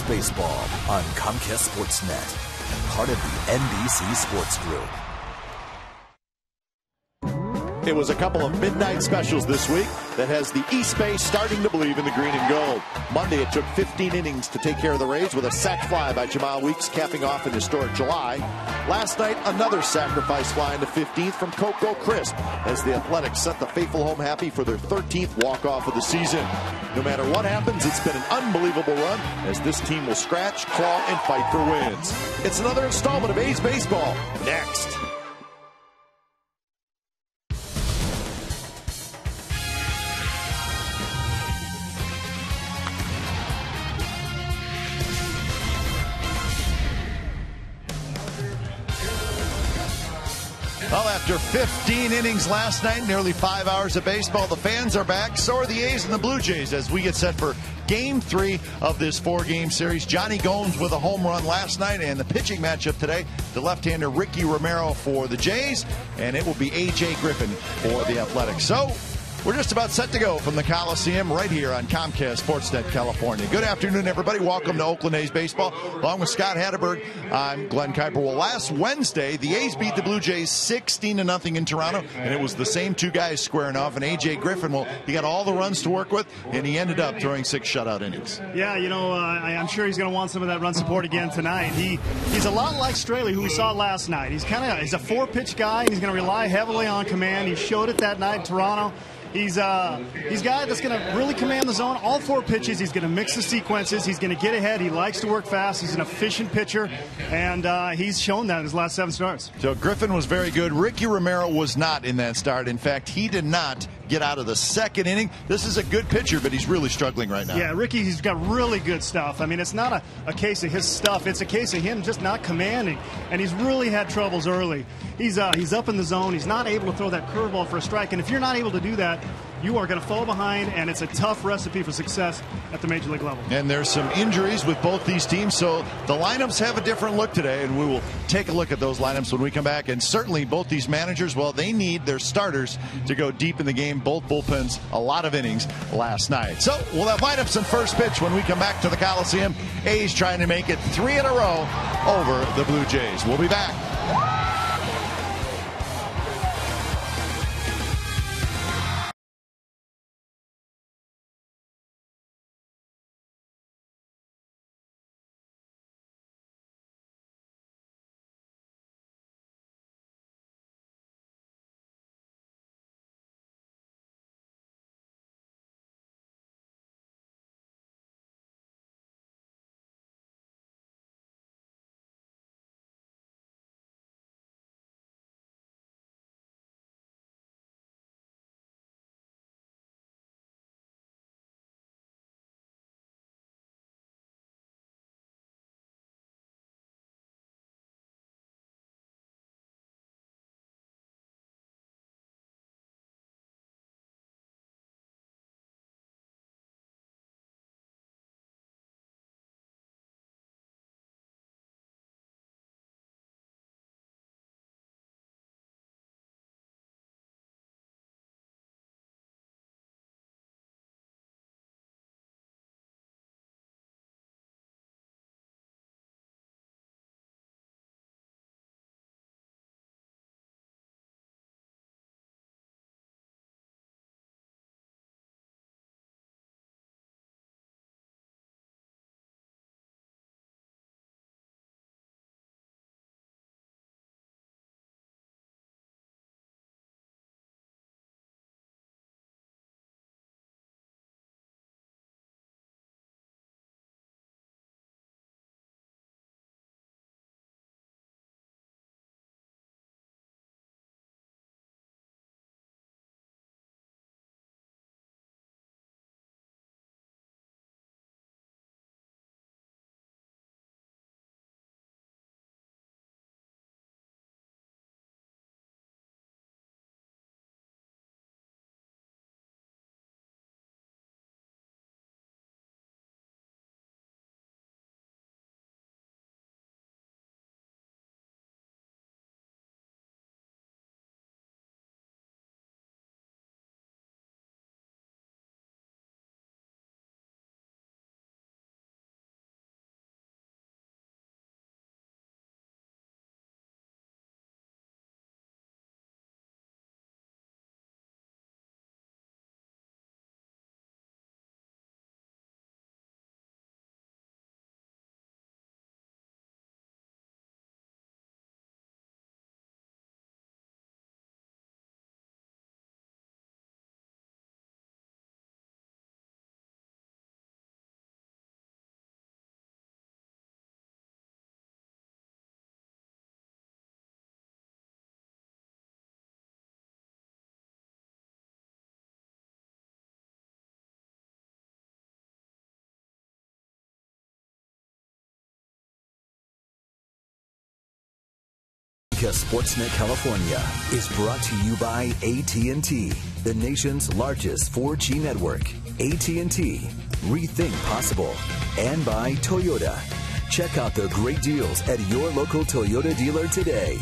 Baseball on Comcast Sportsnet, part of the NBC Sports Group. It was a couple of midnight specials this week that has the East Bay starting to believe in the green and gold. Monday, it took 15 innings to take care of the Rays with a sac fly by Jamal Weeks, capping off an historic July. Last night, another sacrifice fly in the 15th from Coco Crisp as the Athletics sent the faithful home happy for their 13th walk-off of the season. No matter what happens, it's been an unbelievable run as this team will scratch, claw, and fight for wins. It's another installment of A's Baseball next. Well, after 15 innings last night, nearly 5 hours of baseball, the fans are back. So are the A's and the Blue Jays as we get set for Game 3 of this 4-game series. Johnny Gomes with a home run last night, and the pitching matchup today, the left-hander Ricky Romero for the Jays, and it will be A.J. Griffin for the Athletics. So we're just about set to go from the Coliseum right here on Comcast Sportsnet, California. Good afternoon, everybody. Welcome to Oakland A's Baseball. Along with Scott Hatterberg, I'm Glenn Kuiper. Well, last Wednesday, the A's beat the Blue Jays 16-0 in Toronto, and it was the same two guys squaring off. And A.J. Griffin, well, he got all the runs to work with, and he ended up throwing 6 shutout innings. Yeah, I'm sure he's going to want some of that run support again tonight. He's a lot like Straley, who we saw last night. He's a 4-pitch guy, and he's going to rely heavily on command. He showed it that night in Toronto. He's a guy that's going to really command the zone. All 4 pitches, he's going to mix the sequences. He's going to get ahead. He likes to work fast. He's an efficient pitcher, and he's shown that in his last 7 starts. So Griffin was very good. Ricky Romero was not in that start. In fact, he did not get out of the second inning. This is a good pitcher, but he's really struggling right now. Yeah, Ricky, he's got really good stuff. I mean, it's not a case of his stuff. It's a case of him just not commanding, and he's really had troubles early. He's up in the zone. He's not able to throw that curveball for a strike, and if you're not able to do that, you are going to fall behind, and it's a tough recipe for success at the major league level. And there's some injuries with both these teams, so the lineups have a different look today, and we will take a look at those lineups when we come back. And certainly both these managers, well, they need their starters to go deep in the game. Both bullpens, a lot of innings last night. So we'll have lineups and first pitch when we come back to the Coliseum. A's trying to make it 3 in a row over the Blue Jays. We'll be back. Comcast Sportsnet California is brought to you by AT&T, the nation's largest 4G network. AT&T, rethink possible. And by Toyota. Check out the great deals at your local Toyota dealer today.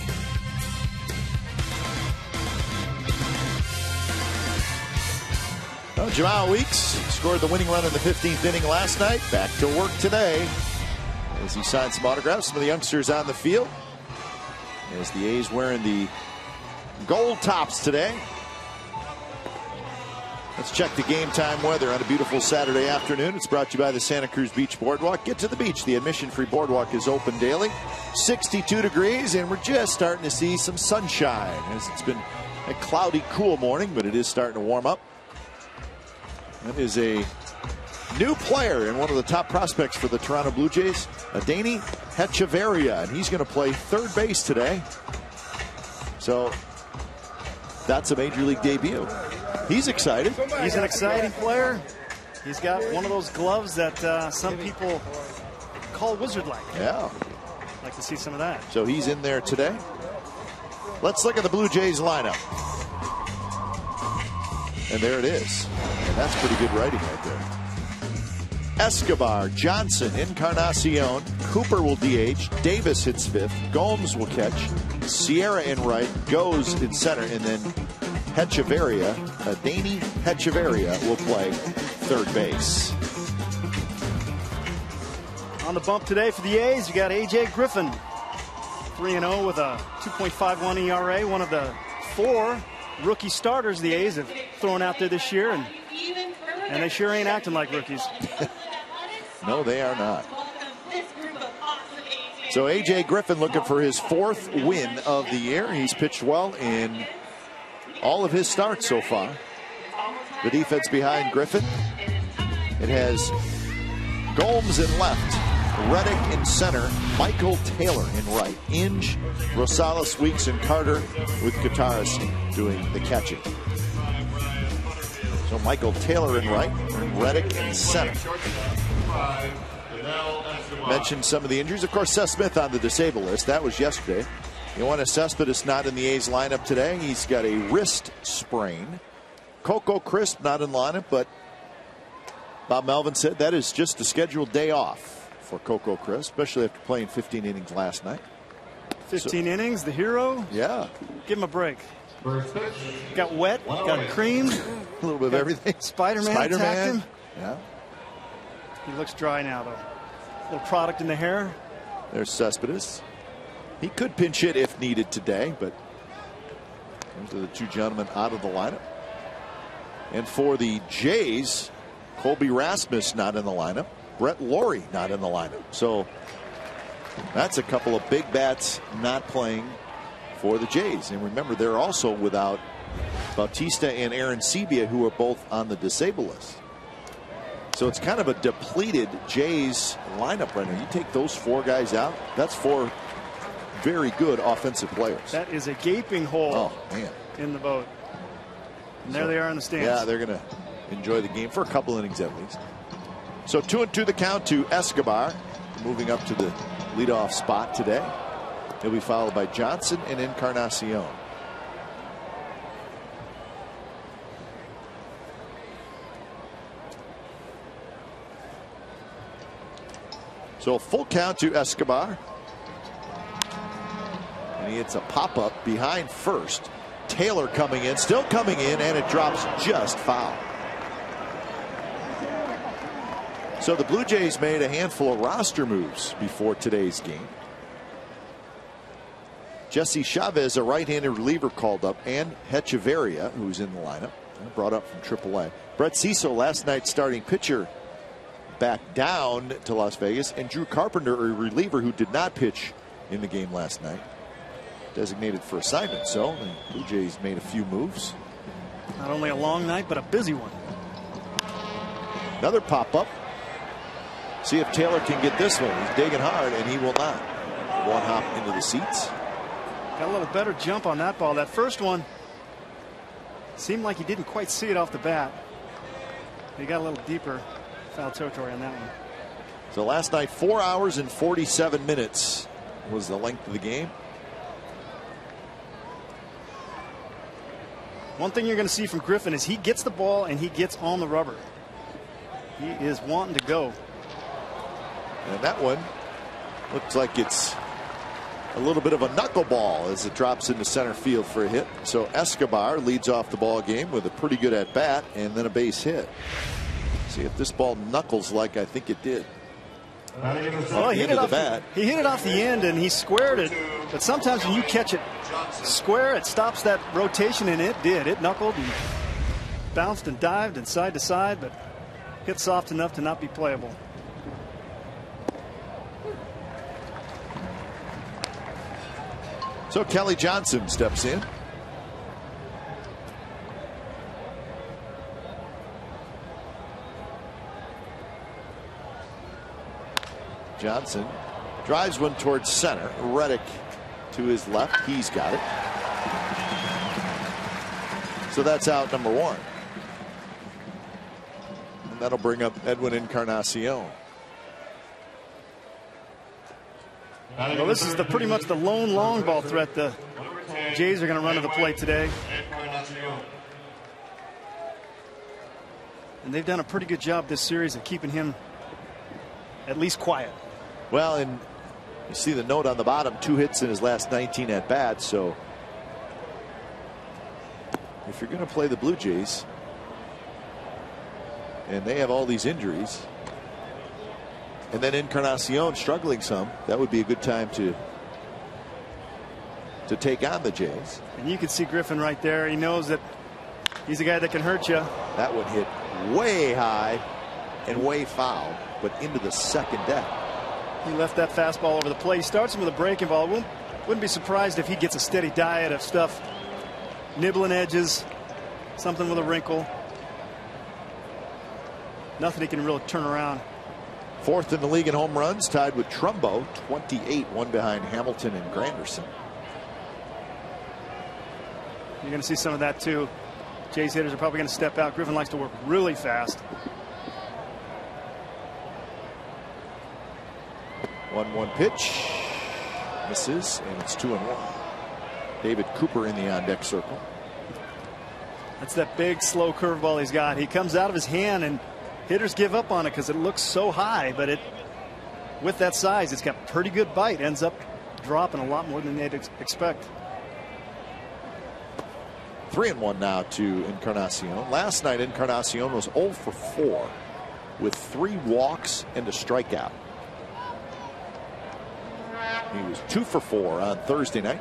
Well, Jamal Weeks scored the winning run in the 15th inning last night. Back to work today as he signed some autographs. Some of the youngsters on the field as the A's wearing the gold tops today. Let's check the game time weather on a beautiful Saturday afternoon. It's brought to you by the Santa Cruz Beach Boardwalk. Get to the beach. The admission-free boardwalk is open daily. 62 degrees, and we're just starting to see some sunshine as it's been a cloudy, cool morning, but it is starting to warm up. That is a new player and one of the top prospects for the Toronto Blue Jays, Adeiny Hechavarria, and he's going to play third base today. So that's a major league debut. He's excited. He's an exciting player. He's got one of those gloves that some people call wizard-like. Yeah. I'd like to see some of that. So he's in there today. Let's look at the Blue Jays lineup. And there it is. And that's pretty good writing right there. Escobar, Johnson, Encarnacion, Cooper will DH, Davis hits fifth, Gomes will catch, Sierra in right, goes in center, and then Hechavarria, Adeiny Hechavarria, will play third base. On the bump today for the A's, you got A.J. Griffin, 3-0 with a 2.51 ERA, one of the 4 rookie starters the A's have thrown out there this year, and they sure ain't acting like rookies. No, they are not. So A.J. Griffin looking for his 4th win of the year. He's pitched well in all of his starts so far. The defense behind Griffin, it has Gomes in left, Reddick in center, Michael Taylor in right, Inge, Rosales, Weeks, and Carter with Kataris doing the catching. So Michael Taylor in right, and Reddick in center. Mentioned some of the injuries. Of course, Seth Smith on the disabled list. That was yesterday. Yoenis Cespedes not in the A's lineup today. He's got a wrist sprain. Coco Crisp not in the lineup, but Bob Melvin said that is just a scheduled day off for Coco Crisp, especially after playing 15 innings last night. 15 innings, the hero? Yeah. Give him a break. Got wet, got creamed. A little bit of everything. Spider-Man attacked him. Yeah. He looks dry now, though. A little product in the hair. There's Cespedes. He could pinch hit if needed today, but those are the 2 gentlemen out of the lineup. And for the Jays, Colby Rasmus not in the lineup. Brett Laurie not in the lineup. So that's a couple of big bats not playing for the Jays. And remember, they're also without Bautista and Aaron Sebia, who are both on the disabled list. So it's kind of a depleted Jays lineup right now. You take those 4 guys out, that's 4 very good offensive players. That is a gaping hole in the boat. And there they are in the stands. Yeah, they're going to enjoy the game for a couple innings at least. So 2-2 the count to Escobar, moving up to the leadoff spot today. He'll be followed by Johnson and Encarnacion. So a full count to Escobar. And he hits a pop-up behind first. Taylor coming in, still coming in, and it drops just foul. So the Blue Jays made a handful of roster moves before today's game. Jesse Chavez, a right-handed reliever, called up, and Hechavarria, who's in the lineup, brought up from AAA. Brett Cecil, last night's starting pitcher, back down to Las Vegas, and Drew Carpenter, a reliever who did not pitch in the game last night, designated for assignment. So the Blue Jays made a few moves. Not only a long night, but a busy one. Another pop-up. See if Taylor can get this one. He's digging hard, and he will not. One hop into the seats. Got a little better jump on that ball. That first one seemed like he didn't quite see it off the bat. He got a little deeper foul territory on that one. So last night, 4 hours and 47 minutes was the length of the game. One thing you're going to see from Griffin is he gets the ball and he gets on the rubber. He is wanting to go. And that one looks like it's a little bit of a knuckleball as it drops into center field for a hit. So Escobar leads off the ball game with a pretty good at bat and then a base hit. See if this ball knuckles like I think it did. Well, he hit it off the end and he squared it. But sometimes when you catch it square, it stops that rotation, and it did. It knuckled and bounced and dived and side to side, but hit soft enough to not be playable. So Kelly Johnson steps in. Johnson drives one towards center. Reddick to his left. He's got it. So that's out number one. And that'll bring up Edwin Encarnacion. Well, this is pretty much the lone long ball threat the Jays are going to run to the plate today. And they've done a pretty good job this series of keeping him at least quiet. Well, and you see the note on the bottom, 2 hits in his last 19 at bats. So if you're going to play the Blue Jays and they have all these injuries, and then Encarnacion struggling some, that would be a good time to take on the Jays. And you can see Griffin right there. He knows that he's a guy that can hurt you. That one hit way high and way foul, but into the second deck. He left that fastball over the plate. He starts him with a breaking ball. Wouldn't be surprised if he gets a steady diet of stuff, nibbling edges, something with a wrinkle. Nothing he can really turn around. 4th in the league in home runs, tied with Trumbo, 28, one behind Hamilton and Granderson. You're going to see some of that too. Jays hitters are probably going to step out. Griffin likes to work really fast. 1-1 pitch. Misses, and it's 2-1. David Cooper in the on-deck circle. That's that big, slow curveball he's got. He comes out of his hand, and hitters give up on it because it looks so high, but with that size, it's got pretty good bite. Ends up dropping a lot more than they'd expect. 3-1 now to Encarnacion. Last night, Encarnacion was 0 for 4 with 3 walks and a strikeout. He was 2 for 4 on Thursday night.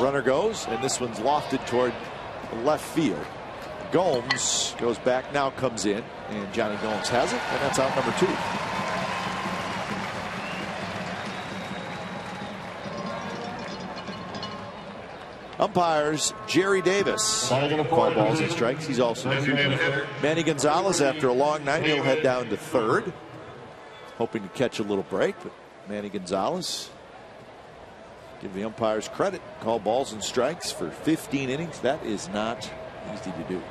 Runner goes, and this one's lofted toward left field. Gomes goes back, now comes in, and Johnny Gomes has it, and that's out number 2. Umpires Jerry Davis call balls and strikes. He's also Manny Gonzalez. After a long night, he'll head down to 3rd, hoping to catch a little break. But Manny Gonzalez, give the umpires credit, call balls and strikes for 15 innings. That is not easy to do.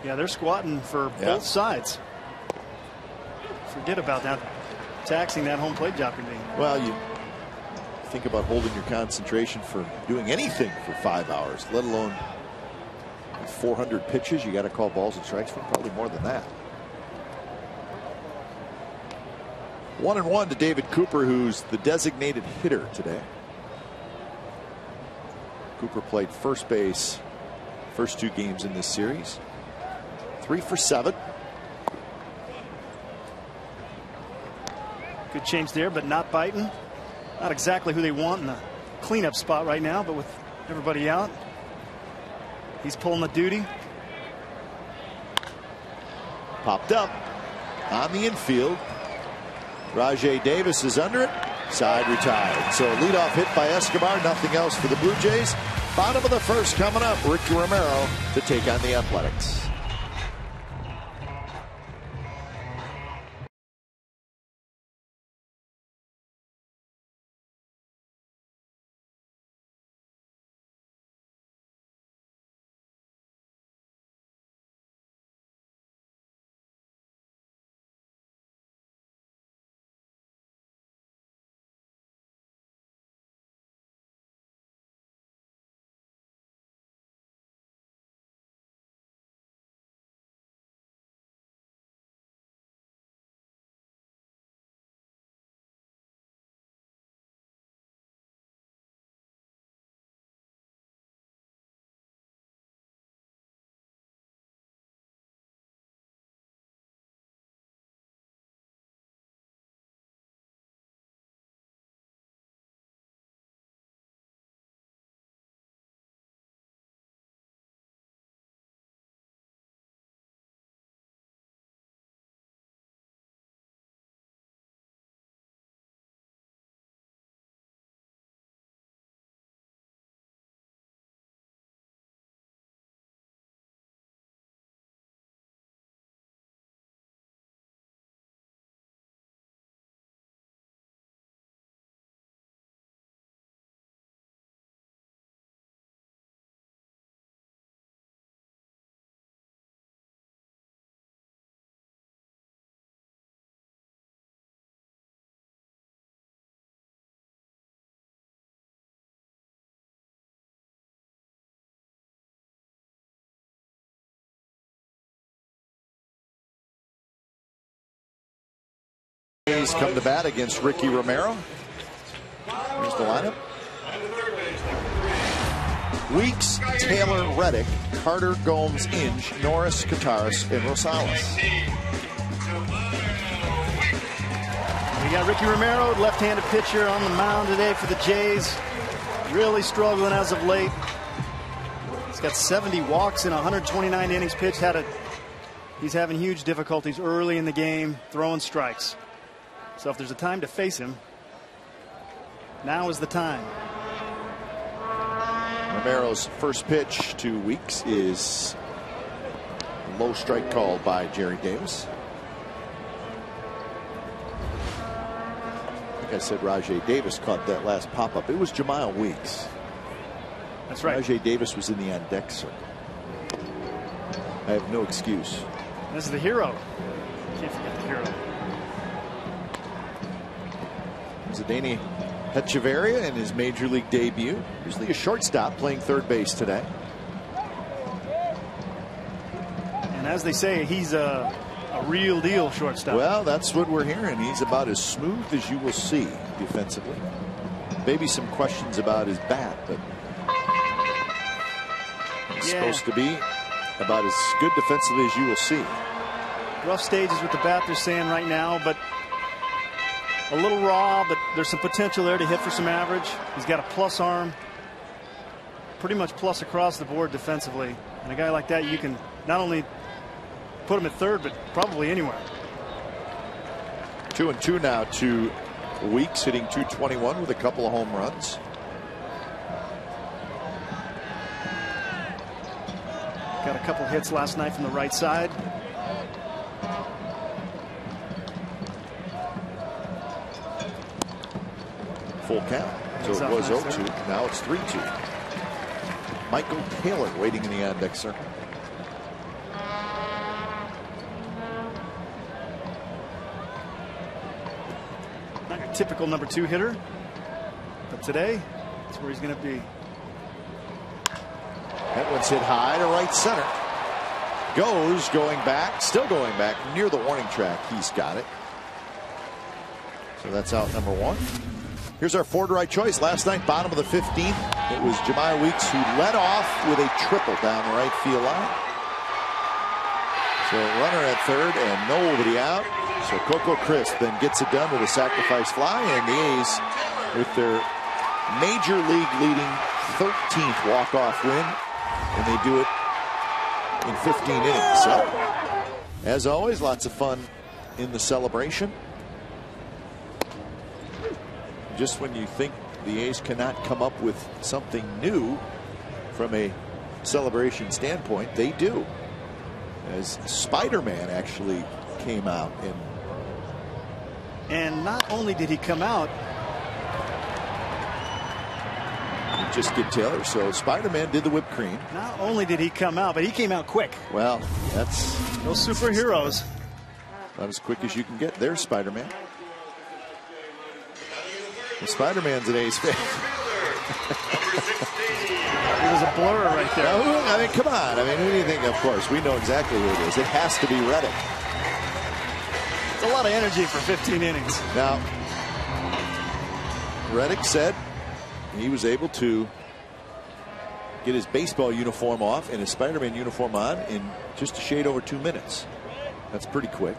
Yeah, they're squatting for both sides. Forget about that, taxing that home plate job can be. Well, you think about holding your concentration for doing anything for 5 hours, let alone 400 pitches. You got to call balls and strikes for probably more than that. 1-1 to David Cooper, who's the designated hitter today. Cooper played first base first 2 games in this series. 3 for 7. Good change there, but not biting. Not exactly who they want in the cleanup spot right now, but with everybody out, he's pulling the duty. Popped up on the infield. Rajai Davis is under it. Side retired. So leadoff hit by Escobar. Nothing else for the Blue Jays. Bottom of the first coming up. Ricky Romero to take on the Athletics. He's come to bat against Ricky Romero. Here's the lineup. Weeks, Taylor, Reddick, Carter, Gomes, Inge, Norris, Kataris, and Rosales. We got Ricky Romero, left-handed pitcher, on the mound today for the Jays. Really struggling as of late. He's got 70 walks in 129 innings pitched. He's having huge difficulties early in the game throwing strikes. So if there's a time to face him, now is the time. Romero's first pitch to Weeks is a low strike called by Jerry Davis. I think I said Rajay Davis caught that last pop-up. It was Jemiah Weeks. That's right. Rajay Davis was in the on-deck circle. I have no excuse. This is the hero. Can't forget the hero. Zdeno Hechavarria in his major league debut. Usually a shortstop, playing third base today. And as they say, he's a real deal shortstop. Well, that's what we're hearing. He's about as smooth as you will see defensively. Maybe some questions about his bat, but he's supposed to be about as good defensively as you will see. Rough stages with the bat, they're saying right now, but a little raw, but there's some potential there to hit for some average. He's got a plus arm, pretty much plus across the board defensively. And a guy like that, you can not only put him at third, but probably anywhere. 2-2 now to Weeks, hitting .221 with a couple of home runs. Got a couple hits last night from the right side. Full count. So it was 0-2. Now it's 3-2. Michael Taylor waiting in the on-deck circle. Not your typical number 2 hitter, but today that's where he's going to be. That one's hit high to right center. Going back, still going back near the warning track. He's got it. So that's out number 1. Here's our 4 to right choice. Last night, bottom of the 15th, it was Jemiah Weeks who led off with a triple down the right field line. So runner at third and nobody out. So Coco Crisp then gets it done with a sacrifice fly, and the A's with their major league leading 13th walk-off win, and they do it in 15 innings. So, as always, lots of fun in the celebration. Just when you think the A's cannot come up with something new from a celebration standpoint, they do. As Spider-Man actually came out. And not only did he come out, you just get Taylor. So Spider-Man did the whipped cream. Not only did he come out, but he came out quick. Well, that's those superheroes. Not as quick as you can get. There's Spider-Man. Well, Spider-Man's an A's fan. It was a blur right there. I mean, come on. I mean, who do you think? Of course, we know exactly who it is. It has to be Reddick. It's a lot of energy for 15 innings. Now, Reddick said he was able to get his baseball uniform off and his Spider-Man uniform on in just a shade over 2 minutes. That's pretty quick.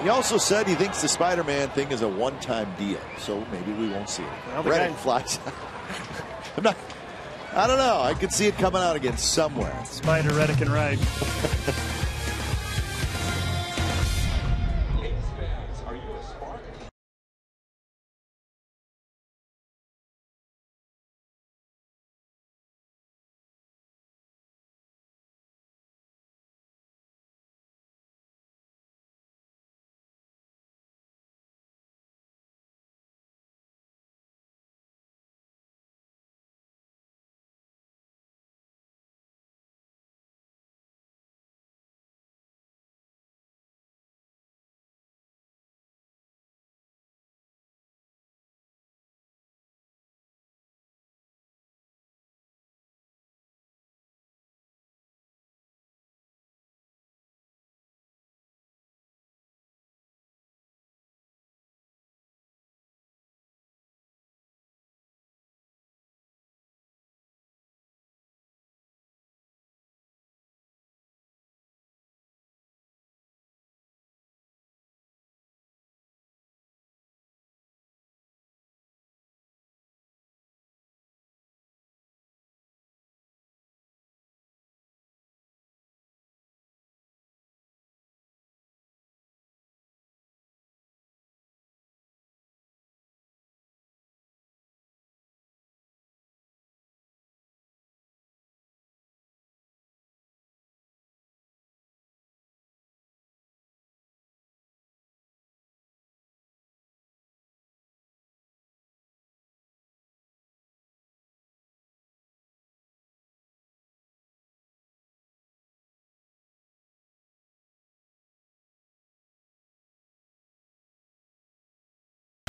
He also said he thinks the Spider-Man thing is a one-time deal, so maybe we won't see it. Well, Reddick flies out. I don't know. I could see it coming out again somewhere. Spider, Reddick, and Wright.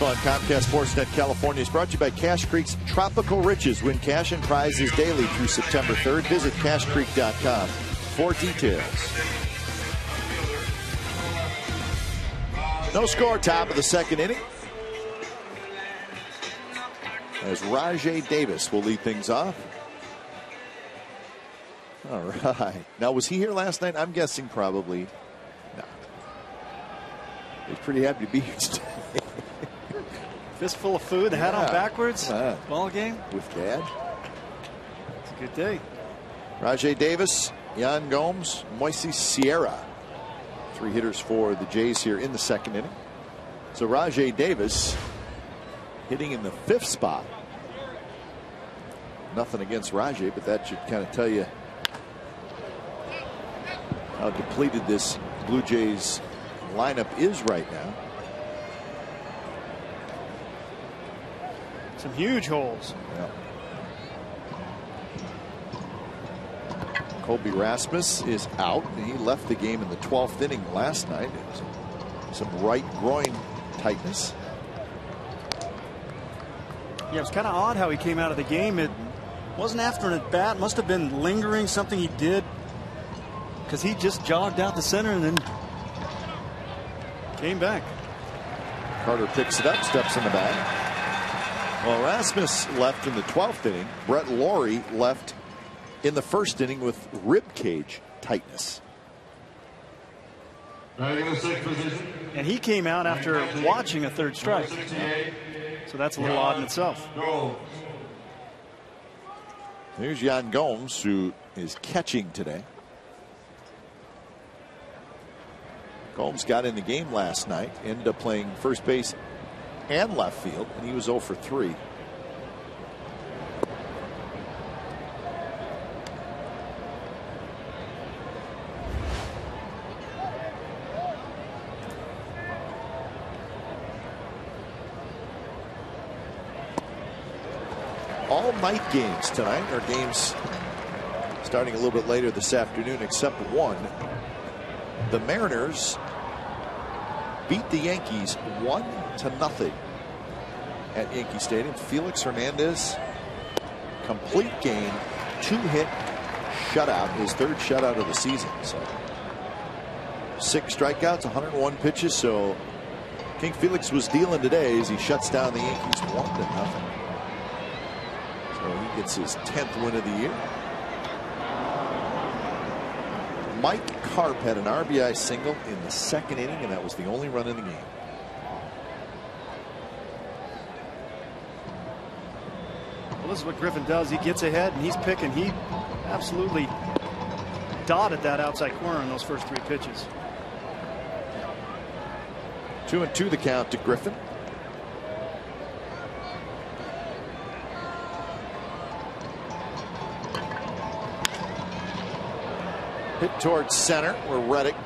On Comcast Sportsnet California is brought to you by Cache Creek's Tropical Riches. Win cash and prizes daily through September 3rd. Visit cachecreek.com for details. No score, top of the second inning, as Rajai Davis will lead things off. All right. Now, was he here last night? I'm guessing probably. No. He's pretty happy to be here today. Fistful of food, the hat on backwards. Ball game with Dad. It's a good day. Rajai Davis, Yan Gomes, Moises Sierra. 3 hitters for the Jays here in the second inning. So Rajai Davis hitting in the 5th spot. Nothing against Rajai, but that should kind of tell you how depleted this Blue Jays lineup is right now. Some huge holes. Yeah. Colby Rasmus is out, and he left the game in the 12th inning last night. It was some right groin tightness. Yeah, it's kind of odd how he came out of the game. It wasn't after an at bat. Must have been lingering, something he did, because he just jogged out the center and then came back. Carter picks it up, steps in the bag. Well, Rasmus left in the 12th inning. Brett Laurie left in the 1st inning with rib cage tightness. And he came out after watching a 3rd strike. So that's a little odd in itself. Here's Yan Gomes, who is catching today. Gomes got in the game last night, ended up playing first base and left field, and he was 0 for 3. All night games tonight are games starting a little bit later this afternoon, except one. The Mariners beat the Yankees 1-0 at Yankee Stadium. Felix Hernandez, complete game, 2-hit shutout, his 3rd shutout of the season. So 6 strikeouts, 101 pitches. So King Felix was dealing today as he shuts down the Yankees 1-0. So he gets his 10th win of the year. Mike Karp had an RBI single in the 2nd inning, and that was the only run in the game. Well, this is what Griffin does. He gets ahead and he's picking. He absolutely dotted that outside corner in those first 3 pitches. 2-2 the count to Griffin. Hit towards center where Reddick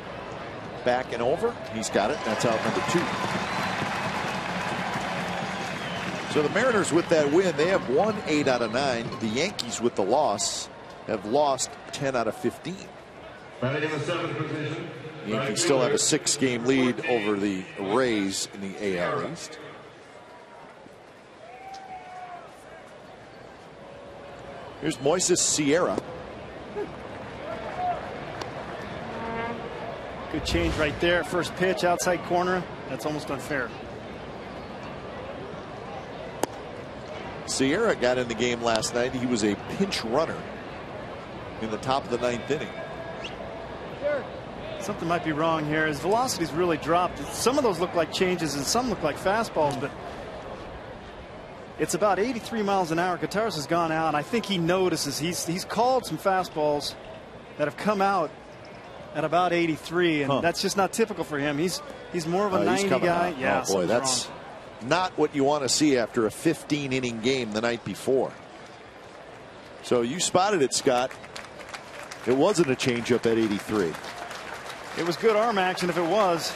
back and over. He's got it. That's out number 2. So the Mariners with that win, they have won 8 out of 9. The Yankees with the loss have lost 10 out of 15. The Yankees still have a 6-game lead over the Rays in the AL East. Here's Moises Sierra. Good change right there. First pitch, outside corner. That's almost unfair. Sierra got in the game last night. He was a pinch runner in the top of the 9th inning. Something might be wrong here. His velocity's really dropped. Some of those look like changes and some look like fastballs, but it's about 83 miles an hour. Gutierrez has gone out. I think he notices. He's called some fastballs that have come out at about 83, and that's just not typical for him. He's more of a 90 guy. Out. Yeah, oh boy, that's not what you want to see after a 15-inning game the night before. So you spotted it, Scott. It wasn't a changeup at 83. It was good arm action if it was.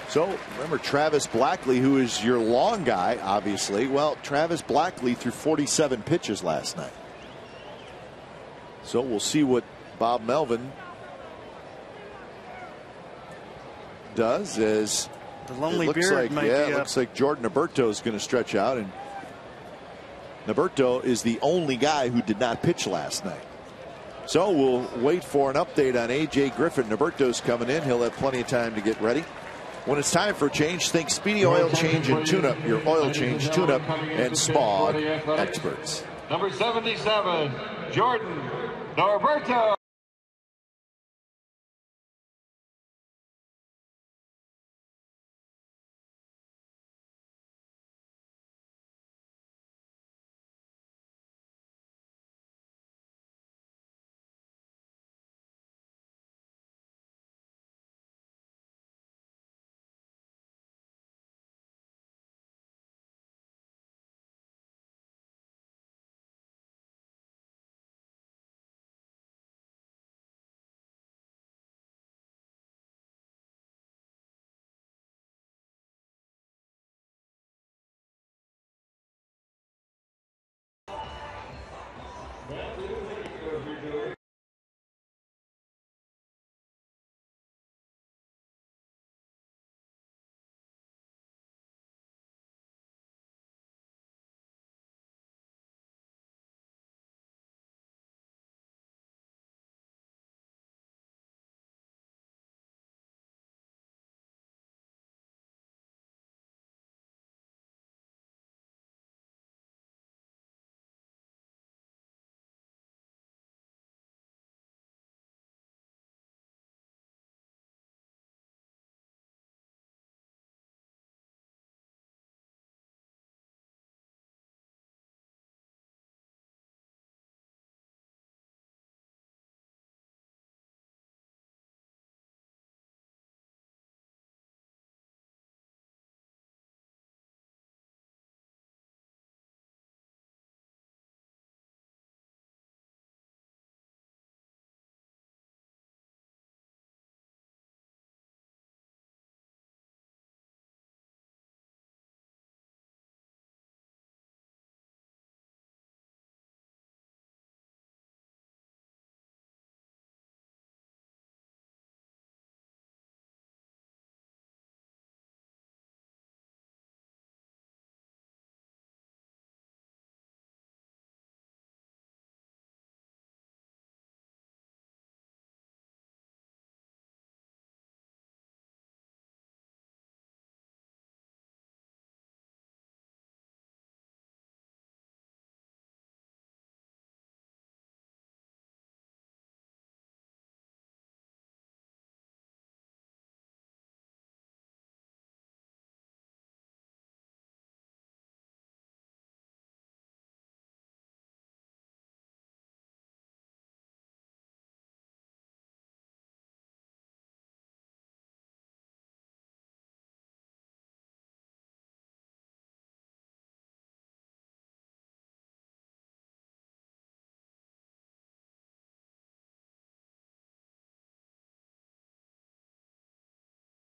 So remember Travis Blackley, who is your long guy, obviously. Well, Travis Blackley threw 47 pitches last night. So we'll see what Bob Melvin does, as the lonely it looks beard like, might yeah, be it looks like Jordan Alberto is going to stretch out, and Alberto is the only guy who did not pitch last night. So we'll wait for an update on A.J. Griffin. Alberto's coming in. He'll have plenty of time to get ready. When it's time for a change, think Speedy Oil Change and Tune-Up, your oil change, tune-up, and SPAG experts. Number 77, Jordan Norberto.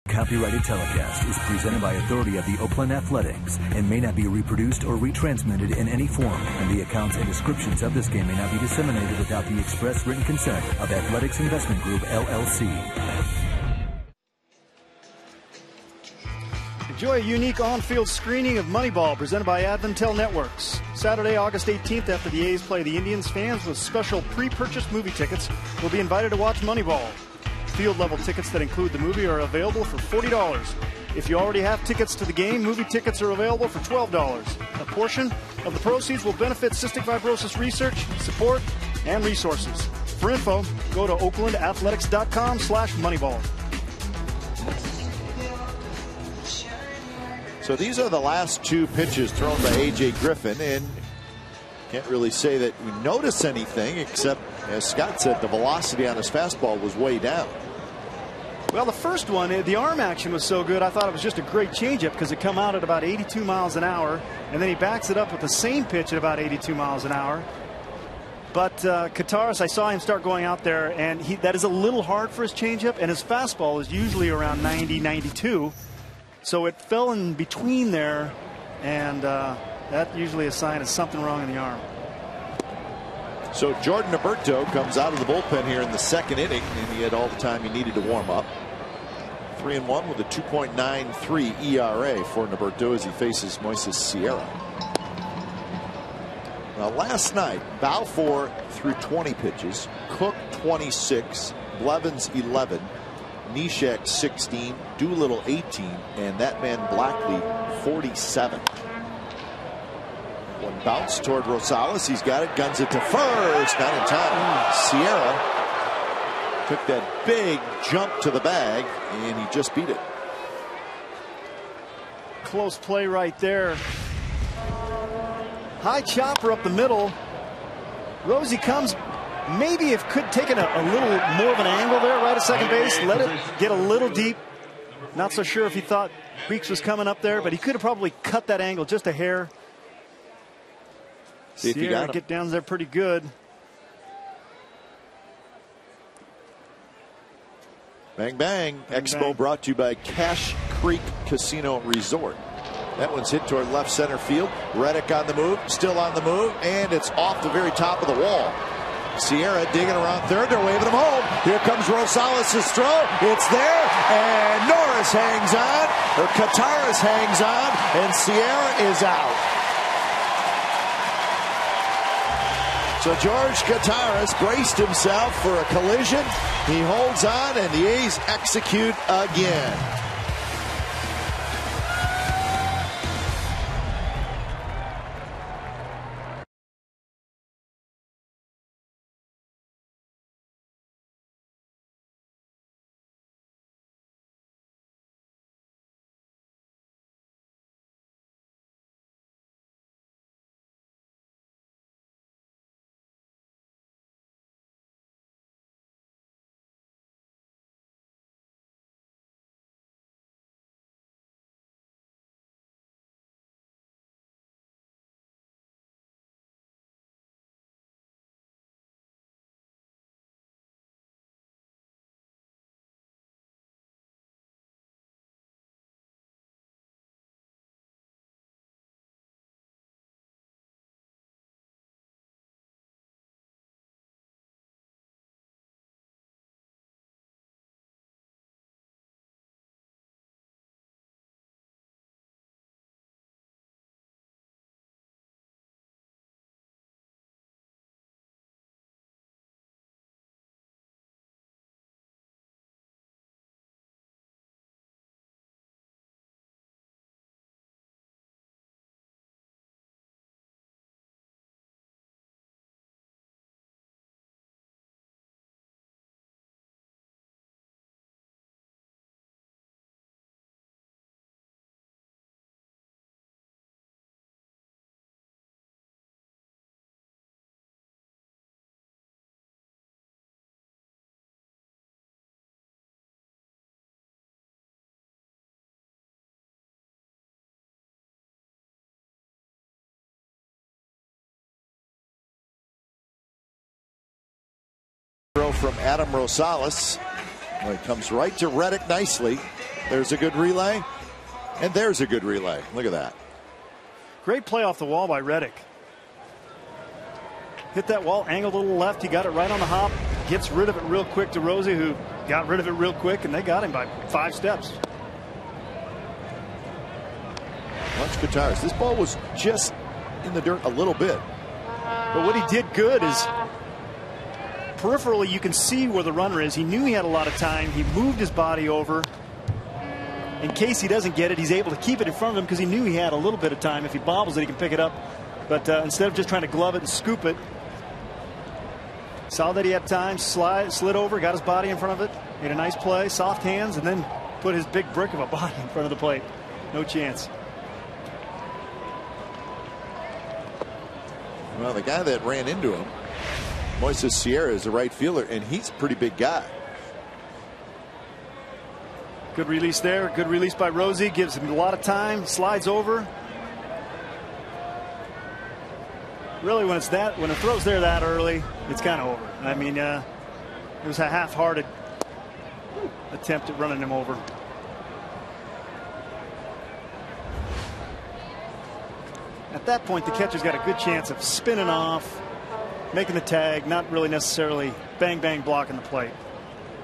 Copyrighted telecast is presented by authority of the Oakland Athletics and may not be reproduced or retransmitted in any form, and the accounts and descriptions of this game may not be disseminated without the express written consent of Athletics Investment Group, LLC. Enjoy a unique on-field screening of Moneyball presented by Advantel Networks. Saturday, August 18th, after the A's play the Indians, fans with special pre-purchased movie tickets will be invited to watch Moneyball. Field-level tickets that include the movie are available for $40. If you already have tickets to the game, movie tickets are available for $12. A portion of the proceeds will benefit cystic fibrosis research, support, and resources. For info, go to oaklandathletics.com/moneyball. So these are the last two pitches thrown by A.J. Griffin, and can't really say that we notice anything, except, as Scott said, the velocity on his fastball was way down. Well, the first one, the arm action was so good, I thought it was just a great changeup because it come out at about 82 miles an hour, and then he backs it up with the same pitch at about 82 miles an hour. But Kataris, I saw him start going out there, and that is a little hard for his changeup, and his fastball is usually around 90, 92. So it fell in between there, and that usually a sign of something wrong in the arm. So Jordan Alberto comes out of the bullpen here in the second inning, and he had all the time he needed to warm up. 3-1 with a 2.93 ERA for Norberto as he faces Moises Sierra. Now, last night, Balfour threw 20 pitches, Cook 26, Blevins 11, Neshek 16, Doolittle 18, and that man Blackley 47. One bounce toward Rosales. He's got it, guns it to first, not in time. Sierra took that big jump to the bag, and he just beat it. Close play right there. High chopper up the middle. Rosie comes, maybe if could taken a little more of an angle there right at second base, let it get a little deep. Not so sure if he thought Weeks was coming up there, but he could have probably cut that angle just a hair. See if you got him. Get down there pretty good. Bang, bang. Expo brought to you by Cache Creek Casino Resort. That one's hit toward left center field. Reddick on the move, still on the move, and it's off the very top of the wall. Sierra digging around third. They're waving him home. Here comes Rosales' throw. It's there, and Norris hangs on, or Kataris hangs on, and Sierra is out. So George Kataris braced himself for a collision. He holds on, and the A's execute again. Throw from Adam Rosales. Well, it comes right to Reddick nicely. There's a good relay, and there's a good relay. Look at that. Great play off the wall by Reddick. Hit that wall, angled a little left. He got it right on the hop. Gets rid of it real quick to Rosie, who got rid of it real quick, and they got him by 5 steps. Watch Kataris. This ball was just in the dirt a little bit. But what he did good is peripherally you can see where the runner is. He knew he had a lot of time. He moved his body over. In case he doesn't get it, he's able to keep it in front of him because he knew he had a little bit of time. If he bobbles it, he can pick it up. But instead of just trying to glove it and scoop it, saw that he had time, slid over, got his body in front of it, made a nice play, soft hands, and then put his big brick of a body in front of the plate. No chance. Well, the guy that ran into him, Moises Sierra, is a right fielder, and he's a pretty big guy. Good release there. Good release by Rosie. Gives him a lot of time. Slides over. Really, when the throw's there that early, it's kind of over. I mean, it was a half-hearted attempt at running him over. At that point, the catcher's got a good chance of spinning off, making the tag, not really necessarily bang, bang blocking the plate.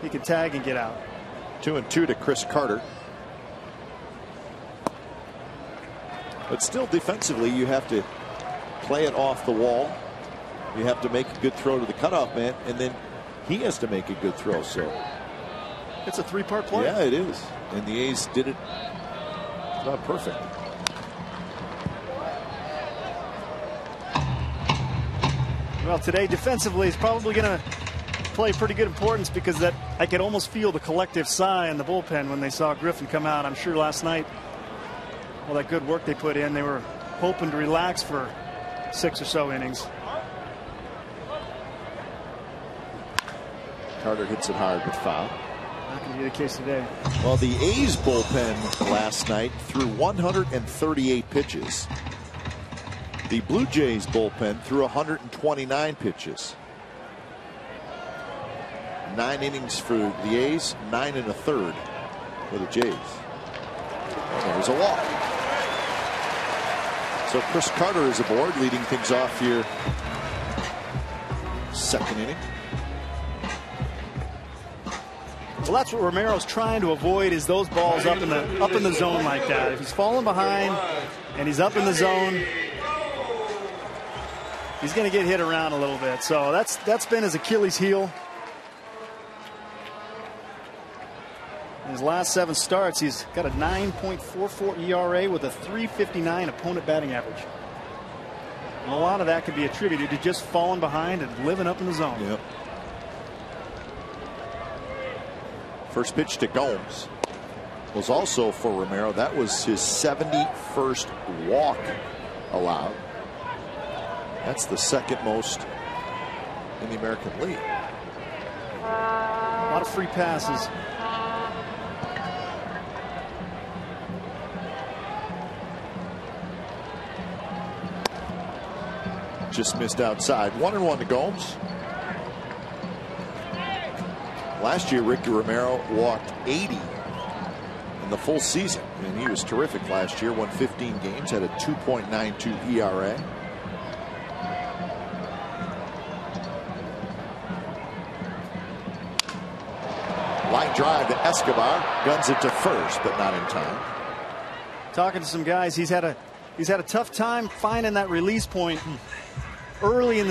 He can tag and get out. 2-2 to Chris Carter. But still defensively, you have to play it off the wall. You have to make a good throw to the cutoff man, and then he has to make a good throw. So it's a three-part play. Yeah, it is. And the A's did it not perfect. Well, today defensively is probably going to play pretty good importance, because that I could almost feel the collective sigh in the bullpen when they saw Griffin come out. I'm sure last night, all that good work they put in, they were hoping to relax for 6 or so innings. Carter hits it hard but foul. Not going to be the case today. Well, the A's bullpen last night threw 138 pitches. The Blue Jays bullpen threw 129 pitches. 9 innings for the A's, 9 1/3 for the Jays. And there's a walk. So Chris Carter is aboard, leading things off here. 2nd inning. Well, that's what Romero's trying to avoid, is those balls up in the zone like that. If he's falling behind and he's up in the zone, he's going to get hit around a little bit. So that's been his Achilles heel. In his last 7 starts, he's got a 9.44 ERA with a 3.59 opponent batting average. And a lot of that could be attributed to just falling behind and living up in the zone. Yep. First pitch to Gomes was also for Romero. That was his 71st walk allowed. That's the 2nd most in the American League. A lot of free passes. Just missed outside. 1-1 to Gomes. Last year, Ricky Romero walked 80 in the full season, and he was terrific last year. Won 15 games, had a 2.92 ERA. Line drive to Escobar, guns it to first, but not in time. Talking to some guys, he's had a tough time finding that release point early in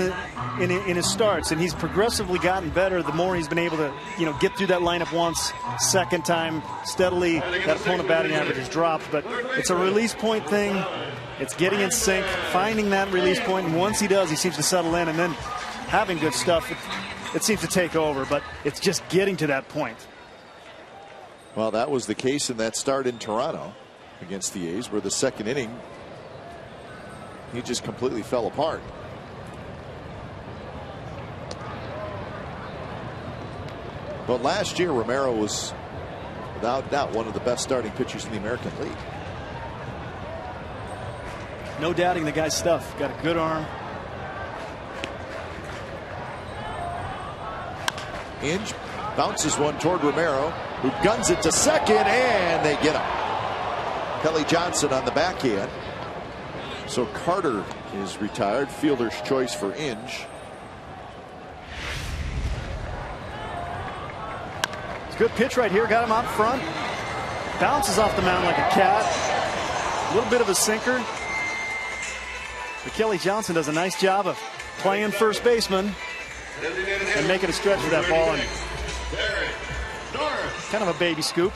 his starts, and he's progressively gotten better the more he's been able to get through that lineup once. Second time, steadily that opponent batting average has dropped, but it's a release point thing. It's getting in sync, finding that release point, and once he does, he seems to settle in, and then having good stuff, it seems to take over, but it's just getting to that point. Well, that was the case in that start in Toronto against the A's, where the 2nd inning he just completely fell apart. But last year, Romero was without doubt one of the best starting pitchers in the American League. No doubting the guy's stuff. Got a good arm. Inge bounces one toward Romero, who guns it to second, and they get him. Kelly Johnson on the backhand. So Carter is retired. Fielder's choice for Inge. It's a good pitch right here. Got him out front. Bounces off the mound like a cat. A little bit of a sinker. But Kelly Johnson does a nice job of playing first baseman and making a stretch for that ball. And kind of a baby scoop.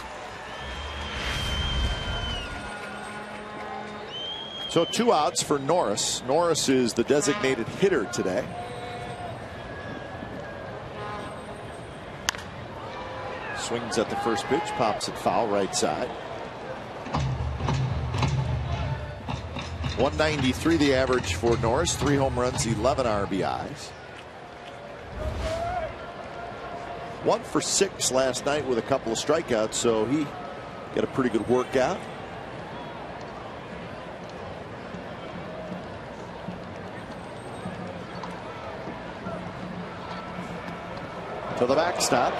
So 2 outs for Norris. Norris is the designated hitter today. Swings at the first pitch, pops it foul right side. 193 the average for Norris. 3 home runs, 11 RBIs. 1 for 6 last night with a couple of strikeouts, so he got a pretty good workout. To the backstop.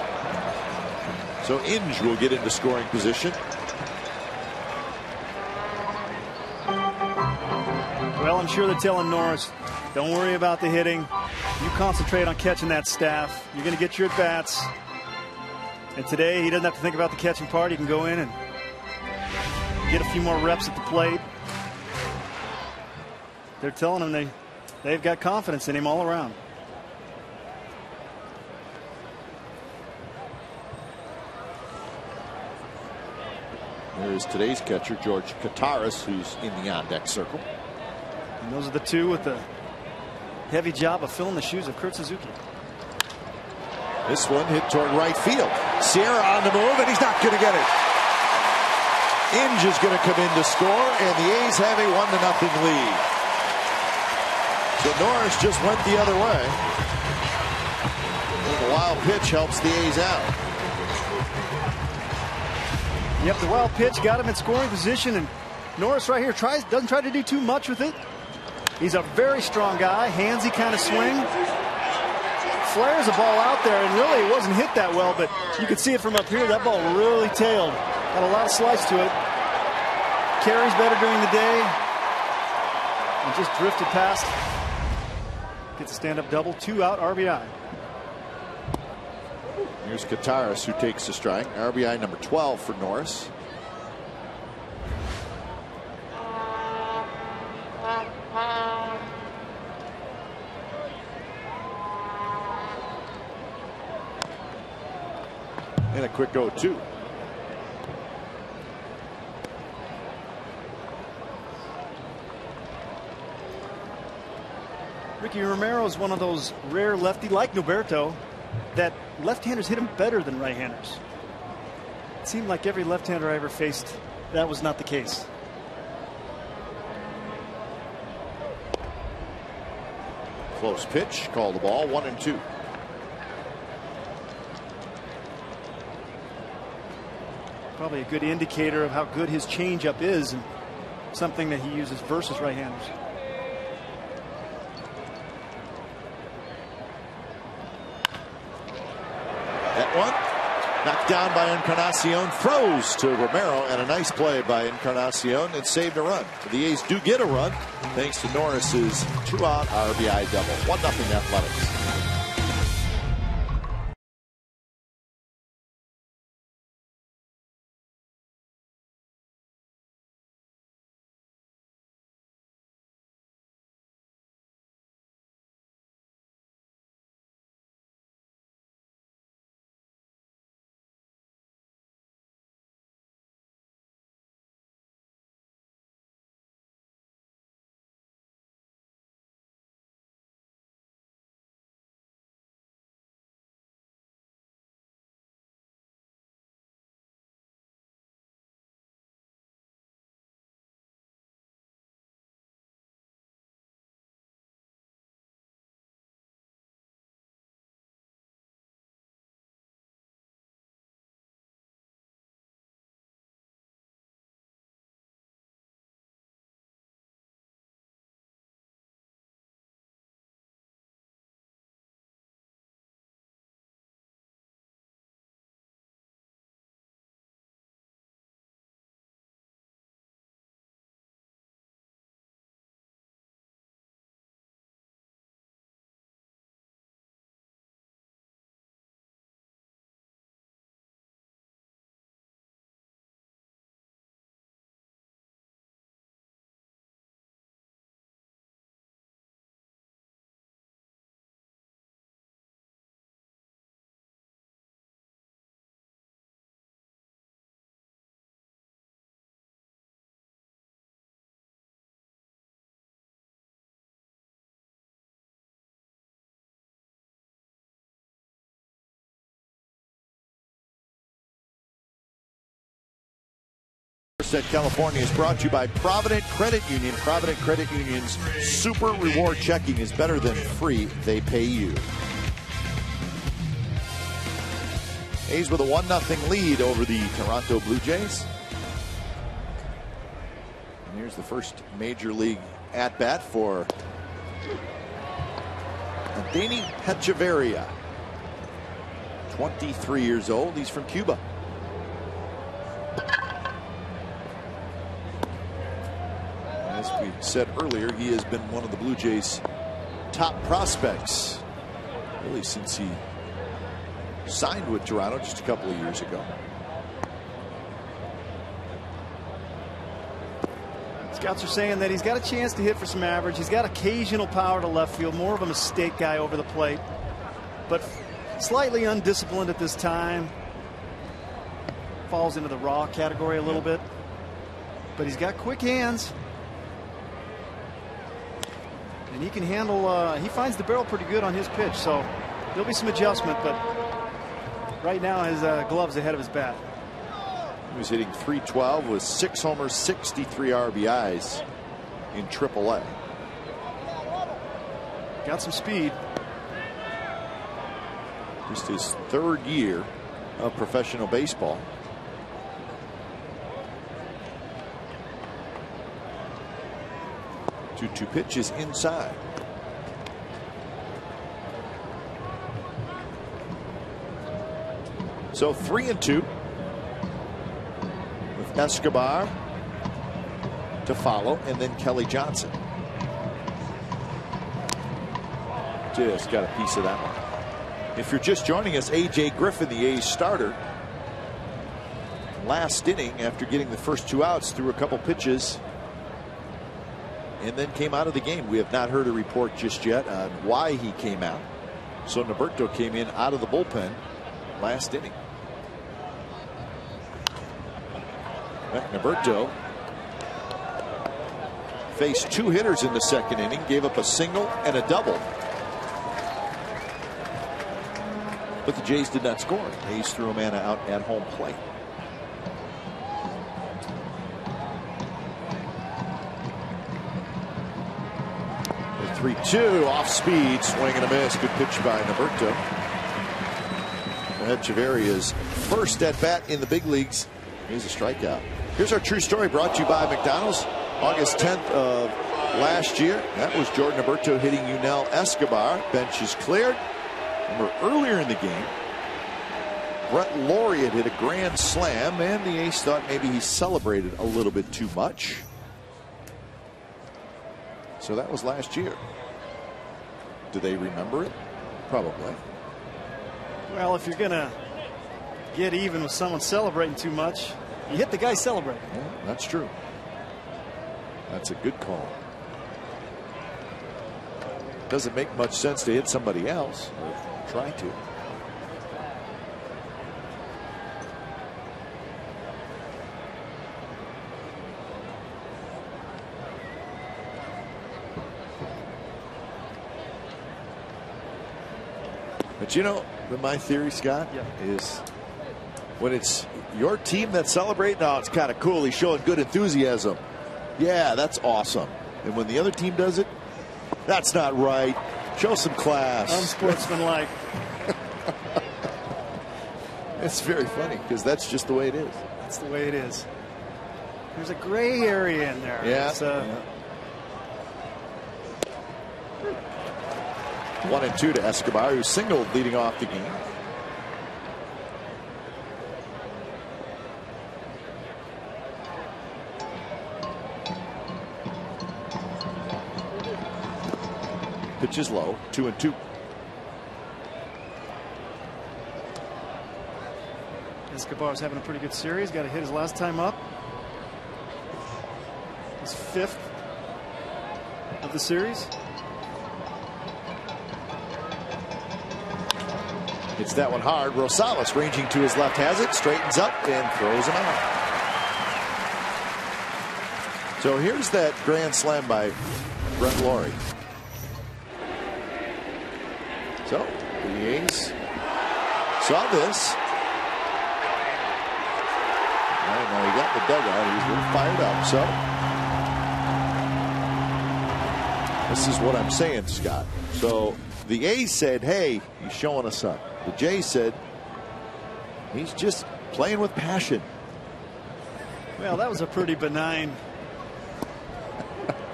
So Inge will get into scoring position. Well, I'm sure they're telling Norris, don't worry about the hitting. You concentrate on catching that staff. You're going to get your at-bats. And today he doesn't have to think about the catching part. He can go in and get a few more reps at the plate. They're telling him they've got confidence in him all around. There's today's catcher, George Kataris, who's in the on-deck circle. And those are the two with the heavy job of filling the shoes of Kurt Suzuki. This one hit toward right field. Sierra on the move, and he's not going to get it. Inge is going to come in to score, and the A's have a 1-0 lead. So Norris just went the other way. The wild pitch helps the A's out. Yep, the wild pitch got him in scoring position, and Norris right here doesn't try to do too much with it. He's a very strong guy, handsy kind of swing. Flares the ball out there, and really it wasn't hit that well, but you could see it from up here. That ball really tailed. Had a lot of slice to it. Carries better during the day. And just drifted past. Gets a stand-up double, 2 out, RBI. Here's Kataris, who takes the strike. RBI number 12 for Norris. And a quick 0-2. Ricky Romero is one of those rare lefty, like Noberto, that left-handers hit him better than right-handers. It seemed like every left-hander I ever faced, that was not the case. Close pitch, call the ball, 1-2. Probably a good indicator of how good his changeup is, and something that he uses versus right-handers. That one knocked down by Encarnacion, throws to Romero, and a nice play by Encarnacion. It saved a run. The A's do get a run thanks to Norris's 2-out RBI double. 1-0 Athletics. At California is brought to you by Provident Credit Union. Provident Credit Union's super reward checking is better than free. They pay you. A's with a 1-0 lead over the Toronto Blue Jays. And here's the first major league at bat for Danny Hechavarria. 23 years old. He's from Cuba. As we said earlier, he has been one of the Blue Jays' top prospects, really, since he signed with Toronto just a couple of years ago. Scouts are saying that he's got a chance to hit for some average. He's got occasional power to left field, more of a mistake guy over the plate, but slightly undisciplined at this time. Falls into the raw category a little bit, but he's got quick hands. And he can handle, he finds the barrel pretty good on his pitch, so there'll be some adjustment, but right now his glove's ahead of his bat. He was hitting .312 with 6 homers, 63 RBIs in AAA. Got some speed. Just his 3rd year of professional baseball. Two pitches inside. So 3-2 with Escobar to follow, and then Kelly Johnson. Just got a piece of that one. If you're just joining us, A.J. Griffin, the A's starter, last inning after getting the first 2 outs, threw a couple pitches and then came out of the game. We have not heard a report just yet on why he came out. So Norberto came in out of the bullpen last inning. Norberto faced 2 hitters in the 2nd inning, gave up a single and a double. But the Jays did not score. A's threw a man out at home plate. The 3-2 off speed, swing and a miss. Good pitch by Norberto. Echeverria's first at bat in the big leagues. He's a strikeout. Here's our true story brought to you by McDonald's. August 10th of last year, that was Jordan Norberto hitting Yunel Escobar. Bench is cleared. Remember earlier in the game, Brett Laurie had hit a grand slam, and the A's thought maybe he celebrated a little bit too much. So that was last year. Do they remember it? Probably. Well, if you're going to get even with someone celebrating too much, you hit the guy celebrating. Yeah, that's true. That's a good call. Doesn't make much sense to hit somebody else, or try to. But you know, my theory, Scott, is when it's your team that's celebrating, now it's kind of cool. He's showing good enthusiasm. Yeah, that's awesome. And when the other team does it, that's not right. Show some class. Unsportsmanlike. It's very funny because that's just the way it is. That's the way it is. There's a gray area in there. Yeah. Yeah. 1-2 to Escobar, who singled leading off the game. Pitch is low, 2-2. Escobar's having a pretty good series. Got a hit his last time up. His 5th of the series. Hits that one hard. Rosales ranging to his left has it, straightens up and throws him out. So here's that grand slam by Brett Laurie. So the A's saw this. Right, now he got the dugout. He's a little fired up. So this is what I'm saying, Scott. So the A's said, hey, he's showing us up. The Jays said he's just playing with passion. Well, that was a pretty benign.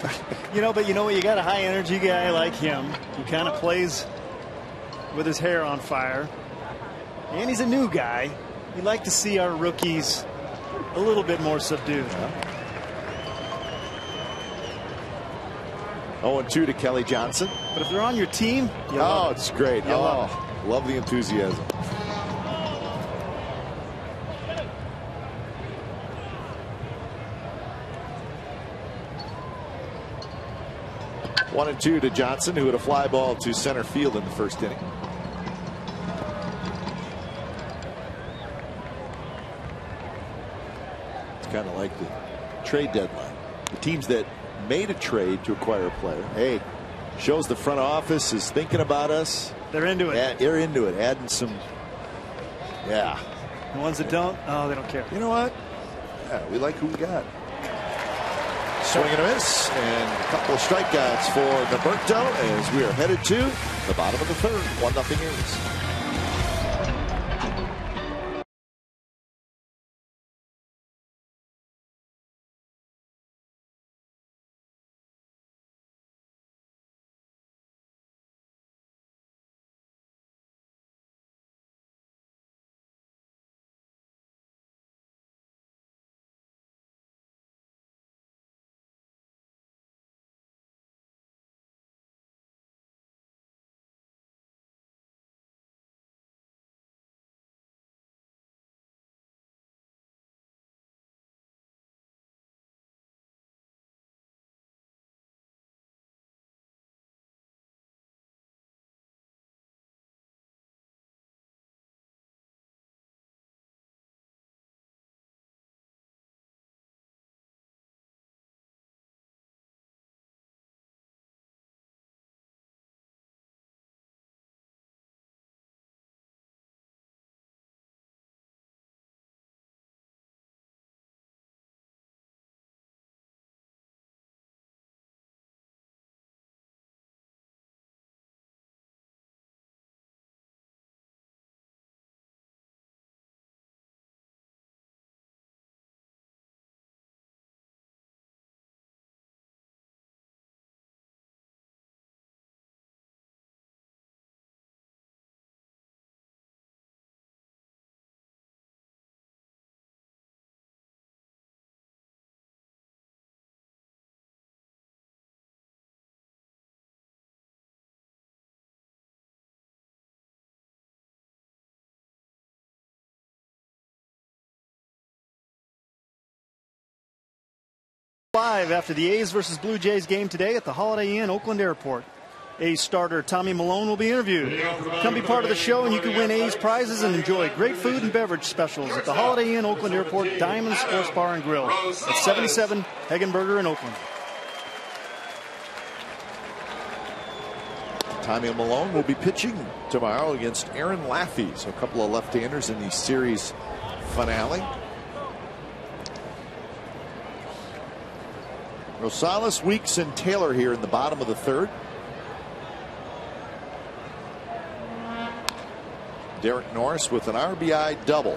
But you know what? You got a high energy guy like him. He kind of plays with his hair on fire. And he's a new guy. We like to see our rookies a little bit more subdued. 0-2 to Kelly Johnson. But if they're on your team, it's great. Love the enthusiasm. 1-2 to Johnson, who had a fly ball to center field in the first inning. It's kind of like the trade deadline. The teams that made a trade to acquire a player, hey, shows the front office is thinking about us. They're into it. They're into it. Adding some, yeah. The ones that don't, oh, they don't care. You know what? Yeah, we like who we got. Swing and a miss, and a couple of strikeouts for Norberto as we are headed to the bottom of the third. 1-0 A's. After the A's versus Blue Jays game today at the Holiday Inn Oakland Airport. A's starter Tommy Milone will be interviewed. Come be part of the show and you can win A's prizes and enjoy great food and beverage specials at the Holiday Inn Oakland Airport Diamond Sports Bar and Grill at 77 Hegenberger in Oakland. Tommy Milone will be pitching tomorrow against Aaron Laffey. So a couple of left-handers in the series finale. Rosales, Weeks, and Taylor here in the bottom of the third. Derek Norris with an RBI double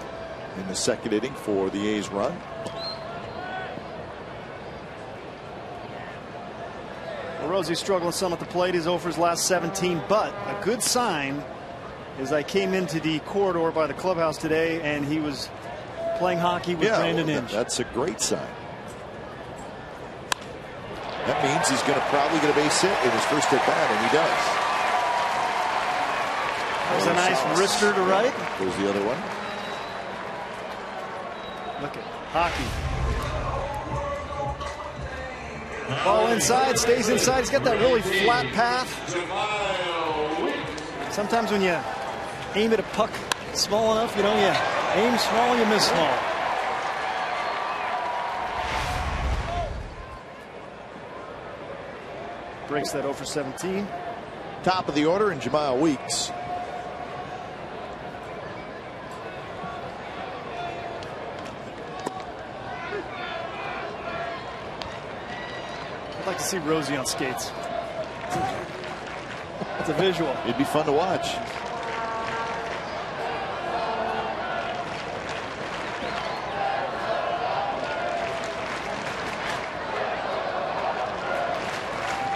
in the second inning for the A's run. Well, Rosie's struggling some at the plate. He's over his last 17, but a good sign is I came into the corridor by the clubhouse today and he was playing hockey with Brandon Inge. That's a great sign. That means he's going to probably get a base hit in his first at bat, and he does. There's a nice wrister to right. There's the other one. Look at hockey. Ball inside, stays inside. He's got that really flat path. Sometimes when you aim at a puck small enough, you know, you aim small, you miss small. Breaks that 0 for 17. Top of the order in Jamal Weeks. I'd like to see Rosie on skates. It's a visual. It'd be fun to watch.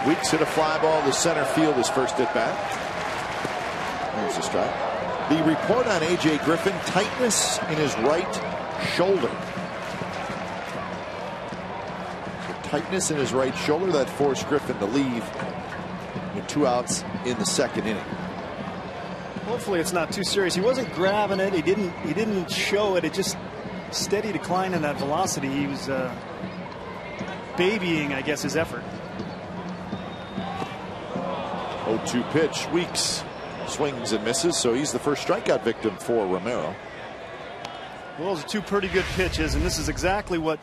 Weeks hit a fly ball to center field his first at bat. There's a strike. The report on A.J. Griffin, tightness in his right shoulder. So tightness in his right shoulder that forced Griffin to leave with 2 outs in the second inning. Hopefully it's not too serious. He wasn't grabbing it. He didn't show it. It just steady decline in that velocity. He was babying, I guess, his effort. 0-2 pitch. Weeks swings and misses, so he's the first strikeout victim for Romero. Well, those are two pretty good pitches, and this is exactly what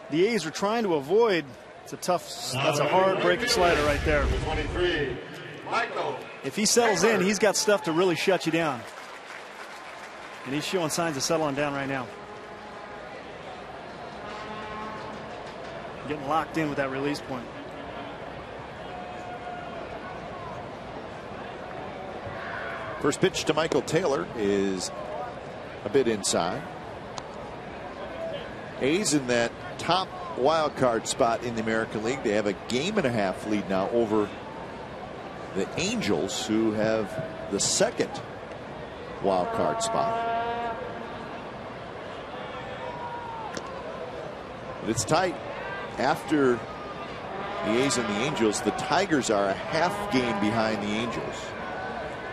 the A's are trying to avoid. That's a hard breaking slider right there. 23, Michael. If he settles in, he's got stuff to really shut you down. And he's showing signs of settling down right now. Getting locked in with that release point. First pitch to Michael Taylor is a bit inside. A's in that top wild card spot in the American League. They have a 1.5 lead now over the Angels, who have the second wild card spot. But it's tight. After the A's and the Angels, the Tigers are a half game behind the Angels.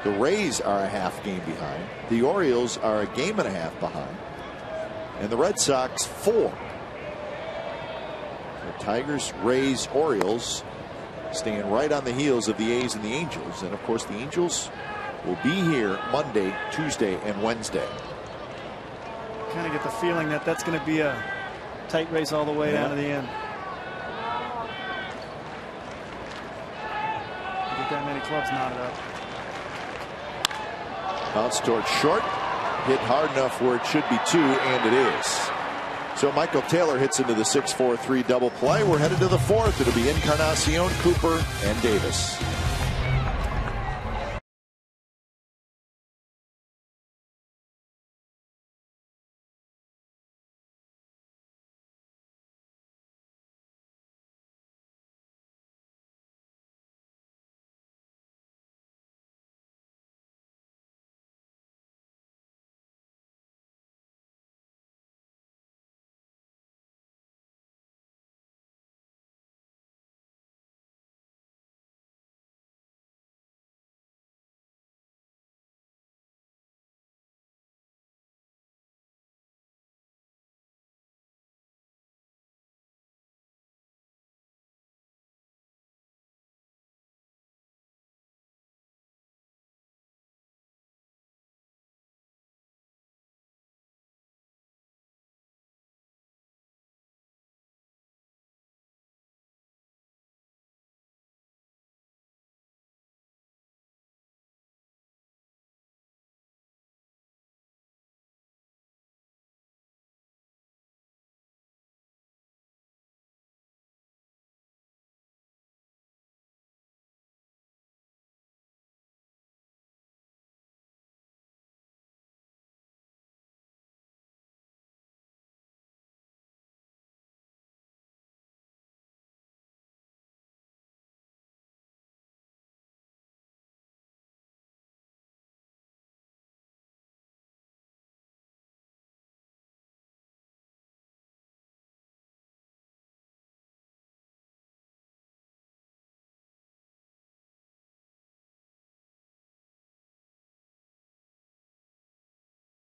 The Rays are a half game behind. The Orioles are a 1.5 games behind. And the Red Sox 4. The Tigers, Rays, Orioles staying right on the heels of the A's and the Angels. And of course the Angels will be here Monday, Tuesday, and Wednesday. Kind of get the feeling that that's going to be a tight race all the way down to the end. Get that many clubs knotted up. Bounce towards short. Hit hard enough where it should be 2, and it is. So Michael Taylor hits into the 6-4-3 double play. We're headed to the 4th. It'll be Encarnacion, Cooper, and Davis.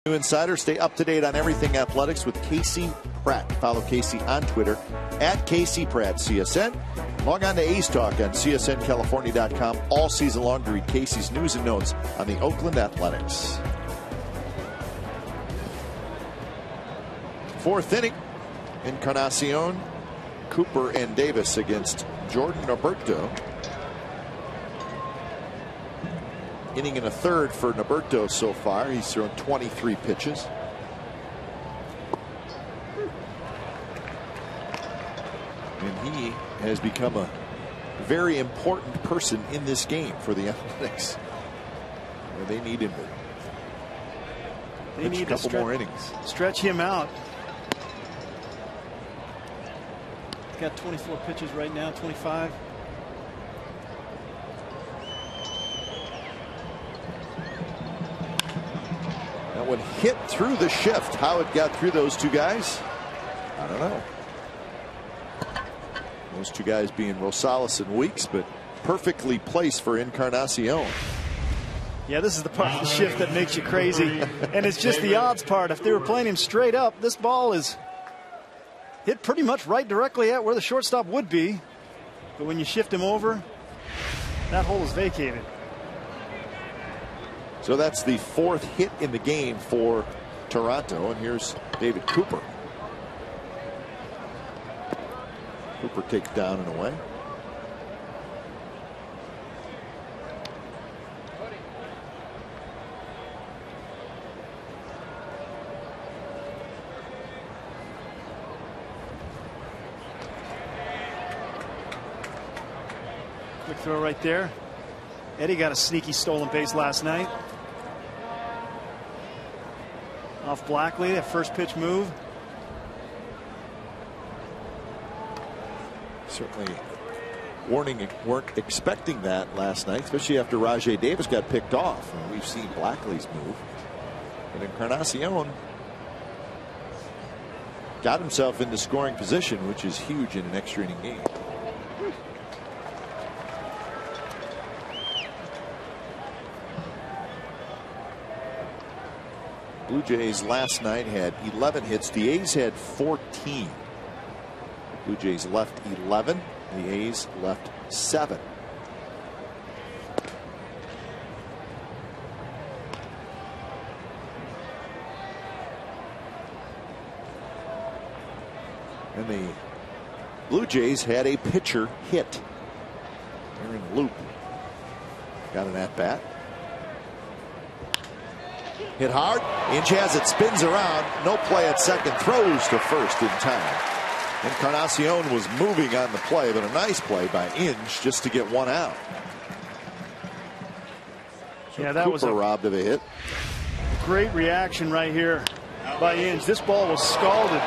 New Insider, stay up to date on everything athletics with Casey Pratt. Follow Casey on Twitter at Casey Pratt CSN. Log on to A's Talk on CSNCalifornia.com all season long to read Casey's news and notes on the Oakland Athletics. 4th inning. Encarnacion, Cooper, and Davis against Jordan Norberto. Inning and a third for Norberto so far. He's thrown 23 pitches. And he has become a very important person in this game for the Athletics. They need him. They need a couple more innings. Stretch him out. He's got 24 pitches right now, 25. That one hit through the shift. How it got through those two guys, I don't know. Those two guys being Rosales and Weeks, but perfectly placed for Encarnacion. Yeah, this is the part of the shift that makes you crazy. And it's just the odds part. If they were playing him straight up, this ball is hit pretty much right directly at where the shortstop would be. But when you shift him over, That hole is vacated. So that's the 4th hit in the game for Toronto. And here's David Cooper. Cooper takes down and away. Quick throw right there. Eddie got a sneaky stolen base last night. Off Blackley, that first pitch move. Certainly weren't expecting that last night, especially after Rajay Davis got picked off. And we've seen Blackley's move. And Encarnacion got himself into scoring position, which is huge in an extra inning game. Blue Jays last night had 11 hits. The A's had 14. Blue Jays left 11. The A's left 7. And the Blue Jays had a pitcher hit. Aaron Loop got an at-bat. Hit hard. Inge has it, spins around. No play at second. Throws to first in time. Encarnacion was moving on the play, but a nice play by Inge just to get one out. So yeah, that Cooper was a robbed of a hit. Great reaction right here by Inge. This ball was scalded.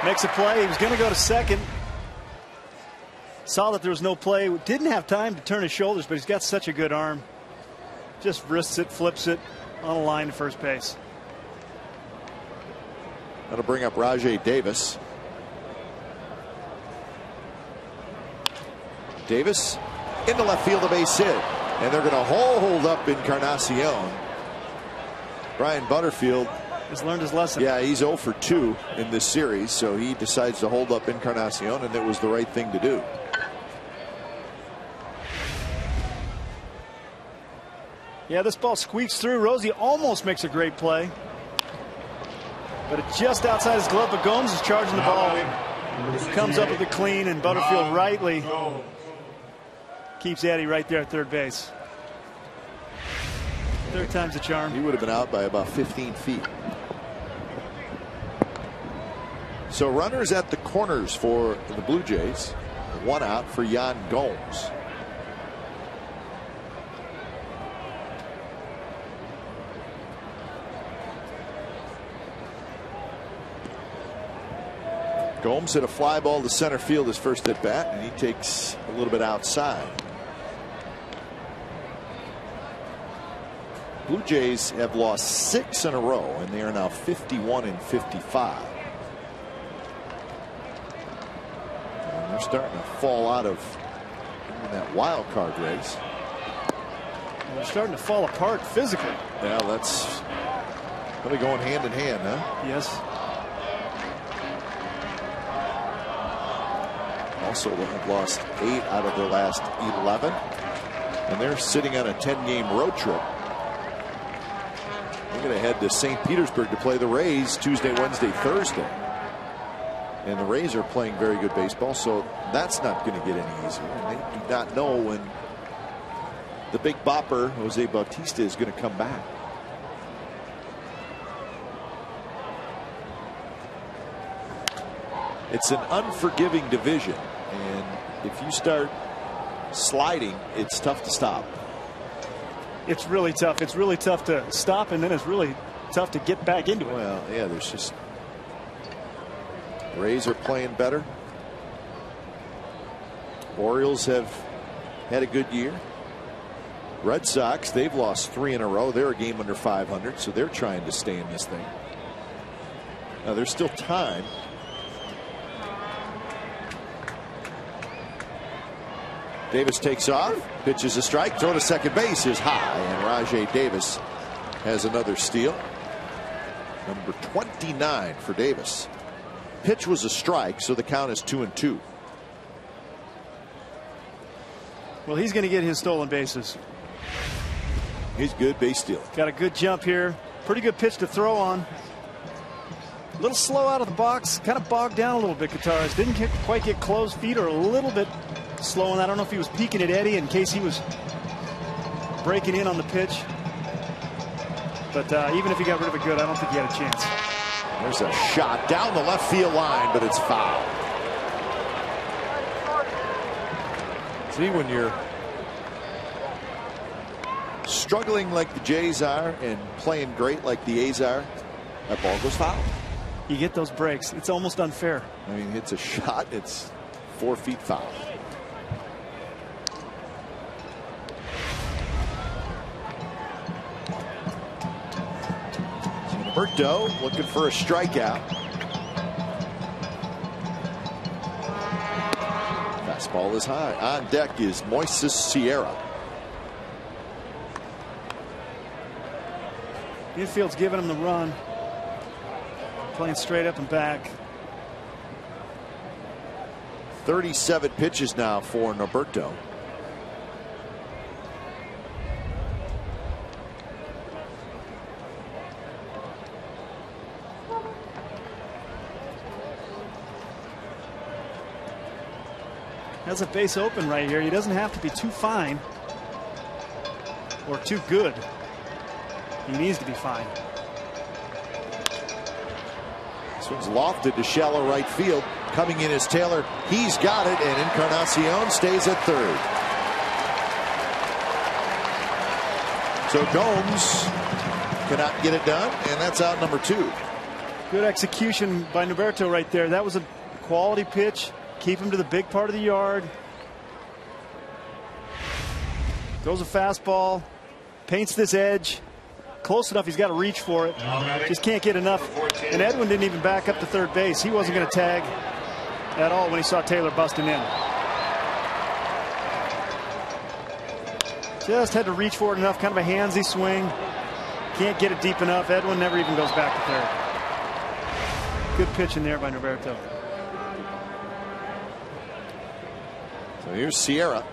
Makes a play. He was going to go to second. Saw that there was no play. Didn't have time to turn his shoulders, but he's got such a good arm. Just wrists it, flips it on a line to first base. That'll bring up Rajay Davis. Davis into left field, a base hit. And they're going to hold up Encarnacion. Brian Butterfield has learned his lesson. Yeah, he's 0 for 2 in this series, so he decides to hold up Encarnacion, and it was the right thing to do. Yeah, this ball squeaks through. Rosie almost makes a great play, but it's just outside his glove. But Gomes is charging the ball. Comes up with it clean, and Butterfield rightly keeps Eddie right there at third base. Third time's the charm. He would have been out by about 15 feet. So runners at the corners for the Blue Jays. One out for Yan Gomes. Gomes hit a fly ball to center field his first at bat, and he takes a little bit outside. Blue Jays have lost 6 in a row, and they are now 51 and 55. And they're starting to fall out of that wild card race. And they're starting to fall apart physically. Yeah, that's really going hand in hand, huh? Yes. Also have lost 8 out of their last 11, and they're sitting on a 10-game road trip. They're going to head to St. Petersburg to play the Rays Tuesday, Wednesday, Thursday. And the Rays are playing very good baseball, so that's not going to get any easier. And they do not know when the big bopper, Jose Bautista, is going to come back. It's an unforgiving division, and if you start sliding, it's tough to stop. It's really tough. It's really tough to stop, and then it's really tough to get back into it. Well, yeah, there's just Rays are playing better. Orioles have had a good year. Red Sox, they've lost 3 in a row. They're a game under 500, so they're trying to stay in this thing. Now there's still time. Davis takes off, pitches a strike, throw to second base is high, and Rajay Davis has another steal. Number 29 for Davis. Pitch was a strike, so the count is 2-2. Well, he's going to get his stolen bases. He's good base stealer. Got a good jump here. Pretty good pitch to throw on. A little slow out of the box. Kind of bogged down a little bit, Gutierrez. Didn't quite get close. Feet are a little bit slow on that. I don't know if he was peeking at Eddie in case he was breaking in on the pitch. But even if he got rid of it good, I don't think he had a chance. There's a shot down the left field line, but it's foul. See, when you're struggling like the Jays are and playing great like the A's are, that ball goes foul. You get those breaks. It's almost unfair. I mean, it's a shot. It's 4 feet foul. Roberto looking for a strikeout. Fastball is high. On deck is Moises Sierra. Infield's giving him the run. Playing straight up and back. 37 pitches now for Norberto. Has a base open right here. He doesn't have to be too fine or too good. He needs to be fine. This one's lofted to shallow right field. Coming in is Taylor. He's got it, and Encarnacion stays at third. So Gomes cannot get it done, and that's out number 2. Good execution by Norberto right there. That was a quality pitch. Keep him to the big part of the yard. Throws a fastball. Paints this edge. Close enough. He's got to reach for it. Just can't get enough. And Edwin didn't even back up to third base. He wasn't going to tag at all when he saw Taylor busting in. Just had to reach for it enough. Kind of a handsy swing. Can't get it deep enough. Edwin never even goes back to third. Good pitch in there by Norberto. So here's Sierra.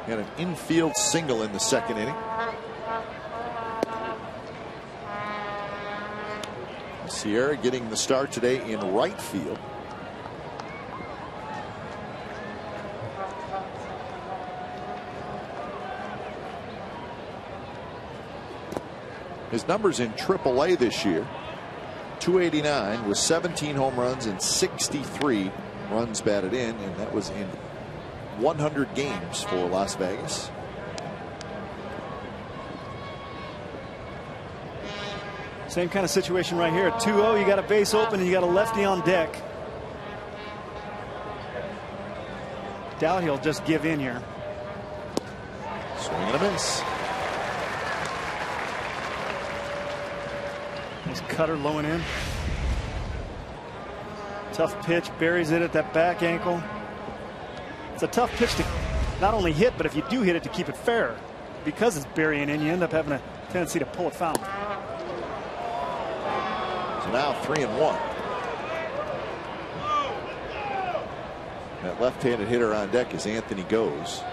Got an infield single in the second inning. Sierra getting the start today in right field. His numbers in AAA this year: 289 with 17 home runs and 63 runs batted in, and that was in 100 games for Las Vegas. Same kind of situation right here. 2-0, you got a base open and you got a lefty on deck. Doubt he'll just give in here. Swing and a miss. Nice cutter low and in. Tough pitch, buries it at that back ankle. It's a tough pitch to not only hit, but if you do hit it, to keep it fair. Because it's burying in, you end up having a tendency to pull it foul. So now 3-1. That left-handed hitter on deck is Anthony Goes.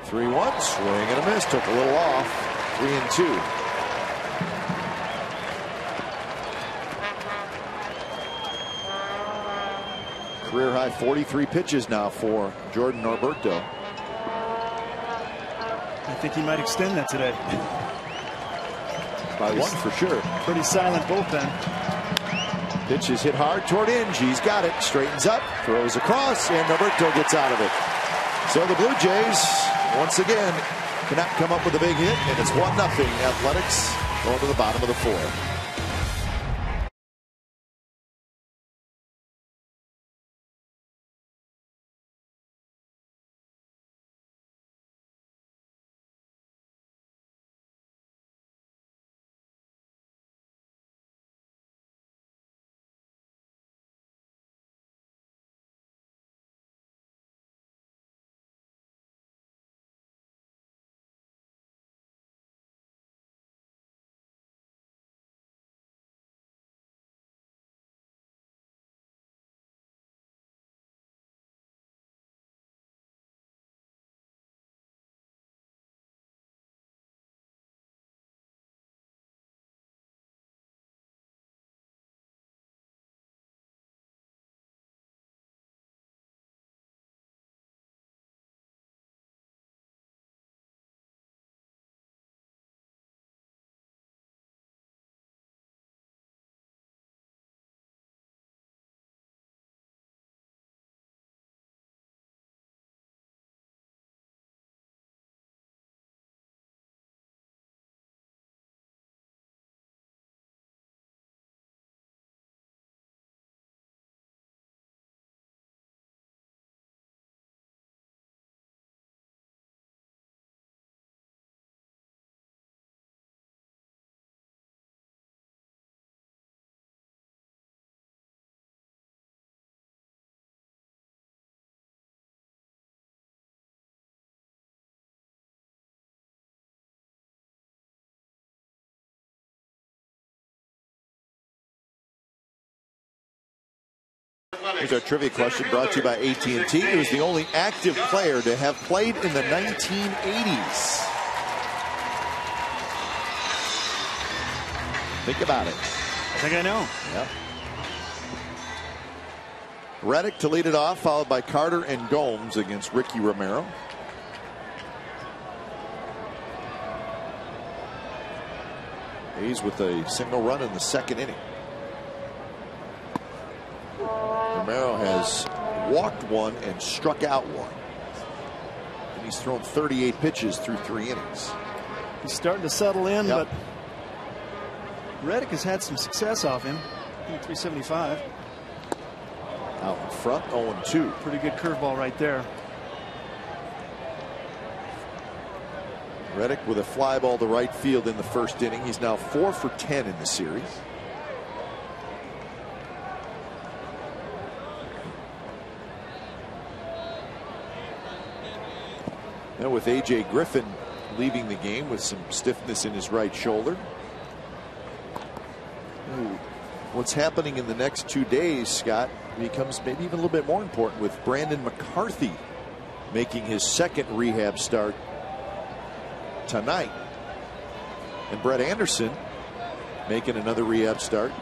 Swing and a miss. Took a little off. 3-2. Career high 43 pitches now for Jordan Norberto. I think he might extend that today. By one for sure. Pretty silent bullpen. Pitch is hit hard toward Inge. He's got it. Straightens up. Throws across. And Norberto gets out of it. So the Blue Jays, once again, cannot come up with a big hit. And it's 1-0 Athletics going to the bottom of the 4th. Athletics. Here's our trivia question brought to you by AT&T. He was the only active player to have played in the 1980s. Think about it. I think I know. Yep. Reddick to lead it off, followed by Carter and Gomes against Ricky Romero. A's with a single run in the second inning. Romero has walked one and struck out one. And he's thrown 38 pitches through 3 innings. He's starting to settle in, Yep. but Reddick has had some success off him. 375. Out in front, 0-2. Pretty good curveball right there. Reddick with a fly ball to right field in the first inning. He's now 4 for 10 in the series. Now with A.J. Griffin leaving the game with some stiffness in his right shoulder. What's happening in the next 2 days, Scott, becomes maybe even a little bit more important with Brandon McCarthy making his second rehab start tonight. And Brett Anderson making another rehab start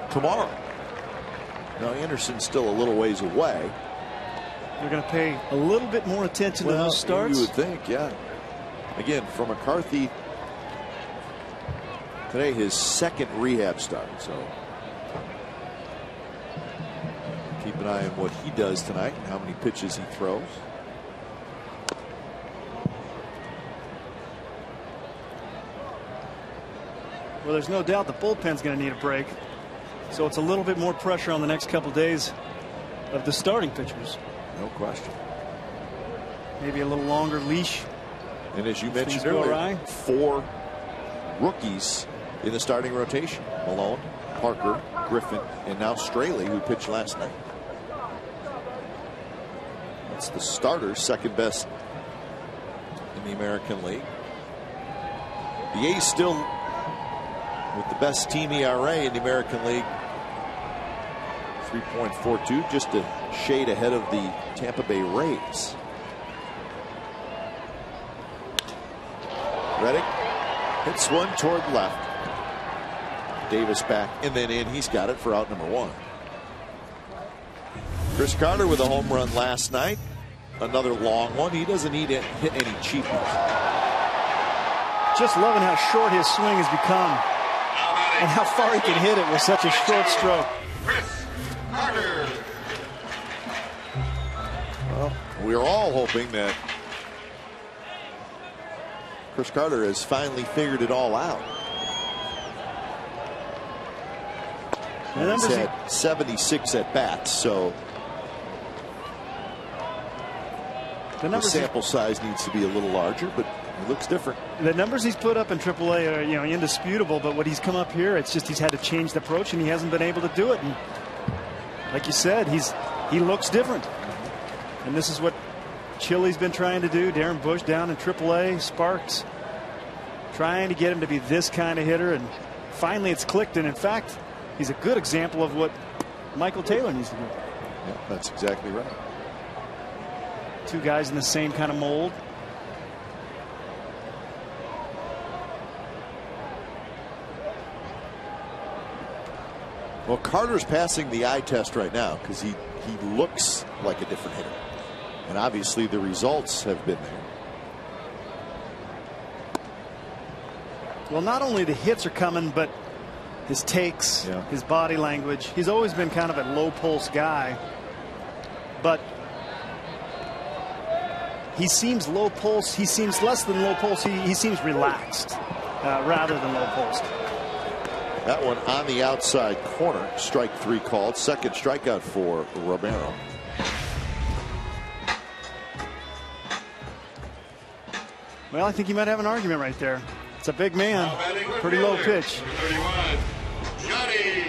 tomorrow. Now Anderson's still a little ways away. They're going to pay a little bit more attention to those starts. You would think, yeah. Again, for McCarthy today, his second rehab start. So keep an eye on what he does tonight and how many pitches he throws. Well, there's no doubt the bullpen's going to need a break. So it's a little bit more pressure on the next couple days of the starting pitchers. No question. Maybe a little longer leash. And as you mentioned go earlier, awry. 4 rookies in the starting rotation. Malone, Parker, Griffin, and now Straley, who pitched last night. That's the starter, second best in the American League. The A's still with the best team ERA in the American League. 3.42, just a shade ahead of the Tampa Bay Rays. Reddick hits one toward left. Davis back and then in. He's got it for out number 1. Chris Carter with a home run last night. Another long one. He doesn't need to hit any cheap ones. Just loving how short his swing has become and how far he can hit it with such a short stroke. Chris Carter. Well, we're all hoping that Chris Carter has finally figured it all out. He's had 76 at bats, so the sample size needs to be a little larger, but it looks different. The numbers he's put up in AAA are, indisputable, but what he's come up here, it's just he's had to change the approach and he hasn't been able to do it. And like you said, he looks different. And this is what Chili's been trying to do. Darren Bush down in AAA, Sparks trying to get him to be this kind of hitter, and finally it's clicked. And in fact, he's a good example of what Michael Taylor needs to do. Yeah, that's exactly right. 2 guys in the same kind of mold. Well, Carter's passing the eye test right now because he looks like a different hitter. And obviously the results have been there. Well, not only the hits are coming, but his takes, his body language. He's always been kind of a low pulse guy, but he seems low pulse. He seems less than low pulse. He seems relaxed rather than low pulse. That one on the outside corner. Strike 3 called. Second strikeout for Romero. Well, I think he might have an argument right there. It's a big man. Pretty low pitch. 31, Johnny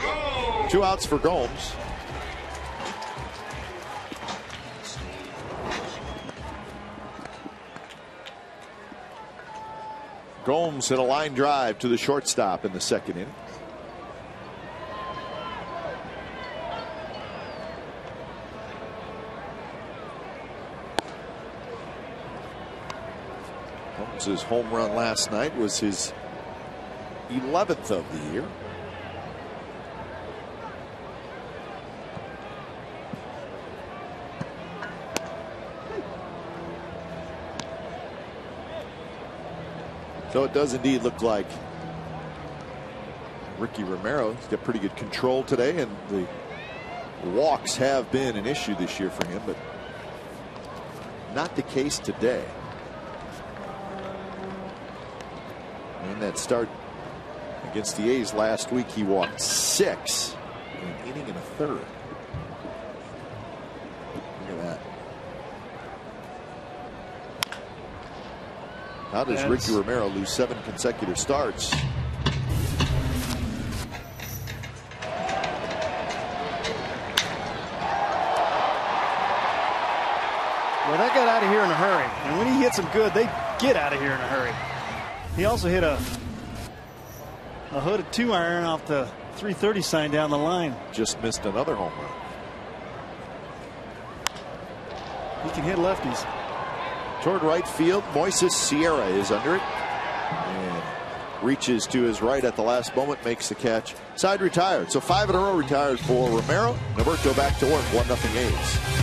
Gomes. 2 outs for Gomes. Gomes hit a line drive to the shortstop in the second inning. Holmes' home run last night was his 11th of the year. So it does indeed look like Ricky Romero's got pretty good control today, and the walks have been an issue this year for him, but not the case today. In that start against the A's last week, he walked 6 in an inning and a third. Look at that. How does Ricky Romero lose 7 consecutive starts? Well, that got out of here in a hurry. And when he hits them good, they get out of here in a hurry. He also hit a hooded 2-iron off the 330 sign down the line. Just missed another home run. He can hit lefties. Toward right field, Moises Sierra is under it and reaches to his right at the last moment, makes the catch. Side retired. So 5 in a row retired for Romero. Norberto back to work. 1-0 A's.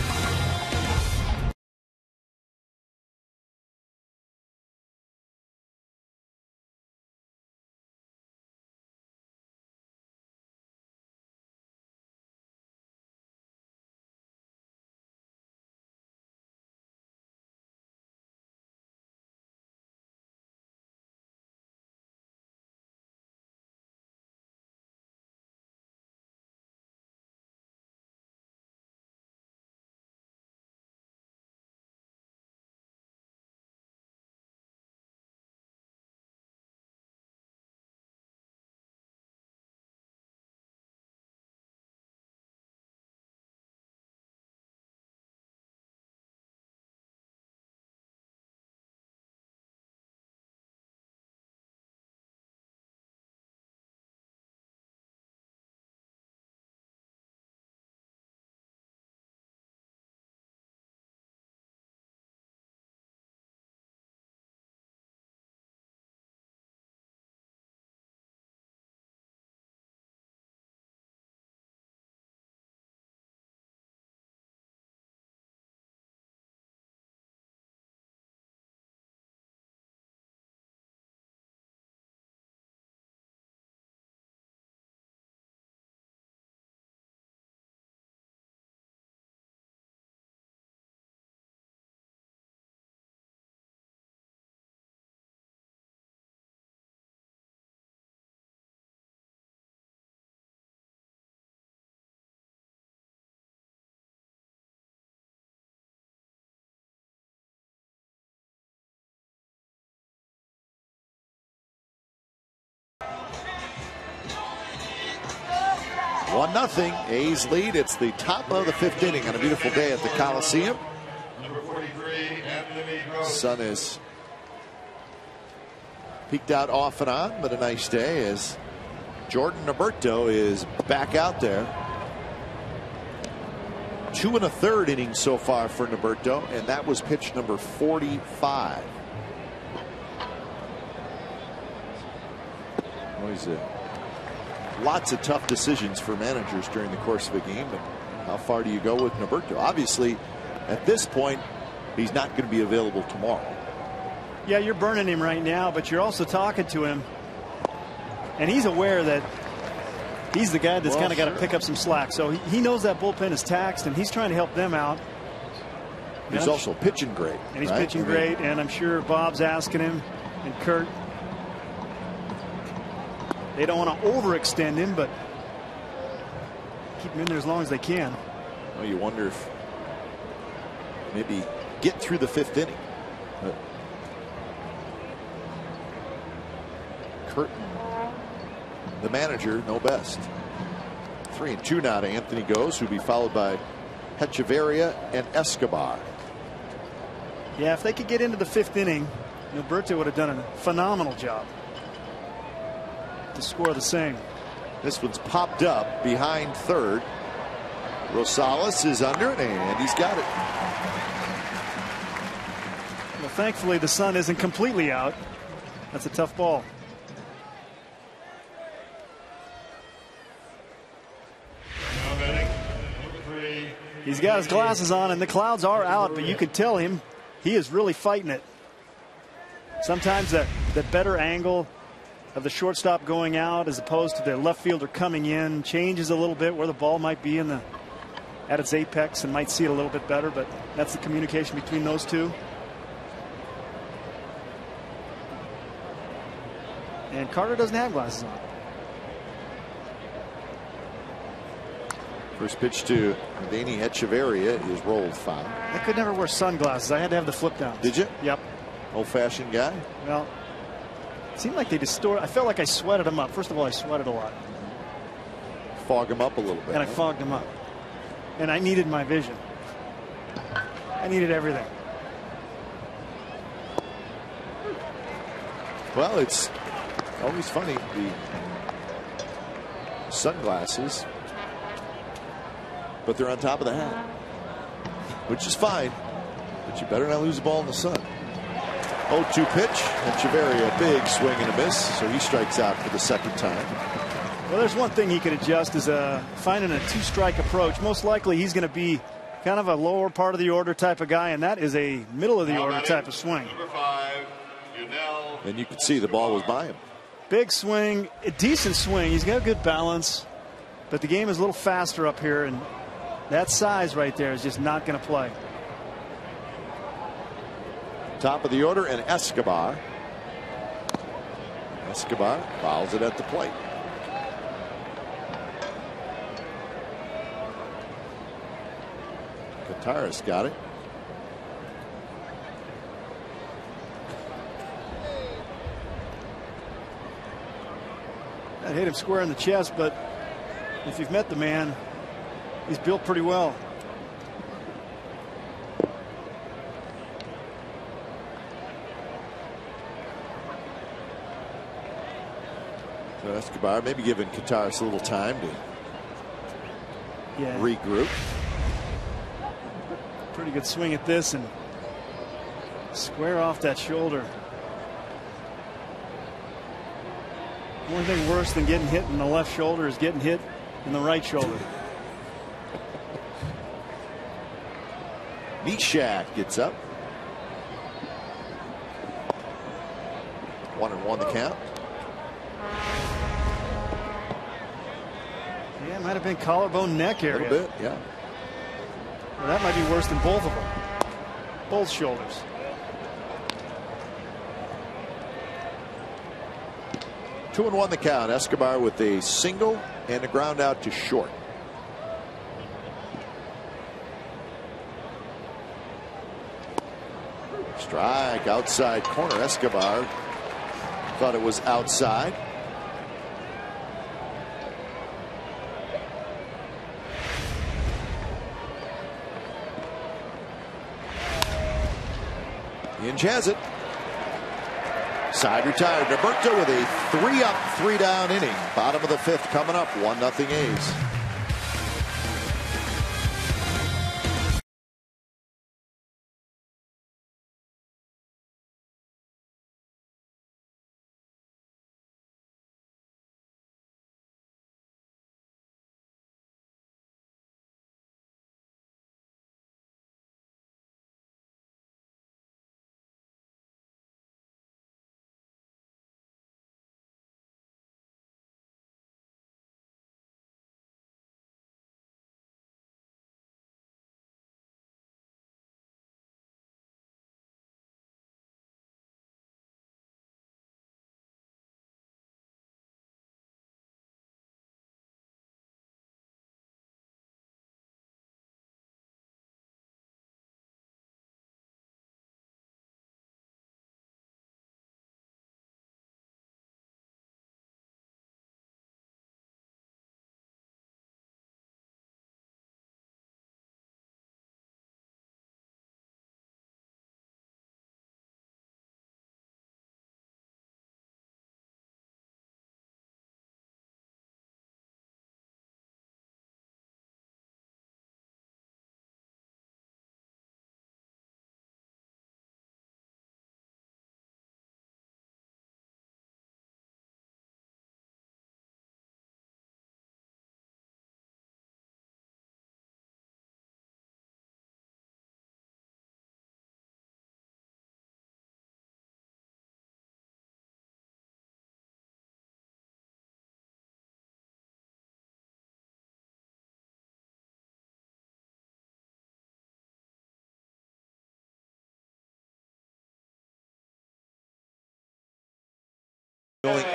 One nothing, A's lead. It's the top of the 5th inning on a beautiful day at the Coliseum. Sun is peeked out off and on, but a nice day as Jordan Norberto is back out there. 2 1/3 innings so far for Norberto, and that was pitch number 45. Always lots of tough decisions for managers during the course of a game. But how far do you go with Norberto? Obviously, at this point, he's not going to be available tomorrow. Yeah, you're burning him right now, but you're also talking to him, and he's aware that he's the guy that's kind of got to pick up some slack. So he knows that bullpen is taxed, and he's trying to help them out. He's also pitching great. And he's pitching great, and I'm sure Bob's asking him, and Kurt. They don't want to overextend him, but keep him in there as long as they can. Well, you wonder if maybe get through the 5th inning. But Kurt, the manager, know best. 3-2 now to Anthony Goes, who'll be followed by Hechavarria and Escobar. Yeah, if they could get into the 5th inning, Norberto would have done a phenomenal job to score the same. This one's popped up behind third. Rosales is under it, and he's got it. The thankfully, the sun isn't completely out. That's a tough ball. He's got his glasses on, and the clouds are out, but you can tell him he is really fighting it. Sometimes the better angle of the shortstop going out as opposed to the left fielder coming in changes a little bit where the ball might be at its apex and might see it a little bit better, but that's the communication between those two. And Carter doesn't have glasses on. First pitch to Danny Echeverria is rolled foul. I could never wear sunglasses. I had to have the flip down. Did you? Yep. Old-fashioned guy? Well, it seemed like they distort. I felt like I sweated them up. First of all, I sweated a lot. Fog them up a little bit. And I fogged them up. And I needed my vision. I needed everything. Well, it's always funny. The sunglasses, but they're on top of the hat, which is fine, but you better not lose the ball in the sun. 0-2 pitch. Echeverria, a big swing and a miss, so he strikes out for the second time. Well, there's one thing he could adjust is finding a two-strike approach. Most likely he's going to be kind of a lower part of the order type of guy, and that is a middle of the order type of swing. And you could see the ball was by him. Big swing, a decent swing. He's got good balance, but the game is a little faster up here, and that size right there is just not going to play. Top of the order, and Escobar. Escobar fouls it at the plate. Kataris got it. That hit him square in the chest, but if you've met the man, he's built pretty well. So Escobar maybe giving Kataris a little time to regroup. Pretty good swing at this and square off that shoulder. One thing worse than getting hit in the left shoulder is getting hit in the right shoulder. Nishak gets up. 1-1 the count. Yeah, it might have been collarbone neck area. A little bit, yeah. Well, that might be worse than both of them. Both shoulders. Two and 1 the count. Escobar with a single and a ground out to short. Strike outside corner. Escobar thought it was outside. Inge has it. Side retired. Roberto with a 3-up, 3-down inning. Bottom of the fifth coming up. 1-0 A's.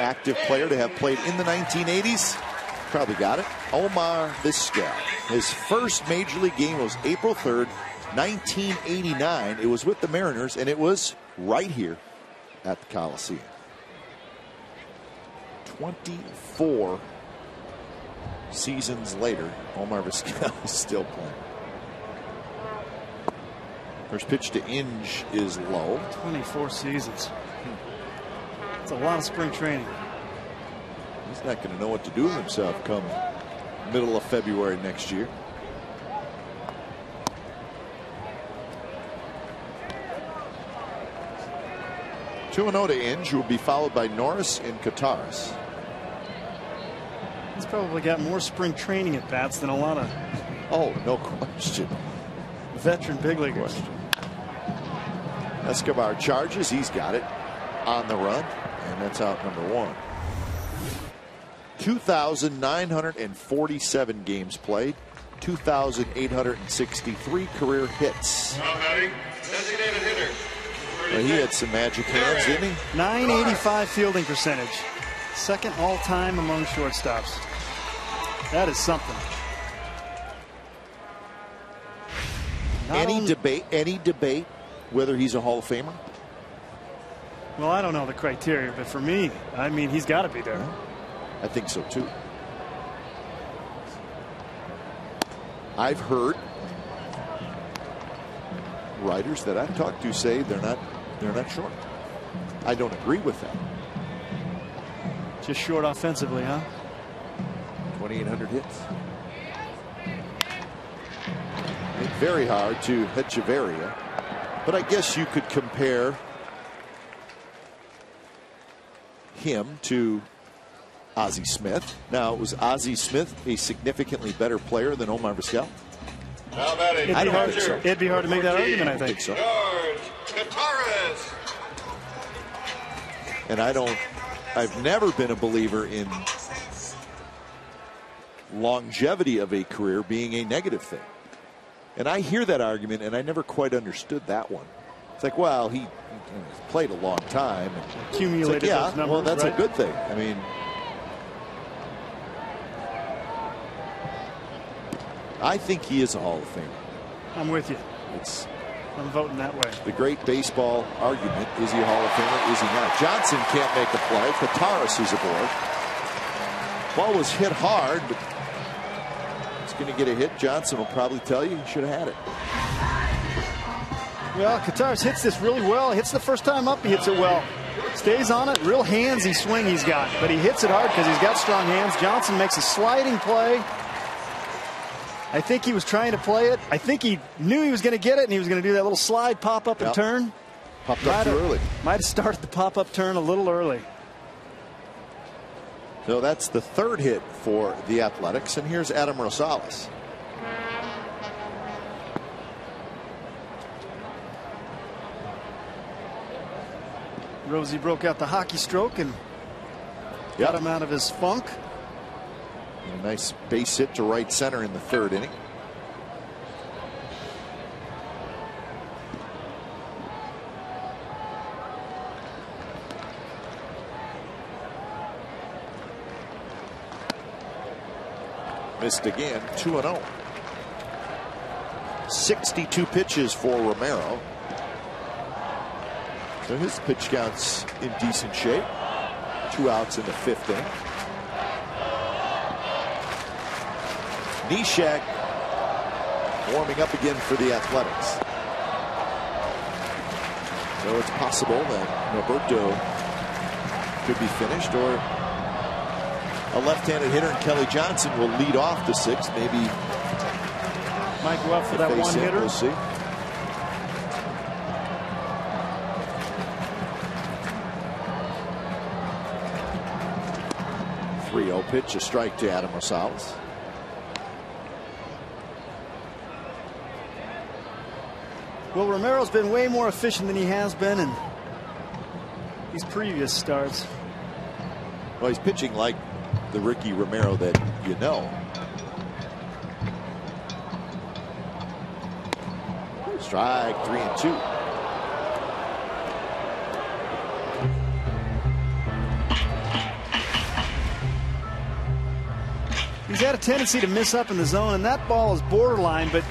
active player to have played in the 1980s? Probably got it. Omar Vizquel. His first major league game was April 3rd, 1989. It was with the Mariners, and it was right here at the Coliseum. 24 seasons later, Omar Vizquel is still playing. First pitch to Inge is low. 24 seasons. That's a lot of spring training. He's not going to know what to do with himself come middle of February next year. Two and 0 to Inge, who will be followed by Norris and Kataris. He's probably got more spring training at bats than a lot of. Oh, no question. Veteran big leaguers. Escobar charges. He's got it on the run, and that's out number 1. 2,947 games played, 2,863 career hits. Now batting, designated hitter. Well, he had some magic hands, didn't he? 985 fielding percentage. Second all-time among shortstops. That is something. Any debate whether he's a Hall of Famer? Well, I don't know the criteria, but for me, I mean, he's got to be there. I think so too. I've heard writers that I've talked to say they're not short. I don't agree with that. Just short offensively, huh? 2,800 hits. It's very hard to Hechavarria, but I guess you could compare him to Ozzie Smith. Now, was Ozzie Smith a significantly better player than Omar Vizquel? Now batting, I don't think so. It'd be hard to make that argument, I think. so. George Kataris. And I've never been a believer in longevity of a career being a negative thing. And I hear that argument, and I never quite understood that one. It's like, well, he played a long time. Accumulated like, yeah, those numbers, well, that's right? a good thing. I mean, I think he is a Hall of Famer. I'm with you. I'm voting that way. The great baseball argument, is he a Hall of Famer, is he not? Johnson can't make a play. Kataris is aboard. Ball was hit hard, but it's going to get a hit. Johnson will probably tell you he should have had it. Well, Kataris hits this really well. Hits the first time up, he hits it well. Stays on it. Real handsy swing he's got, but he hits it hard because he's got strong hands. Johnson makes a sliding play. I think he was trying to play it. I think he knew he was going to get it, and he was going to do that little slide, pop up, and turn. Popped up too early. Might have started the pop up turn a little early. So that's the third hit for the Athletics, and here's Adam Rosales. Rosie broke out the hockey stroke and got him out of his funk. A nice base hit to right center in the third inning. Missed again, 2-0. 62 pitches for Romero. So his pitch count's in decent shape. 2 outs in the 5th inning. Nishak warming up again for the Athletics. So it's possible that Roberto could be finished, or a left-handed hitter in Kelly Johnson will lead off the 6th. Maybe might go up for that one hitter. We'll see. Pitch, a strike to Adam Rosales. Well, Romero's been way more efficient than he has been in these previous starts. Well, he's pitching like the Ricky Romero that you know. Strike 3-2. He's had a tendency to miss up in the zone, and that ball is borderline, but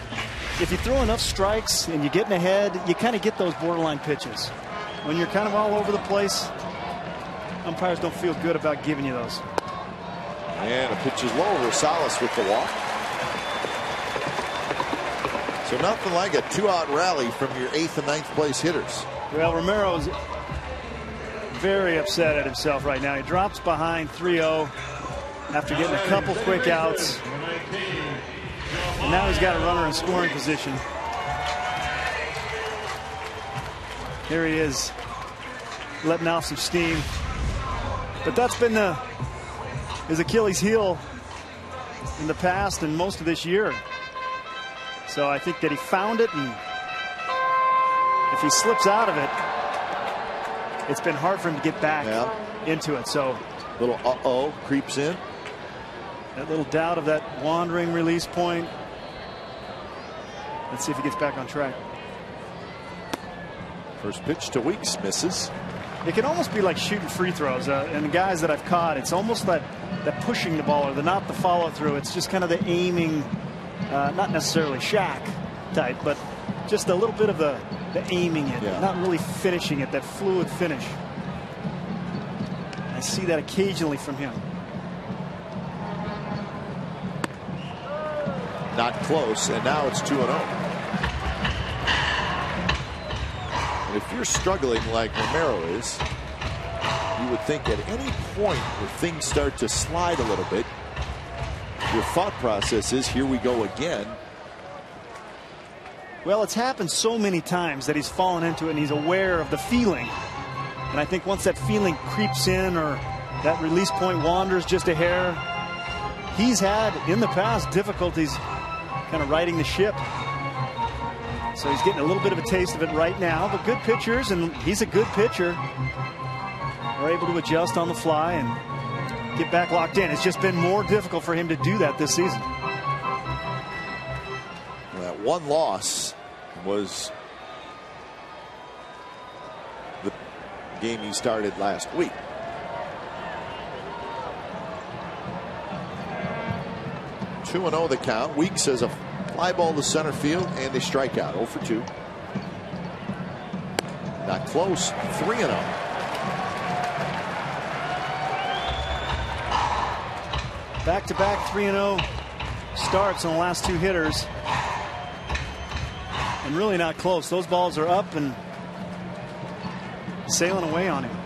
if you throw enough strikes and you're getting ahead, you kind of get those borderline pitches. When you're kind of all over the place, umpires don't feel good about giving you those. And a pitch is low. Rosales with the walk. So nothing like a 2-out rally from your 8th and 9th place hitters. Well, Romero's very upset at himself right now. He drops behind 3-0 after getting a couple quick outs. And now he's got a runner in scoring position. Here he is, letting off some steam. But that's been his Achilles heel in the past and most of this year. So I think that he found it, and if he slips out of it, it's been hard for him to get back into it. So little uh-oh creeps in. That little doubt of that wandering release point. Let's see if he gets back on track. First pitch to Weeks, misses. It can almost be like shooting free throws. And the guys that I've caught, it's almost that pushing the ball, or not the follow through. It's just kind of the aiming, not necessarily Shaq type, but just a little bit of the aiming it, not really finishing it, that fluid finish. I see that occasionally from him. Not close, and now it's 2-0. And if you're struggling like Romero is, you would think at any point where things start to slide a little bit, your thought process is, here we go again. Well, it's happened so many times that he's fallen into it, and he's aware of the feeling. And I think once that feeling creeps in, or that release point wanders just a hair, he's had in the past difficulties kind of righting the ship. So he's getting a little bit of a taste of it right now. But good pitchers, and he's a good pitcher, are able to adjust on the fly and get back locked in. It's just been more difficult for him to do that this season. That one loss was the game he started last week. Two 2-0 the count. Weeks has a fly ball to center field and a strikeout. 0 for 2. Not close. 3-0. Back-to-back 3-0 starts on the last two hitters. And really not close. Those balls are up and sailing away on him.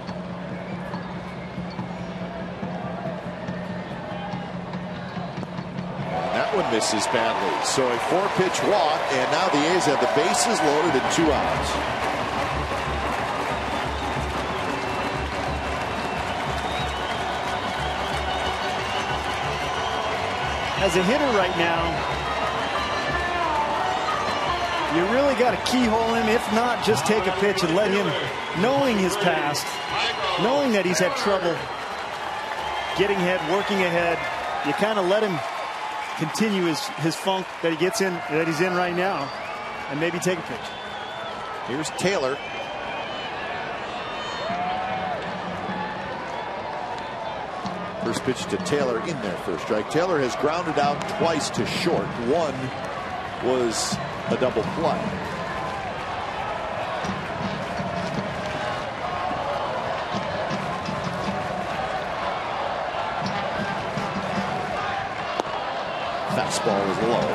That one misses badly. So a 4-pitch walk, and now the A's have the bases loaded and 2 outs. As a hitter right now, you really got to keyhole him. If not, just take a pitch and let him, knowing his past, knowing that he's had trouble getting ahead, working ahead, you kind of let him continue his funk that he's in right now, and maybe take a pitch. Here's Taylor. First pitch to Taylor in there for a strike. Taylor has grounded out twice to short. One was a double play. Fastball is low.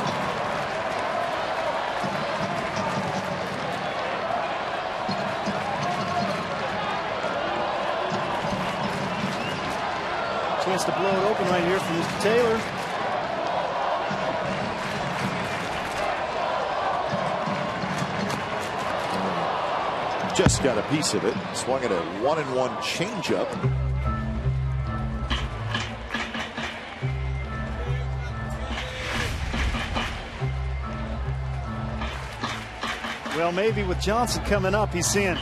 Chance to blow it open right here from Mr. Taylor. Just got a piece of it. Swung at a 1-1 changeup. Well, maybe with Johnson coming up, he's seeing.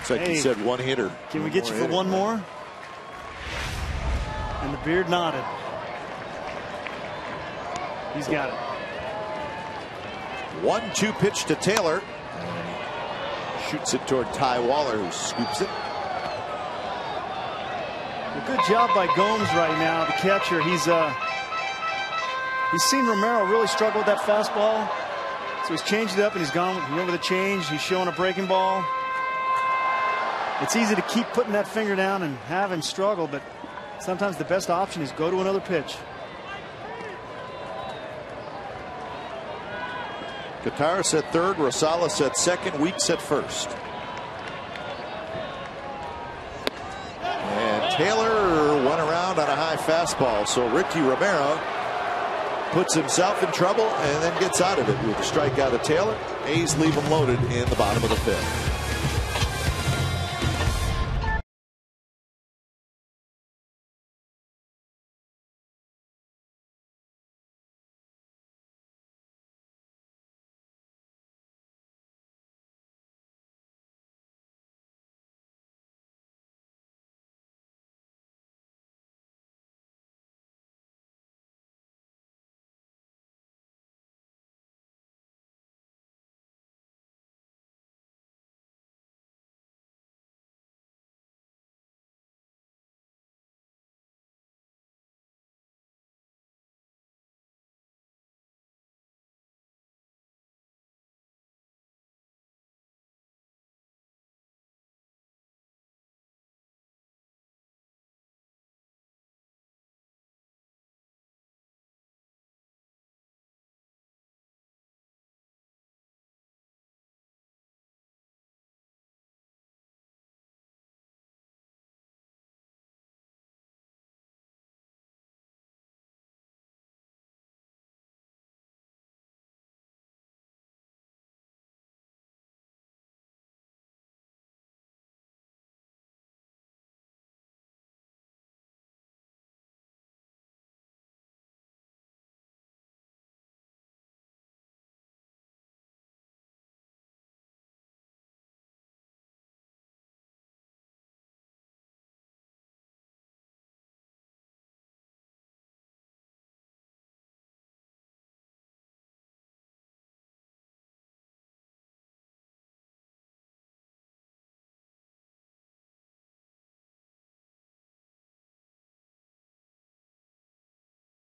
It's like he said, one hitter. Can we get you for one more? And the beard nodded. He's got it. 1-2 pitch to Taylor. Shoots it toward Ty Waller, who scoops it. A good job by Gomes right now, the catcher. He's He's seen Romero really struggle with that fastball. So he's changed it up and he's gone with a change. He's showing a breaking ball. It's easy to keep putting that finger down and have him struggle, but sometimes the best option is go to another pitch. Gutierrez at third, Rosales at second, Weeks at first. And Taylor went around on a high fastball, so Ricky Romero puts himself in trouble and then gets out of it with a strikeout of Taylor. A's leave him loaded in the bottom of the fifth.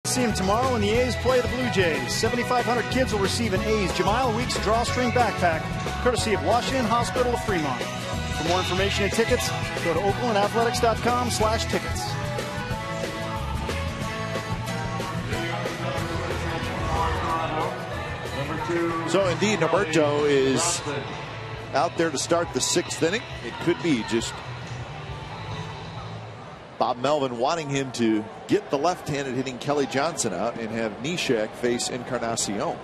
See him tomorrow when the A's play the Blue Jays. 7,500 kids will receive an A's Jamile Weeks drawstring backpack, courtesy of Washington Hospital of Fremont. For more information and tickets, go to oaklandathletics.com/tickets. So indeed, Norberto is out there to start the sixth inning. It could be just Bob Melvin wanting him to get the left-handed hitting Kelly Johnson out and have Neshek face Encarnacion.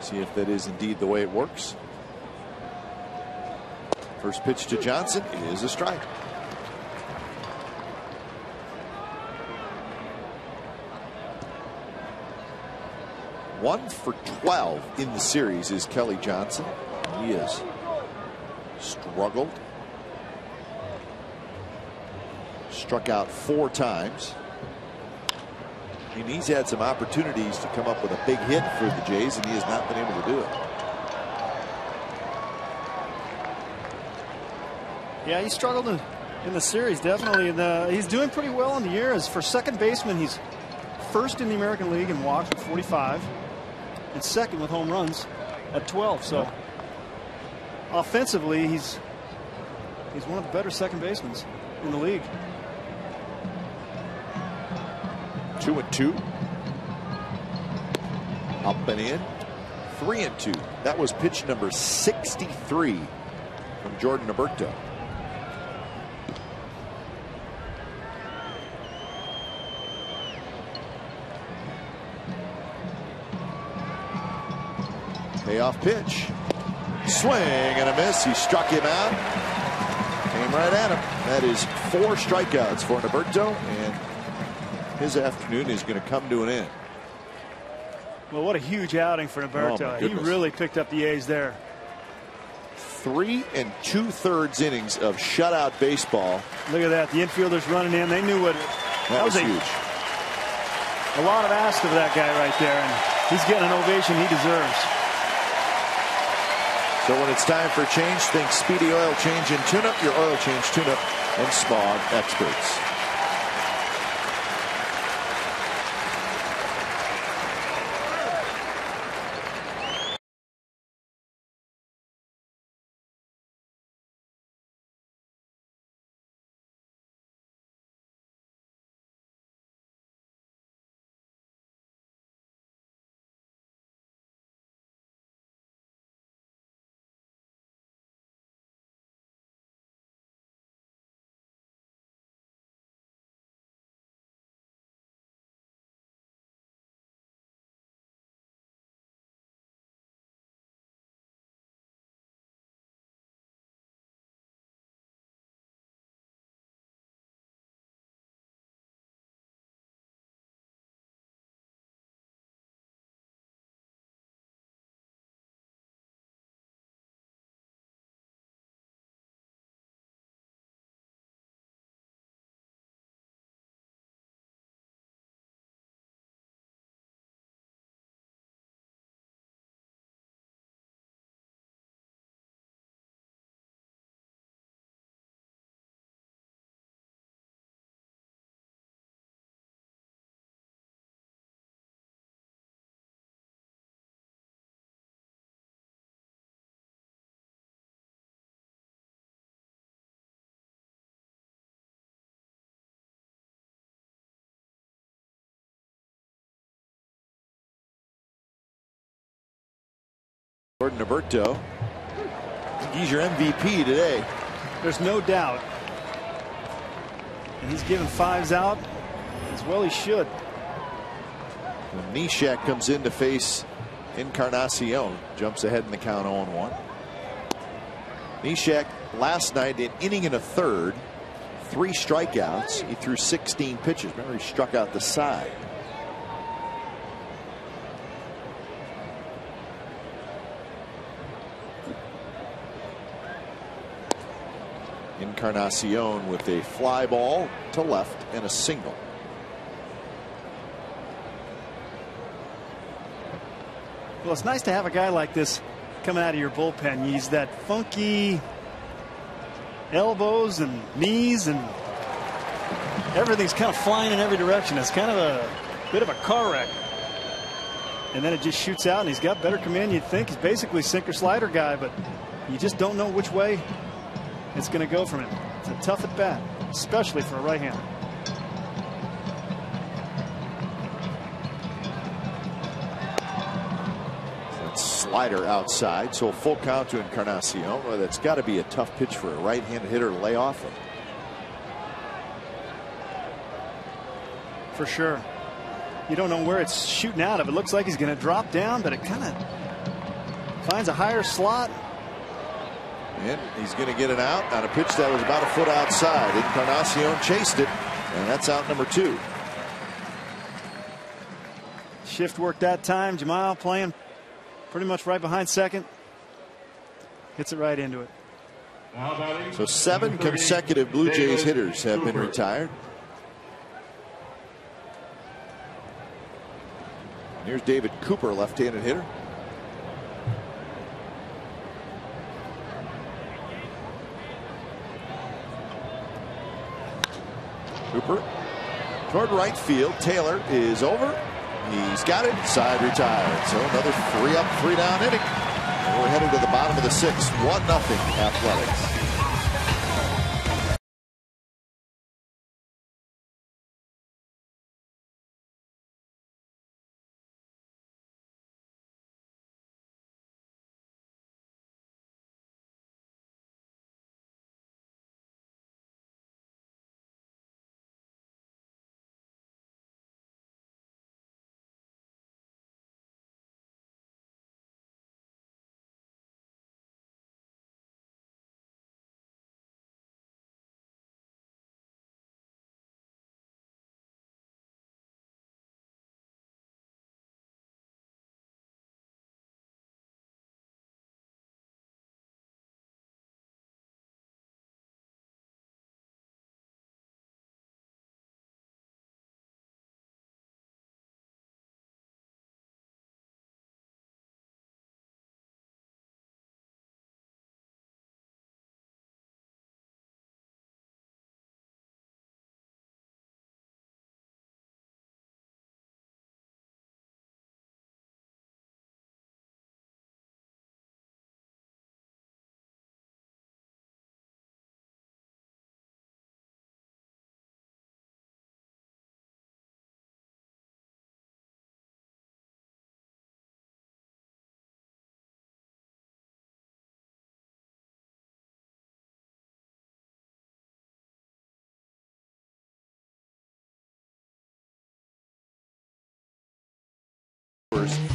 See if that is indeed the way it works. First pitch to Johnson is a strike. One for 12 in the series is Kelly Johnson. He has struggled. Struck out 4 times. I mean, he's had some opportunities to come up with a big hit for the Jays, and he has not been able to do it. Yeah, he struggled in the series, definitely. He's doing pretty well in the year. As for second baseman, he's first in the American League in walks with 45, and second with home runs at 12. So offensively, he's one of the better second basemen in the league. 2-2. Up and in. 3-2. That was pitch number 63 from Jordan Norberto. Payoff pitch. Swing and a miss. He struck him out. Came right at him. That is 4 strikeouts for Norberto, and his afternoon is going to come to an end. Well, what a huge outing for Norberto. He really picked up the A's there. 3 2/3 innings of shutout baseball. Look at that. The infielders running in. They knew what. That was huge. A lot of asked of that guy right there, and he's getting an ovation he deserves. So when it's time for change, think Speedy Oil Change and Tune-Up, your oil change, tune-up, and smog experts. Jordan Alberto, he's your MVP today. There's no doubt. And he's giving fives out as well he should. When Neshek comes in to face Encarnacion, jumps ahead in the count 0-1. Neshek last night, an inning and a third, 3 strikeouts. He threw 16 pitches. Remember, he struck out the side. Encarnacion with a fly ball to left and a single. Well, it's nice to have a guy like this coming out of your bullpen. He's that funky elbows and knees, and everything's kind of flying in every direction. It's kind of a bit of a car wreck. And then it just shoots out, and he's got better command. You'd think he's basically a sinker slider guy, but you just don't know which way it's going to go from him. It's a tough at bat, especially for a right-hander. Slider outside, so full count to Encarnacion. Well, that's got to be a tough pitch for a right-handed hitter to lay off of. For sure. You don't know where it's shooting out of. It looks like he's going to drop down, but it kind of finds a higher slot. And he's going to get it out on a pitch that was about a foot outside. Encarnacion chased it, and that's out number 2. Shift work that time. Jamal playing pretty much right behind second. Hits it right into it. So 7 consecutive Blue Jays hitters have been retired. And here's David Cooper, left-handed hitter. Cooper toward right field. Taylor is over. He's got it. Side retired. So another 3-up, 3-down inning. And we're headed to the bottom of the 6th. 1-0 Athletics.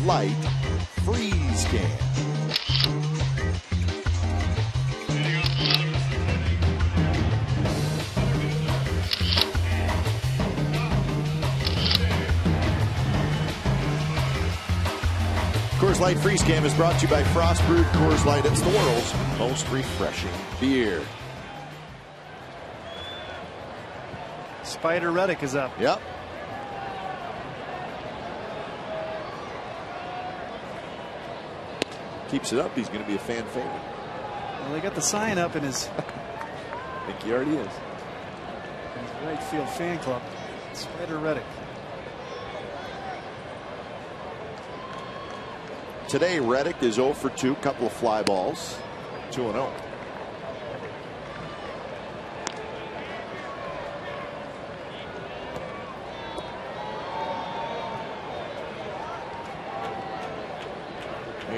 Light freeze game. Coors Light Freeze Game is brought to you by Frost Brewed Coors Light. It's the world's most refreshing beer. Spider Reddick is up. Yep. Keeps it up, he's going to be a fan favorite. Well, they got the sign up in his. I think he already is. His right field fan club. Spider Reddick. Today, Reddick is 0 for 2, couple of fly balls, 2-0.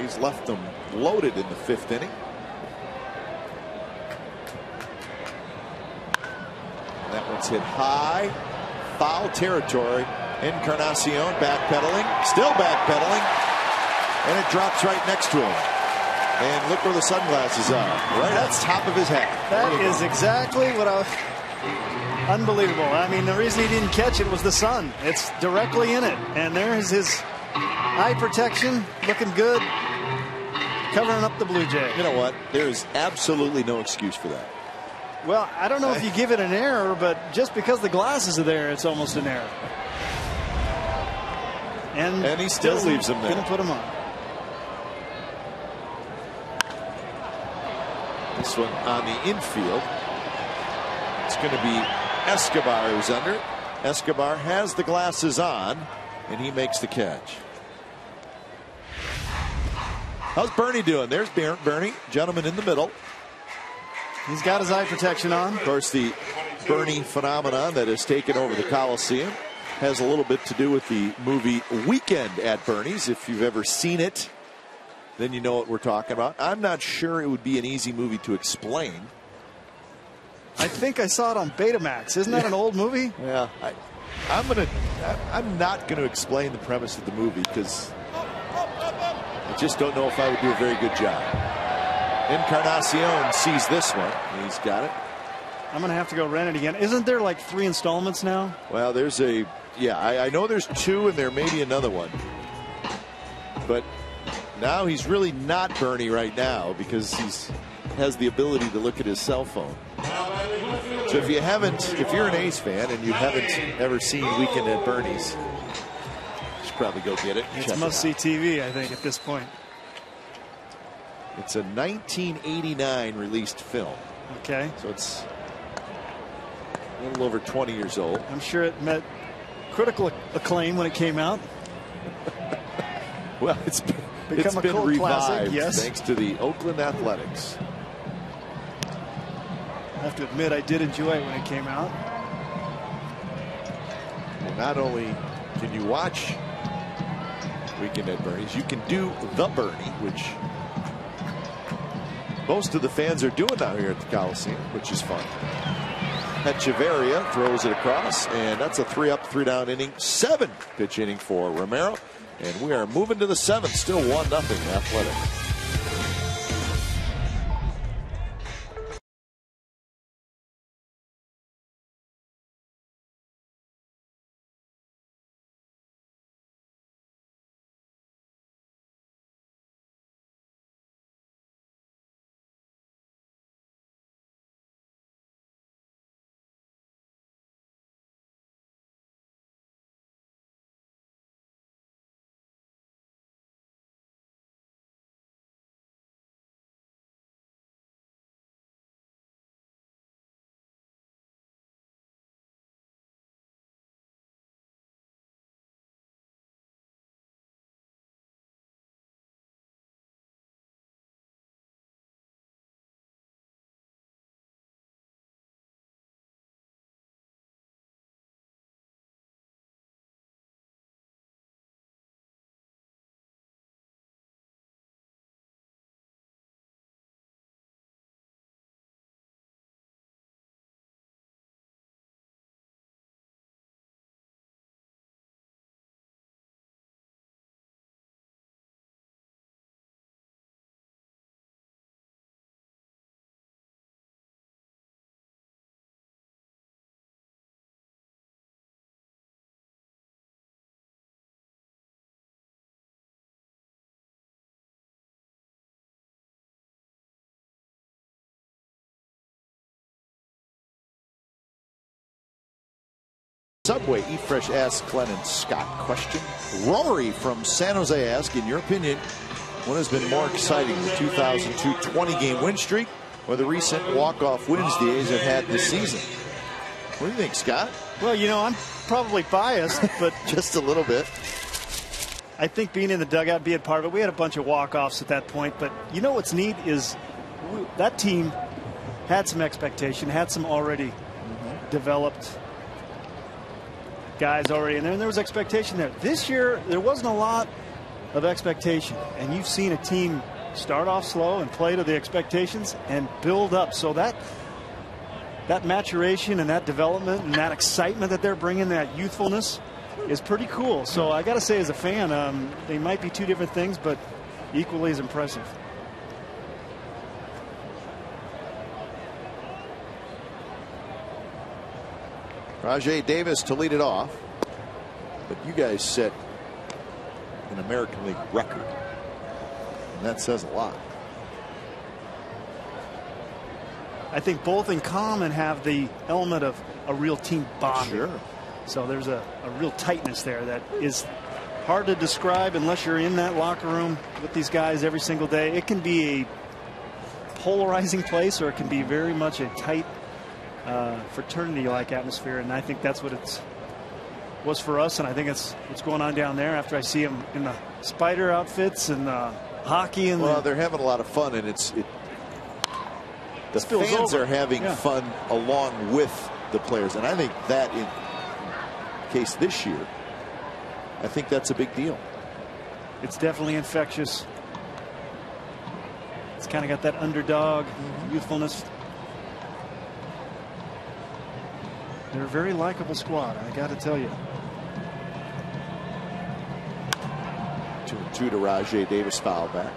He's left them exploded in the 5th inning. That one's hit high, foul territory. Encarnacion backpedaling, still backpedaling, and it drops right next to him. And look where the sunglasses are, right on top of his hat. That is exactly what I was. Unbelievable. I mean, the reason he didn't catch it was the sun. It's directly in it. And there's his eye protection, looking good, covering up the Blue Jay. You know what? There is absolutely no excuse for that. Well, I don't know if you give it an error, but just because the glasses are there, it's almost an error. And he still leaves them there. Going to put them on. This one on the infield. It's going to be Escobar who's under. Escobar has the glasses on, and he makes the catch. How's Bernie doing? There's Bernie, gentleman in the middle. He's got his eye protection on. Of course, the Bernie phenomenon that has taken over the Coliseum has a little bit to do with the movie Weekend at Bernie's. If you've ever seen it, then you know what we're talking about. I'm not sure it would be an easy movie to explain. I think I saw it on Betamax. Isn't that an old movie? Yeah. I'm not going to explain the premise of the movie because I just don't know if I would do a very good job. Encarnacion sees this one. He's got it. I'm going to have to go rent it again. Isn't there like 3 installments now? Well, there's I know there's 2 and there may be another one. But now he's really not Bernie right now because he's has the ability to look at his cell phone. So if you're an A's fan and you haven't ever seen Weekend at Bernie's, you should probably go get it. It's must-see TV, I think, at this point. It's a 1989 released film. Okay. So it's a little over 20 years old. I'm sure it met critical acclaim when it came out. Well, it's been revived, classic, yes, thanks to the Oakland Athletics. I have to admit, I did enjoy it when it came out. Well, not only can you watch Weekend at Bernie's, you can do the Bernie, which most of the fans are doing now here at the Coliseum, which is fun. Echeverria throws it across, and that's a 3-up, 3-down inning, 7-pitch inning for Romero. And we are moving to the 7th, still 1-0 Athletic. Subway Eat Fresh asks Glenn Scott question. Rory from San Jose asks, in your opinion, what has been more exciting, the 2002 20-game win streak or the recent walk-off wins the A's have had this season? What do you think, Scott? Well, you know, I'm probably biased, but just a little bit. I think being in the dugout, being part of it, we had a bunch of walk-offs at that point, but you know what's neat is that team had some expectation, had some already developed guys already in there, and there was expectation there. This year, there wasn't a lot of expectation, and you've seen a team start off slow and play to the expectations and build up. So that maturation and that development and that excitement that they're bringing, that youthfulness, is pretty cool. So I got to say, as a fan, they might be two different things, but equally as impressive. Rajai Davis to lead it off. But you guys set an American League record. And that says a lot. I think both in common have the element of a real team bonding. Sure. So there's a real tightness there that is hard to describe unless you're in that locker room with these guys every single day. It can be a polarizing place, or it can be very much a tight fraternity-like atmosphere, and I think that's what it was for us, and I think it's what's going on down there after I see them in the spider outfits and hockey. And they're having a lot of fun, and the fans are having fun along with the players, and I think that in case this year, I think that's a big deal. It's definitely infectious. It's kind of got that underdog youthfulness. They're a very likable squad, I got to tell you. 2-2 to Rajai Davis, foul back.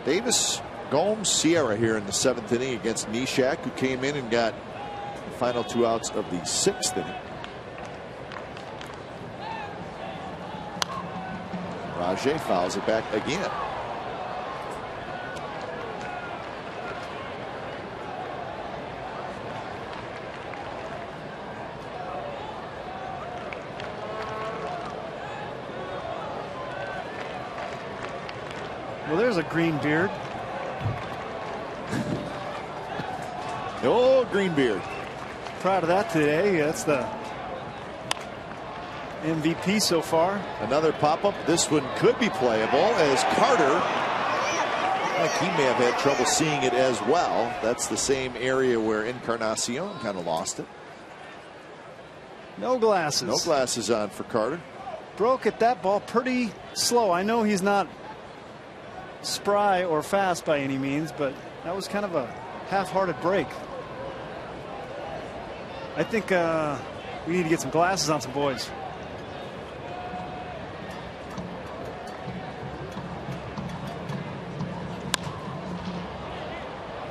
Davis, Gomes, Sierra here in the 7th inning against Nishak, who came in and got the final 2 outs of the 6th inning. Rajai fouls it back again. Well, there's a green beard. Oh, green beard. Proud of that today. That's the MVP so far. Another pop-up. This one could be playable as Carter, like he may have had trouble seeing it as well. That's the same area where Encarnacion kind of lost it. No glasses. No glasses on for Carter. Broke at that ball pretty slow. I know he's not spry or fast by any means, but that was kind of a half-hearted break. I think we need to get some glasses on some boys.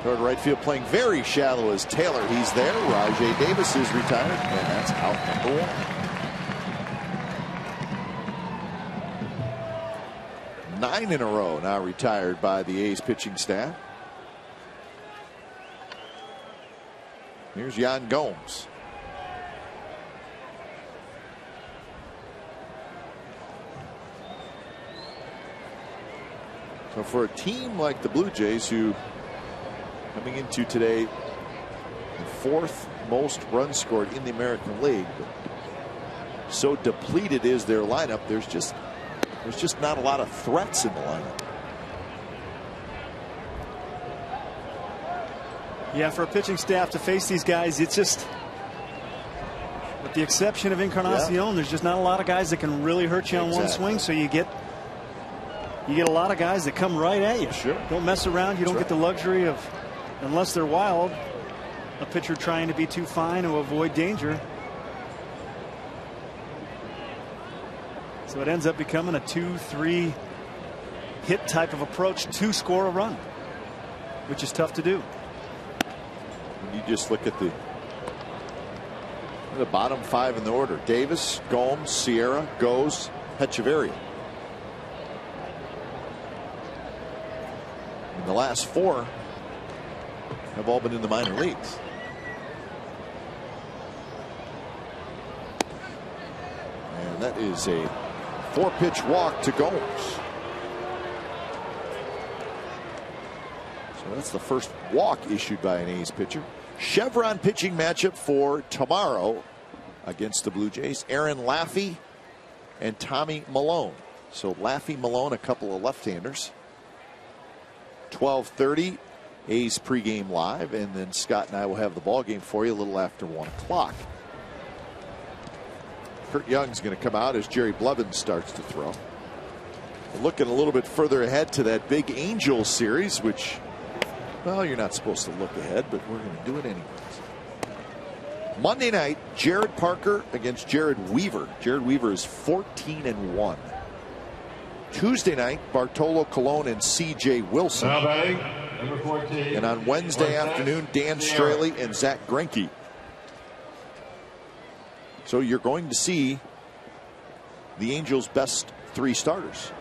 Toward right field, playing very shallow as Taylor. He's there. Rajai Davis is retired, and that's out number 1. 9 in a row now retired by the A's pitching staff. Here's Yan Gomes. So for a team like the Blue Jays, who coming into today the 4th most runs scored in the American League, but so depleted is their lineup, there's just not a lot of threats in the lineup. Yeah, for a pitching staff to face these guys, it's just, with the exception of Encarnacion, there's just not a lot of guys that can really hurt you on one swing. So you get a lot of guys that come right at you. Sure. Don't mess around. You don't get the luxury of, unless they're wild, a pitcher trying to be too fine to avoid danger. So it ends up becoming a 2-3 hit type of approach to score a run, which is tough to do. You just look at the bottom 5 in the order: Davis, Gomes, Sierra, Goes, Hechavarria. And the last 4 have all been in the minor leagues. And that is a 4-pitch walk to Gomes. So that's the first walk issued by an A's pitcher. Chevron pitching matchup for tomorrow against the Blue Jays: Aaron Laffey and Tommy Malone. So Laffey, Malone, a couple of left-handers. 12:30 A's pregame live, and then Scott and I will have the ball game for you a little after 1 o'clock. Kurt Young's going to come out as Jerry Blevins starts to throw. We're looking a little bit further ahead to that big Angels series, which, well, you're not supposed to look ahead, but we're going to do it anyways. Monday night, Jared Parker against Jared Weaver. Jared Weaver is 14-1. Tuesday night, Bartolo Colon and C.J. Wilson. Now batting, number 14. And on Wednesday afternoon, Dan Straley and Zach Greinke. So you're going to see the Angels' best 3 starters.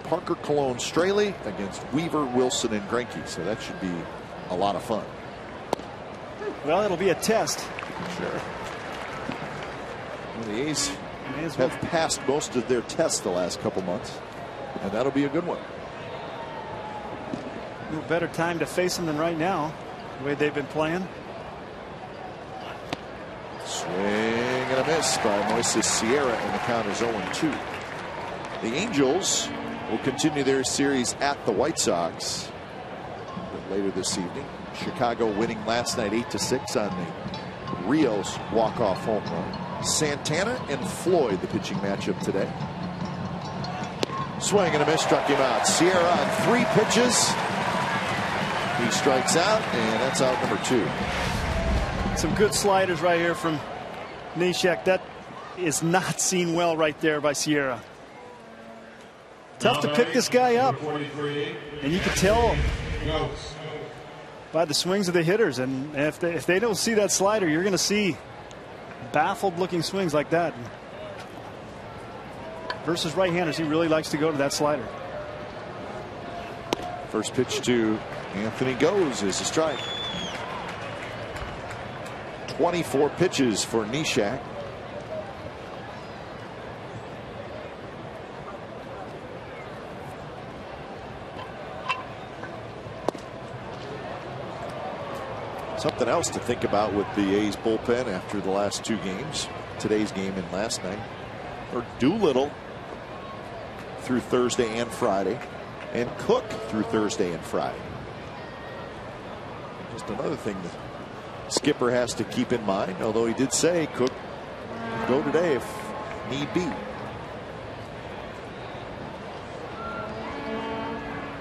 Parker, Colon, Straley against Weaver, Wilson, and Greinke. So that should be a lot of fun. Well, it'll be a test. Sure. Well, the A's have passed most of their tests the last couple months, and that'll be a good one. No better time to face them than right now, the way they've been playing. Swing and a miss by Moises Sierra, and the count is 0-2. The Angels will continue their series at the White Sox later this evening. Chicago winning last night 8-6 on the Rios walk-off home run. Santana and Floyd, the pitching matchup today. Swing and a miss, struck him out. Sierra on 3 pitches. He strikes out, and that's out number 2. Some good sliders right here from Neshek. That is not seen well right there by Sierra. Tough to pick this guy up, and you can tell by the swings of the hitters. And if they don't see that slider, you're going to see baffled looking swings like that. Versus right-handers, he really likes to go to that slider. First pitch to Anthony goes is a strike. 24 pitches for Neshek. Something else to think about with the A's bullpen after the last 2 games, today's game and last night, or Doolittle through Thursday and Friday, and Cook through Thursday and Friday. Just another thing the skipper has to keep in mind, although he did say Cook go today if need be.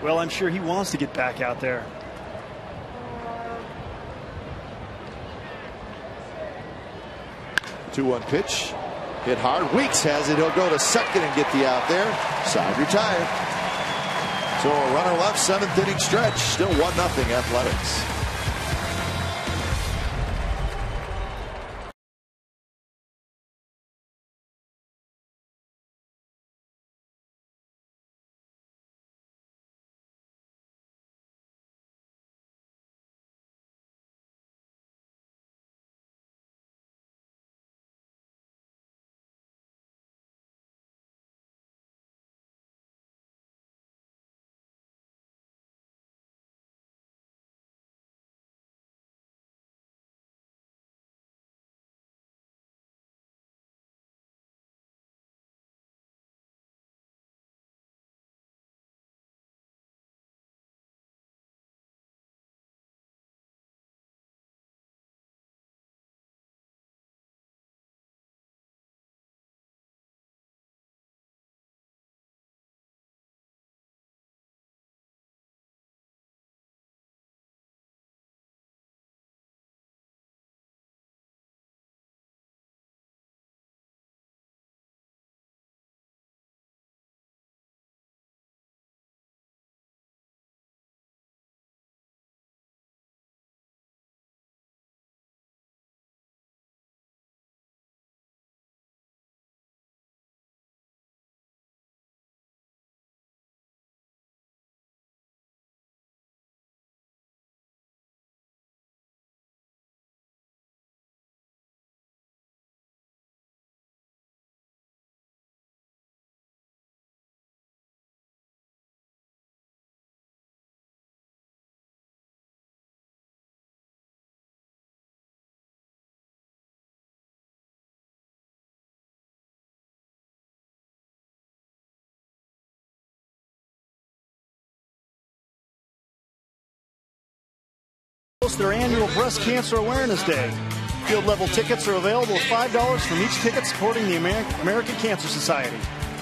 Well, I'm sure he wants to get back out there. Two-one pitch, hit hard. Weeks has it. He'll go to second and get the out there. Side retired. So a runner left, 7th inning stretch. Still 1-0 Athletics. host their annual Breast Cancer Awareness Day. Field level tickets are available at $5 from each ticket supporting the American Cancer Society.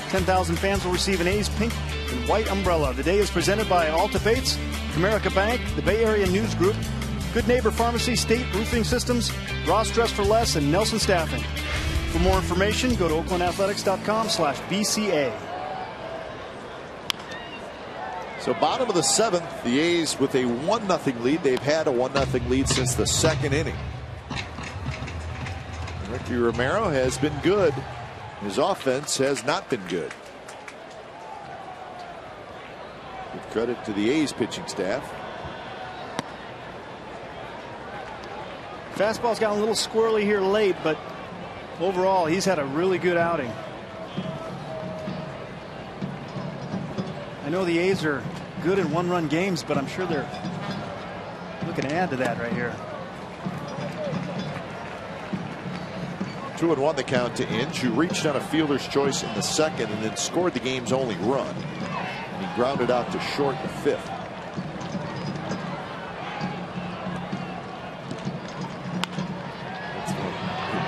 10,000 fans will receive an A's pink and white umbrella. The day is presented by Alta Bates, Comerica Bank, the Bay Area News Group, Good Neighbor Pharmacy, State Roofing Systems, Ross Dress for Less, and Nelson Staffing. For more information, go to oaklandathletics.com/BCA. So bottom of the 7th, the A's with a 1-0 lead. They've had a 1-0 lead since the 2nd inning. Ricky Romero has been good. His offense has not been good. Give credit to the A's pitching staff. Fastball's gotten a little squirrely here late, but overall, he's had a really good outing. I know the A's are good in one-run games, but I'm sure they're looking to add to that right here. 2-1 the count to Inge, who reached on a fielder's choice in the 2nd and then scored the game's only run. And he grounded out to short in the 5th.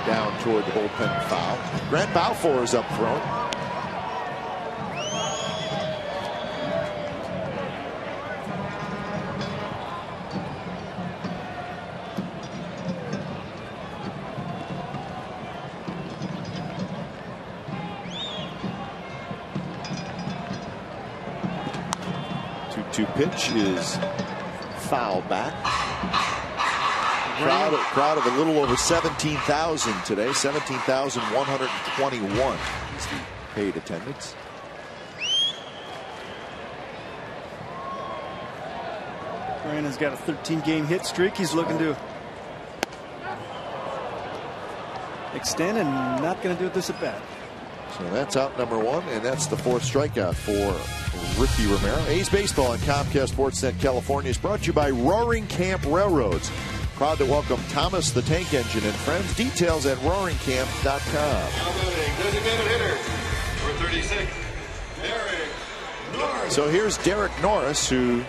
Down toward the bullpen foul. Grant Balfour is up front. Two pitch is foul back. Crowd of a little over 17,000 today. 17,121 is the paid attendance. Brandon's got a 13-game hit streak. He's looking to extend and not going to do it this at bat. So that's out number 1, and that's the 4th strikeout for Ricky Romero. A's baseball on Comcast Sportsnet California is brought to you by Roaring Camp Railroads. Proud to welcome Thomas the Tank Engine and friends. Details at roaringcamp.com. Designated hitter, number 36, Derek Norris. So here's Derek Norris, who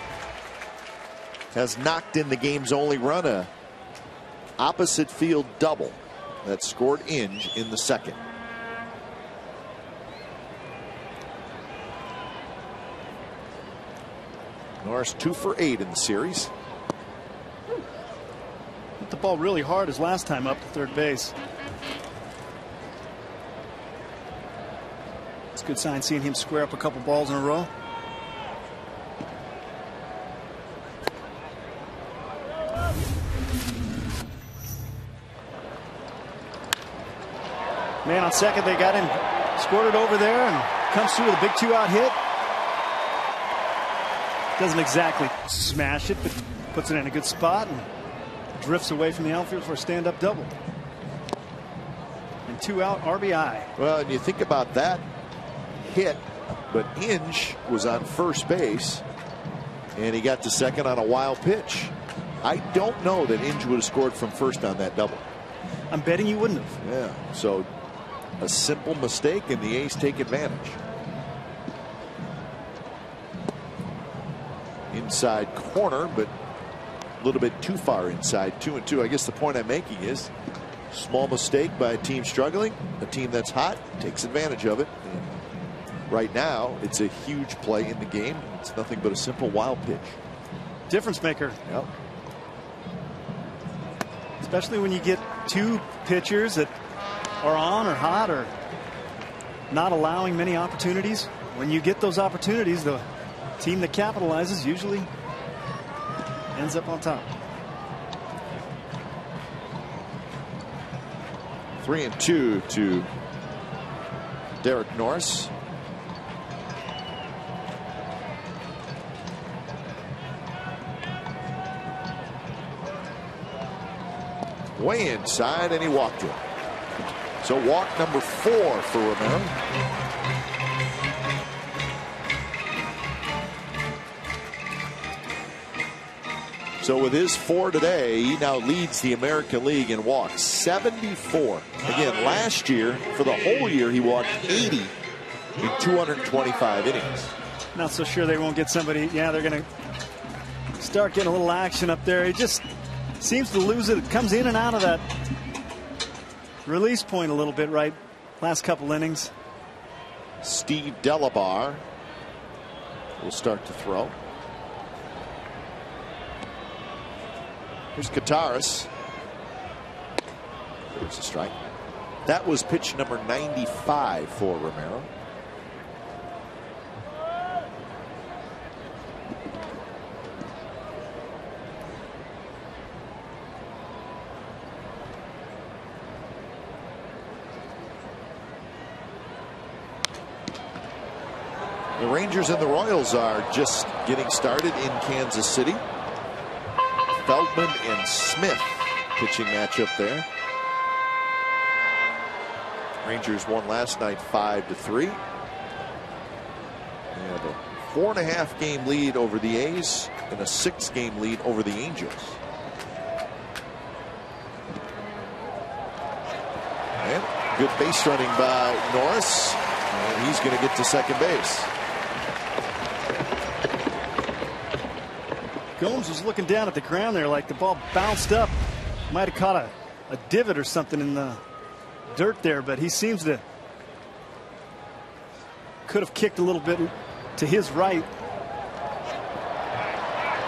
has knocked in the game's only run, a opposite field double that scored Inge in the 2nd. Norris 2 for 8 in the series. Hit the ball really hard his last time up to third base. It's a good sign seeing him square up a couple balls in a row. Man on second, they got him squirted over there and comes through with a big 2-out hit. Doesn't exactly smash it, but puts it in a good spot and drifts away from the outfield for a stand-up double. And 2-out RBI. Well, and you think about that hit, but Inge was on first base and he got to second on a wild pitch. I don't know that Inge would have scored from first on that double. I'm betting you wouldn't have. Yeah, so a simple mistake and the A's take advantage. Inside corner, but a little bit too far inside. 2-2. I guess the point I'm making is small mistake by a team struggling. A team that's hot takes advantage of it. And right now, it's a huge play in the game. It's nothing but a simple wild pitch. Difference maker. Yep. Especially when you get two pitchers that are on or hot or not allowing many opportunities. When you get those opportunities, the team that capitalizes usually ends up on top. 3-2 to Derek Norris. Way inside, and he walked it. So walk number 4 for Romero. So with his 4 today, he now leads the American League in walks, 74. Again, last year, for the whole year, he walked 80 in 225 innings. Not so sure they won't get somebody. Yeah, they're going to start getting a little action up there. He just seems to lose it. It comes in and out of that release point a little bit, right? Last couple innings. Steve Delabar will start to throw. Here's Kataris. There's a strike. That was pitch number 95 for Romero. The Rangers and the Royals are just getting started in Kansas City. Feldman and Smith pitching matchup there. Rangers won last night 5-3. They have a 4.5 game lead over the A's and a 6 game lead over the Angels. And good base running by Norris. And he's going to get to second base. Gomes was looking down at the ground there like the ball bounced up. Might have caught a divot or something in the dirt there, but he seems to could have kicked a little bit to his right.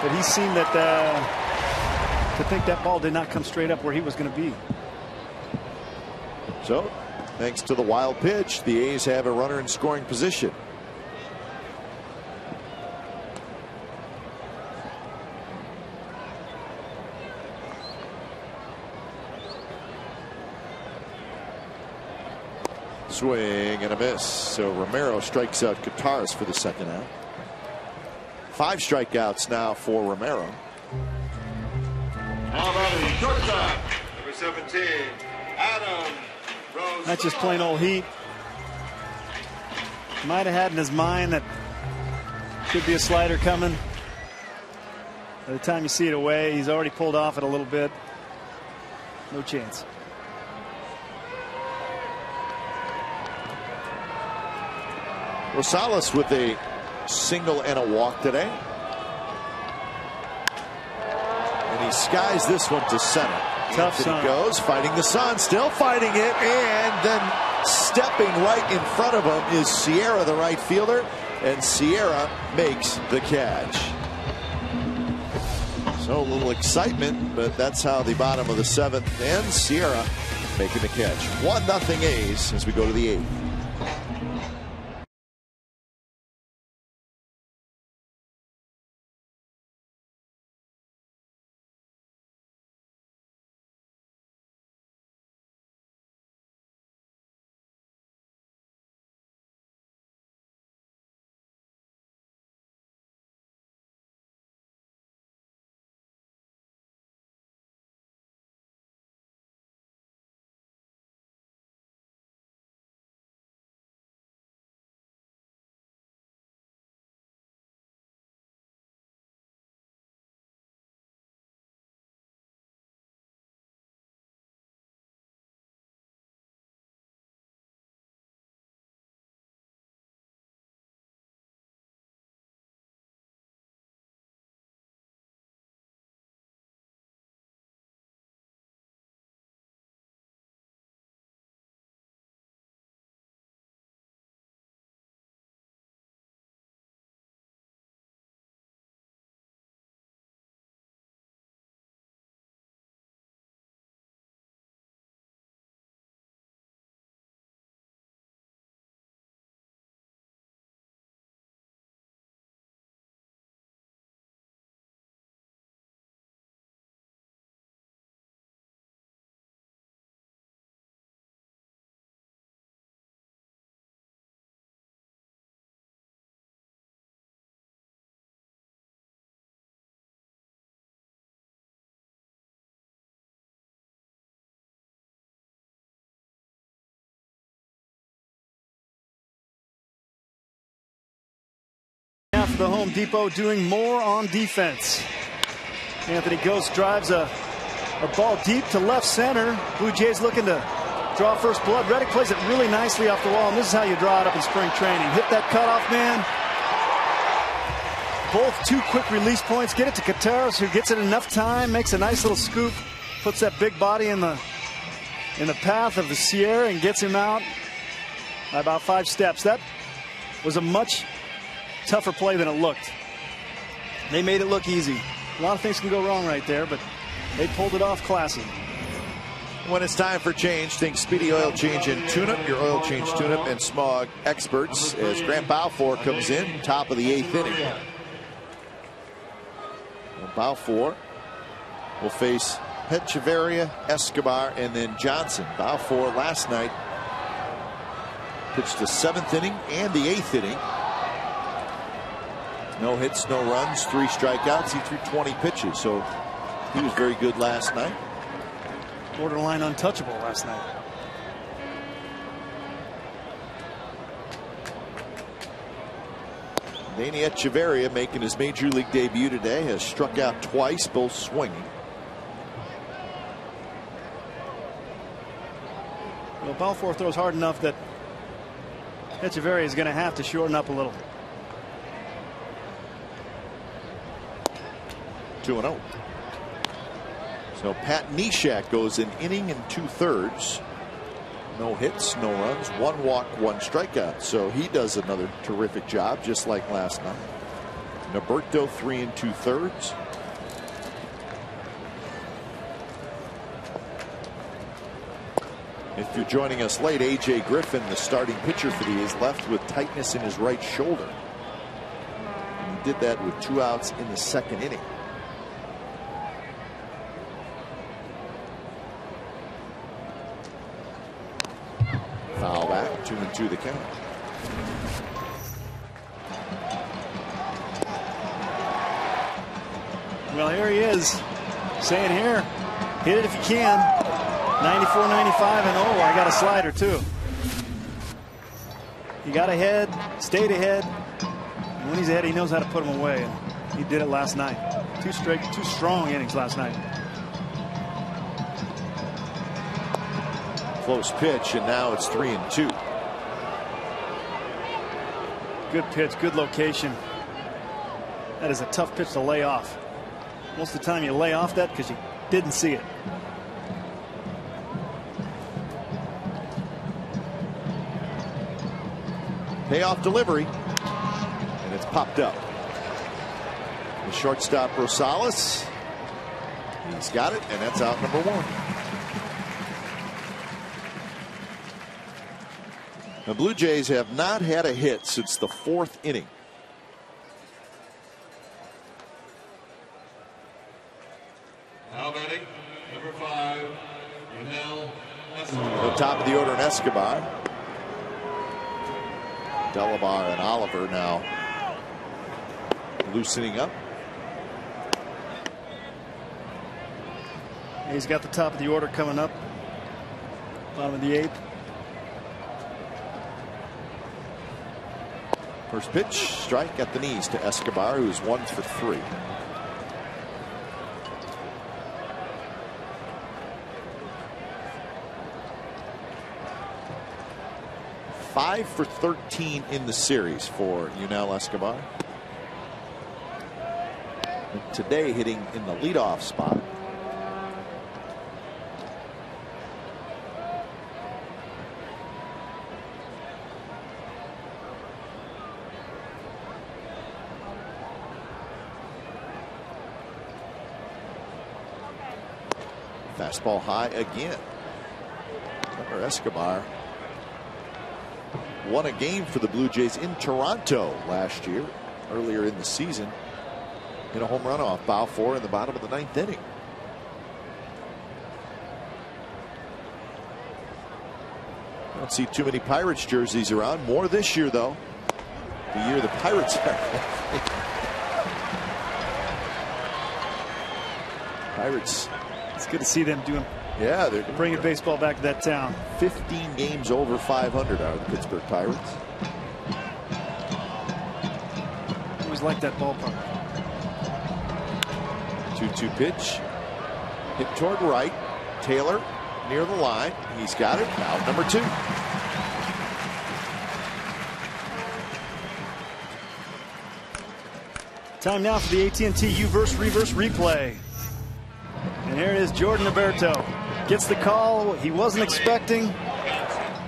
But he seemed that to think that ball did not come straight up where he was going to be. So, thanks to the wild pitch, the A's have a runner in scoring position. Swing and a miss. So Romero strikes out Kataris for the second out. 5 strikeouts now for Romero. How about a shortstop, number 17, Adam Rose. That's just plain old heat. Might have had in his mind that could be a slider coming. By the time you see it away, he's already pulled off it a little bit. No chance. Rosales with a single and a walk today. And he skies this one to center. Tough sun. Goes fighting the sun, still fighting it, and then stepping right in front of him is Sierra, the right fielder, and Sierra makes the catch. So a little excitement, but that's how the bottom of the 7th ends. Sierra making the catch. 1-0 A's as we go to the 8th. For the Home Depot, doing more on defense. Anthony Ghost drives a ball deep to left center. Blue Jays looking to draw first blood. Reddick plays it really nicely off the wall, and this is how you draw it up in spring training. Hit that cutoff man. Both 2 quick release points. Get it to Kateros, who gets it enough time, makes a nice little scoop, puts that big body in the path of the Sierra and gets him out by about 5 steps. That was a much tougher play than it looked. They made it look easy. A lot of things can go wrong right there, but they pulled it off classy. When it's time for change, think Speedy Oil Change and Tune-Up, your oil change tune-up and smog experts, as Grant Balfour comes in, top of the 8th inning. Well, Balfour will face Hechavarria, Escobar, and then Johnson. Balfour last night pitched the 7th inning and the 8th inning. No hits, no runs, 3 strikeouts. He threw 20 pitches, so he was very good last night. Borderline untouchable last night. Danny Hechavarria, making his major league debut today, has struck out twice, both swinging. Well, Balfour throws hard enough that Hechavarria is going to have to shorten up a little. 2-0. So Pat Neshek goes an inning and 2/3. No hits, no runs, 1 walk, 1 strikeout. So he does another terrific job, just like last night. Noberto 3 2/3. If you're joining us late, A.J. Griffin, the starting pitcher for the A's, left with tightness in his right shoulder. And he did that with 2 outs in the 2nd inning. Foul back, 2-2 the count. Well, here he is, saying here, hit it if you can. 94, 95, and oh, I got a slider too. He got ahead, stayed ahead, and when he's ahead, he knows how to put them away. And he did it last night. 2 strong innings last night. Close pitch, and now it's 3-2. Good pitch, good location. That is a tough pitch to lay off. Most of the time you lay off that because you didn't see it. Payoff delivery, and it's popped up. The shortstop Rosales, he's got it, and that's out number 1. The Blue Jays have not had a hit since the 4th inning. Now batting, number 5, Yunel The top of the order in Escobar. Delabar and Oliver now loosening up. He's got the top of the order coming up. Bottom of the 8th. First pitch, strike at the knees to Escobar, who's 1 for 3. Five for 13 in the series for Yunel Escobar. And today hitting in the leadoff spot. Fastball high again. Escobar won a game for the Blue Jays in Toronto last year, earlier in the season, in a home run off Balfour in the bottom of the 9th inning. I don't see too many Pirates jerseys around. More this year, though. The year the Pirates are. Pirates. It's good to see them doing. Yeah, they're bringing baseball back to that town. 15 games over 500 are the Pittsburgh Pirates. Always like that ballpark. 2-2 pitch. Hit toward right. Taylor near the line. He's got it. Out number 2. Time now for the AT&T U-verse reverse replay. And here it is, Jordan Alberto gets the call he wasn't expecting.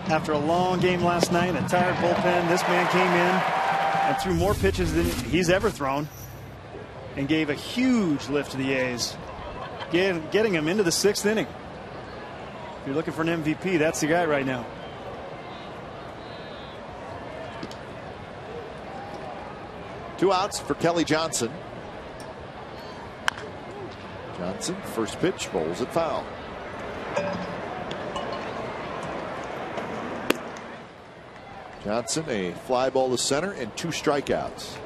After a long game last night, a tired bullpen, this man came in and threw more pitches than he's ever thrown and gave a huge lift to the A's, getting him into the 6th inning. If you're looking for an MVP, that's the guy right now. Two outs for Kelly Johnson. Johnson, first pitch, rolls it foul. Johnson, a fly ball to center and 2 strikeouts.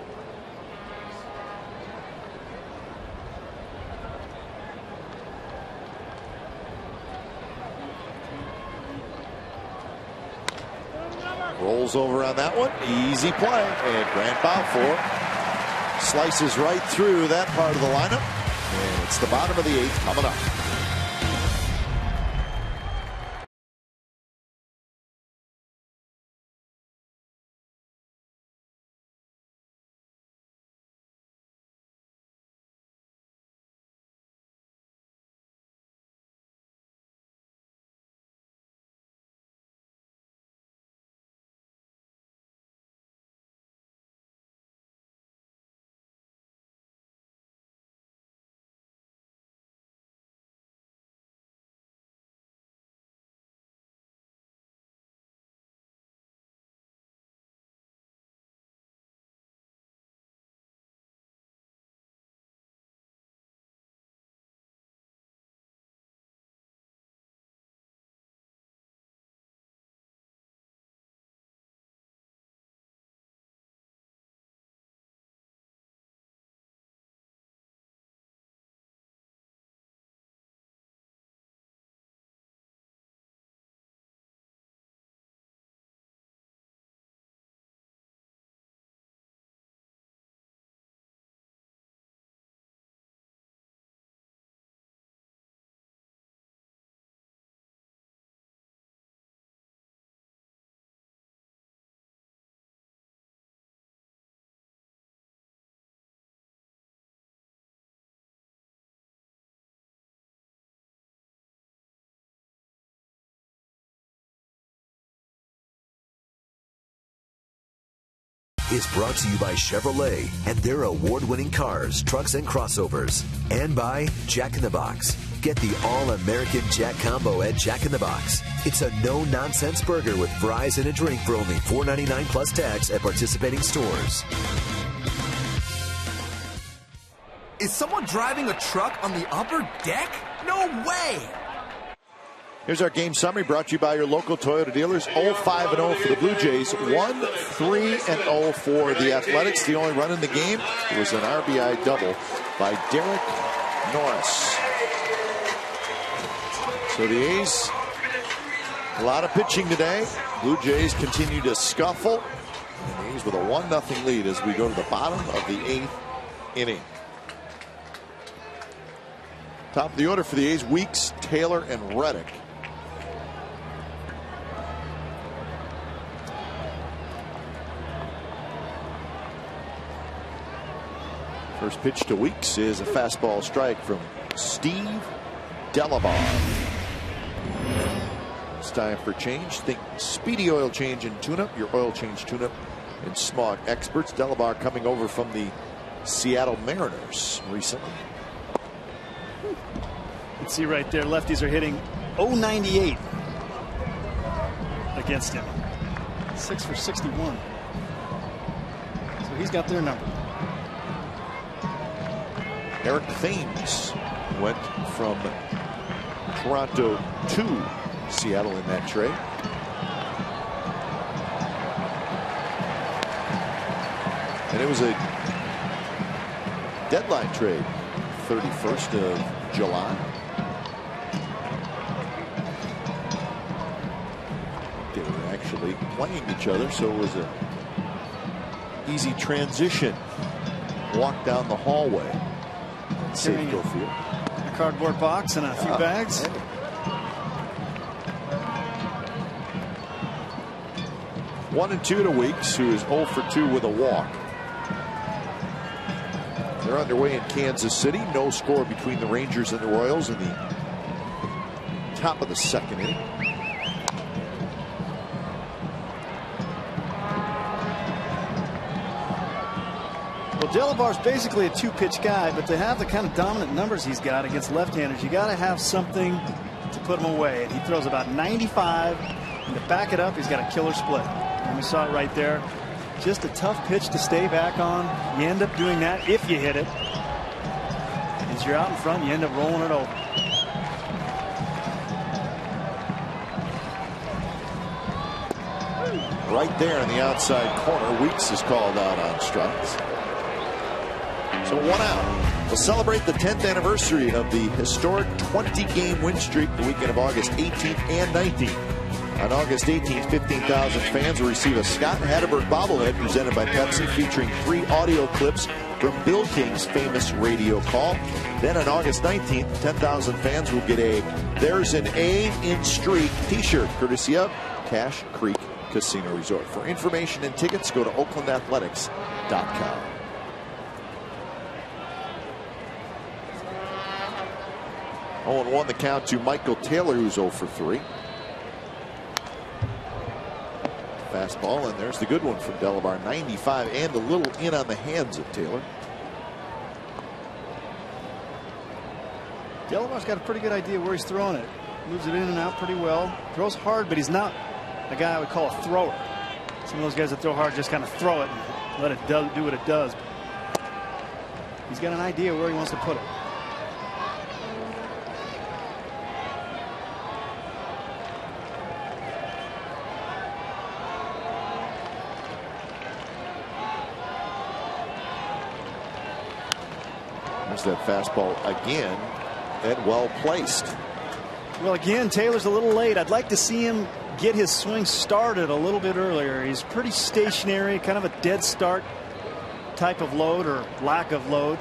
Rolls over on that one. Easy play. And grand foul for. Slices right through that part of the lineup. And it's the bottom of the 8th coming up. Is brought to you by Chevrolet and their award-winning cars, trucks, and crossovers. And by Jack in the Box. Get the all-American Jack Combo at Jack in the Box. It's a no-nonsense burger with fries and a drink for only $4.99 plus tax at participating stores. Is someone driving a truck on the upper deck? No way! Here's our game summary brought to you by your local Toyota dealers. 0-5-0 for the Blue Jays, 1-3-0 for the Athletics. The only run in the game was an RBI double by Derek Norris. So the A's, a lot of pitching today. Blue Jays continue to scuffle. And the A's with a 1-0 lead as we go to the bottom of the 8th inning. Top of the order for the A's, Weeks, Taylor, and Reddick. First pitch to Weeks is a fastball strike from Steve Delabar. It's time for change. Think speedy oil change and tune-up. Your oil change tune-up and smog experts. Delabar coming over from the Seattle Mariners recently. You can see right there, lefties are hitting .098 against him. 6 for 61. So he's got their number. Eric Thames went from Toronto to Seattle in that trade. And it was a deadline trade, 31st of July. They were actually playing each other, so it was an easy transition. Walk down the hallway. Safeco Field. A cardboard box and a few bags. Hey. 1-2 to Weeks, who is 0 for 2 with a walk. They're underway in Kansas City. No score between the Rangers and the Royals in the top of the second inning. Well, Delabar's basically a two-pitch guy, but to have the kind of dominant numbers he's got against left-handers, you got to have something to put him away. And he throws about 95, and to back it up, he's got a killer split. And we saw it right there. Just a tough pitch to stay back on. You end up doing that if you hit it. As you're out in front, you end up rolling it over. Right there in the outside corner, Weeks is called out on strikes. So 1 out. We'll celebrate the 10th anniversary of the historic 20-game win streak the weekend of August 18th and 19th. On August 18th, 15,000 fans will receive a Scott Hatterberg bobblehead presented by Pepsi, featuring 3 audio clips from Bill King's famous radio call. Then on August 19th, 10,000 fans will get a "There's an A in Streak" t-shirt, courtesy of Cache Creek Casino Resort. For information and tickets, go to oaklandathletics.com. Oh, and 1 the count to Michael Taylor, who's 0 for 3. Fastball, and there's the good one from Delabar. 95, and a little in on the hands of Taylor. Delabar's got a pretty good idea where he's throwing it. Moves it in and out pretty well. Throws hard, but he's not a guy I would call a thrower. Some of those guys that throw hard just kind of throw it and let it do what it does. He's got an idea where he wants to put it. There's that fastball again, and well placed. Well, again, Taylor's a little late. I'd like to see him get his swing started a little bit earlier. He's pretty stationary, kind of a dead start type of load or lack of load.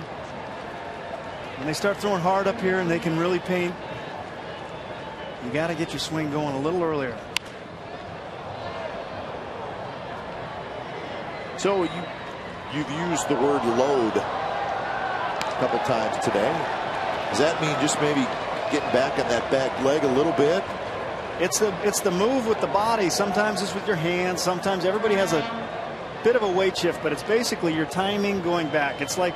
When they start throwing hard up here and they can really paint, you got to get your swing going a little earlier. So you've used the word load a couple times today. Does that mean just maybe getting back on that back leg a little bit? It's the move with the body. Sometimes it's with your hands. Sometimes everybody has a bit of a weight shift, but it's basically your timing going back. It's like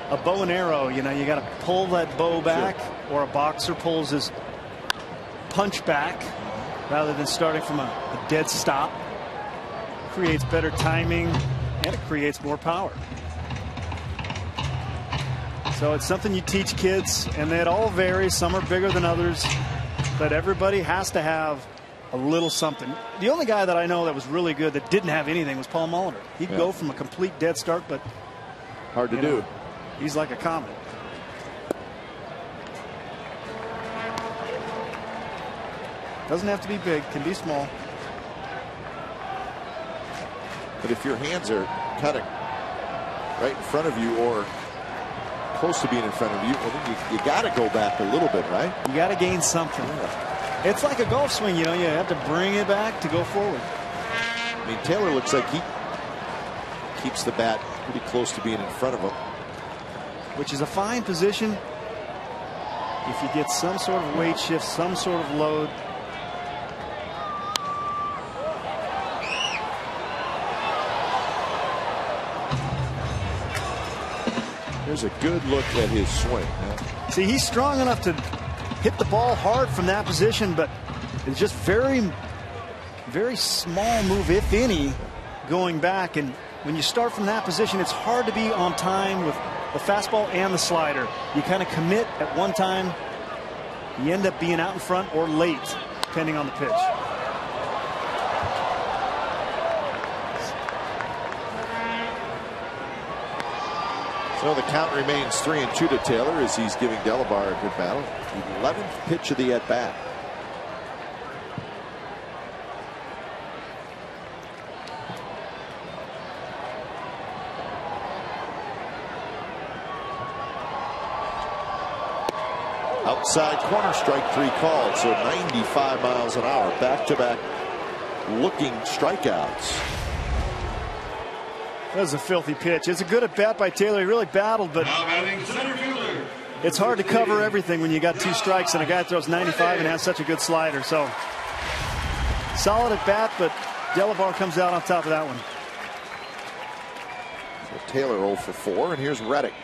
a bow and arrow. You know, you got to pull that bow back, or a boxer pulls his punch back rather than starting from a dead stop. Creates better timing, and it creates more power. So it's something you teach kids, and it all varies. Some are bigger than others, but everybody has to have a little something. The only guy that I know that was really good that didn't have anything was Paul Molitor. He'd go from a complete dead start, but hard to do. He's like a comet. Doesn't have to be big, can be small. But if your hands are kind of right in front of you or close to being in front of you, well, then you got to go back a little bit, right? You got to gain something. It's like a golf swing, you know, you have to bring it back to go forward. I mean, Taylor looks like he keeps the bat pretty close to being in front of him, which is a fine position if you get some sort of weight shift, some sort of load. There's a good look at his swing. See, he's strong enough to hit the ball hard from that position, but it's just very, very small move, if any, going back. And when you start from that position, it's hard to be on time with the fastball and the slider. You kind of commit at one time, you end up being out in front or late, depending on the pitch. So the count remains 3-2 to Taylor as he's giving Delabar a good battle. The 11th pitch of the at-bat. Outside corner, strike 3 called, so 95 miles an hour. Back-to-back looking strikeouts. That was a filthy pitch. It's a good at bat by Taylor. He really battled, but it's hard to cover everything when you got 2 strikes and a guy throws 95 and has such a good slider. So solid at bat, but Delabar comes out on top of that one. So Taylor 0 for 4, and here's Reddick.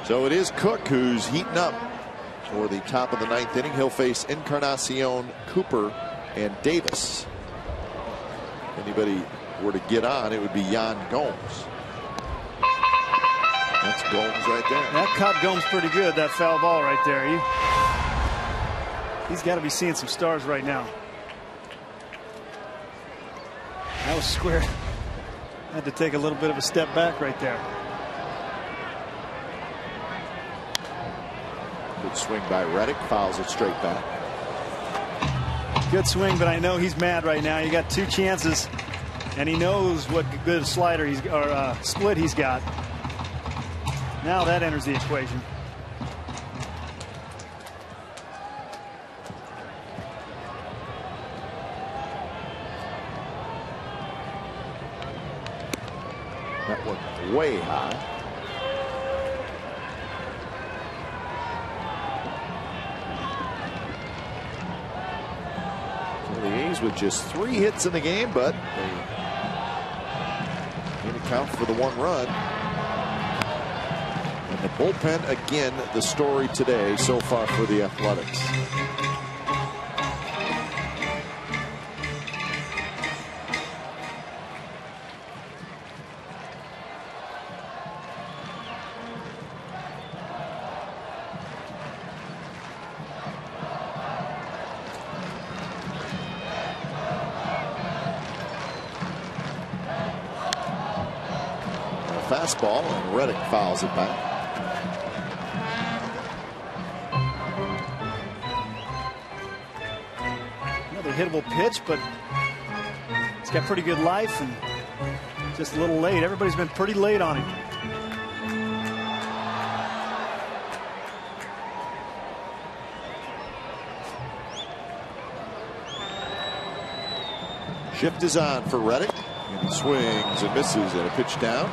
So it is Cook who's heating up for the top of the 9th inning. He'll face Encarnacion, Cooper, and Davis. If anybody were to get on, it would be Yan Gomes. That's Gomes right there. That caught Gomes pretty good, that foul ball right there. He's got to be seeing some stars right now. That was square. Had to take a little bit of a step back right there. Good swing by Reddick, fouls it straight back. Good swing, but I know he's mad right now. He got 2 chances, and he knows what good slider or split he's got. Now that enters the equation. That went way high. So the A's with just 3 hits in the game, but they didn't account for the 1 run. And the bullpen, again, the story today so far for the Athletics. Fastball, and Reddick fouls it back. Another hittable pitch, but it's got pretty good life and just a little late. Everybody's been pretty late on him. Shift is on for Reddick, and he swings and misses at a pitch down.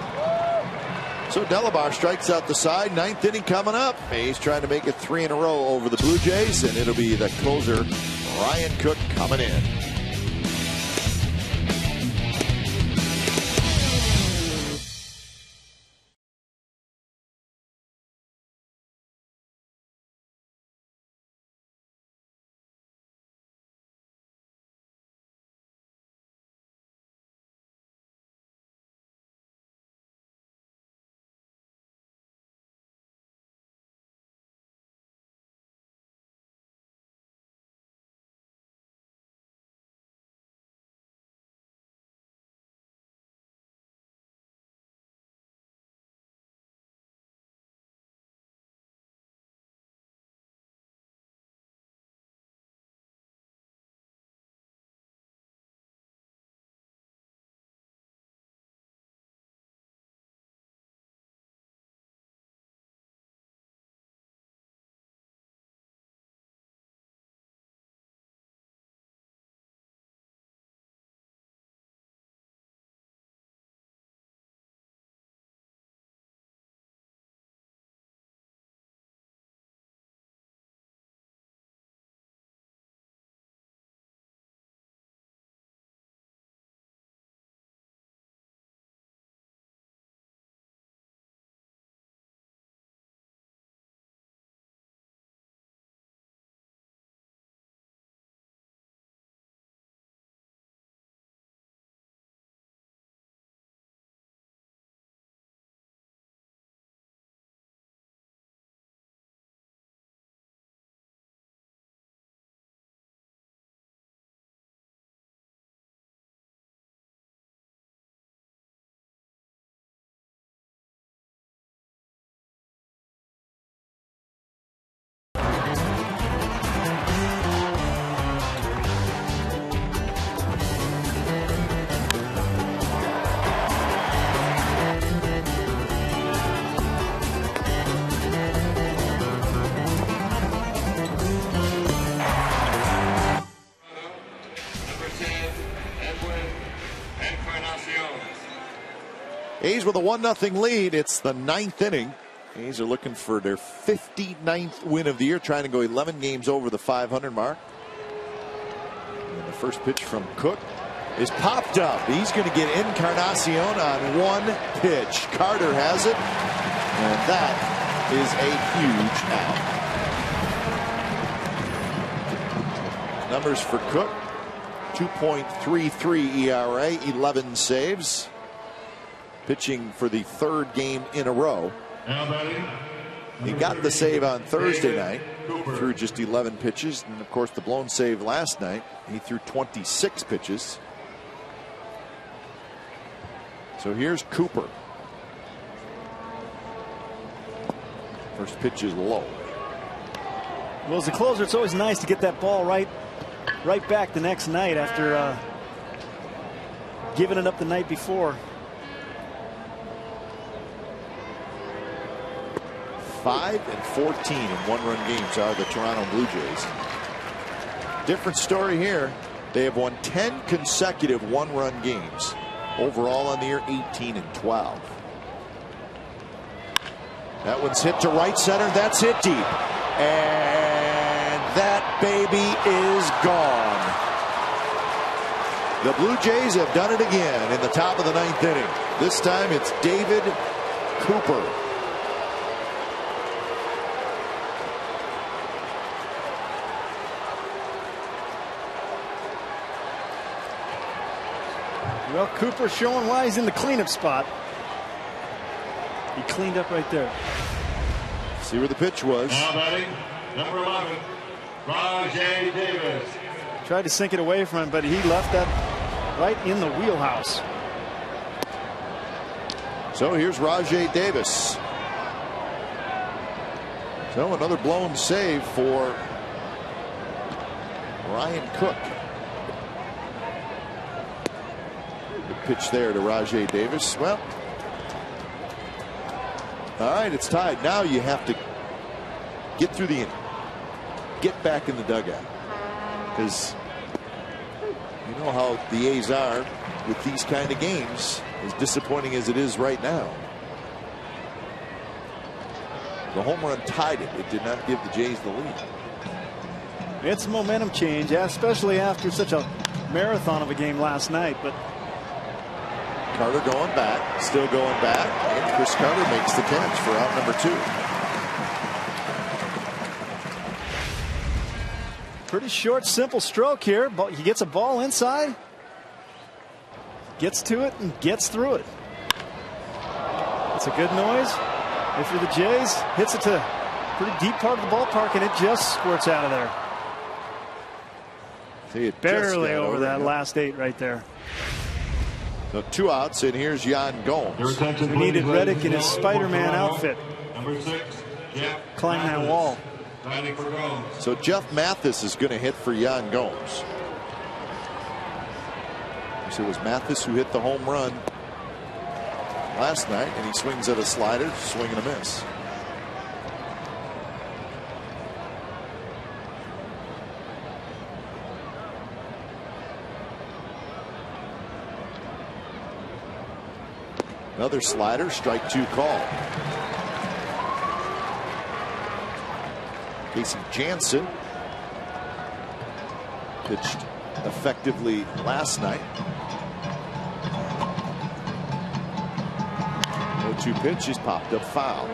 So Delabar strikes out the side. 9th inning coming up. He's trying to make it 3 in a row over the Blue Jays, and it'll be the closer, Ryan Cook, coming in. A's with a 1-0 lead. It's the 9th inning. A's are looking for their 59th win of the year, trying to go 11 games over the 500 mark. And the first pitch from Cook is popped up. He's going to get Encarnacion on one pitch. Carter has it, and that is a huge out. Numbers for Cook: 2.33 ERA, 11 saves. Pitching for the 3rd game in a row. He got the save on Thursday night, threw just 11 pitches, and of course the blown save last night. He threw 26 pitches. So here's Cooper. First pitch is low. Well, as a closer, it's always nice to get that ball right back the next night after giving it up the night before. 5-14 in one-run games are the Toronto Blue Jays. Different story here. They have won 10 consecutive one-run games. Overall on the year, 18-12. That one's hit to right center. That's hit deep. And that baby is gone. The Blue Jays have done it again in the top of the 9th inning. This time it's David Cooper. Well, Cooper showing why he's in the cleanup spot. He cleaned up right there. See where the pitch was. Now batting, number 11, Rajay Davis. Tried to sink it away from him, but he left that right in the wheelhouse. So here's Rajay Davis. So another blown save for Ryan Cook. Good pitch there to Rajay Davis. Well, all right, it's tied. Now you have to get through the inning, get back in the dugout, because you know how the A's are with these kind of games, as disappointing as it is right now. The home run tied it. It did not give the Jays the lead. It's a momentum change, especially after such a marathon of a game last night. But Carter going back, still going back, and Chris Carter makes the catch for out number 2. Pretty short, simple stroke here. But he gets a ball inside, gets to it, and gets through it. It's a good noise. If you're the Jays, hits it to a pretty deep part of the ballpark, and it just squirts out of there. See, it barely just over that last 8 right there. So 2 outs, and here's Yan Gomes. We needed Reddick in his Spider-Man outfit. Number 6, Jeff Climb that wall. Batting for Gomes. So Jeff Mathis is going to hit for Yan Gomes. So it was Mathis who hit the home run last night, and he swings at a slider, swing and a miss. Another slider, strike 2 call. Casey Jansen pitched effectively last night. 0-2 pitch is popped up foul.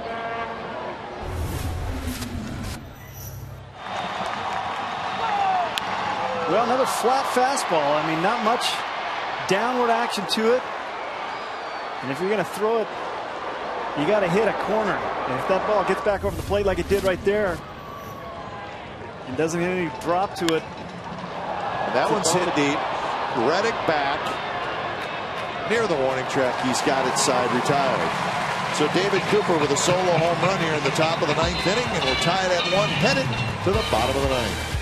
Well, another flat fastball. I mean, not much downward action to it. And if you're going to throw it, you got to hit a corner. And if that ball gets back over the plate like it did right there, and doesn't get any drop to it. And that one's hit deep. Reddick back near the warning track. He's got it side retired. So David Cooper with a solo home run here in the top of the 9th inning, and we're tied at 1, headed to the bottom of the 9th.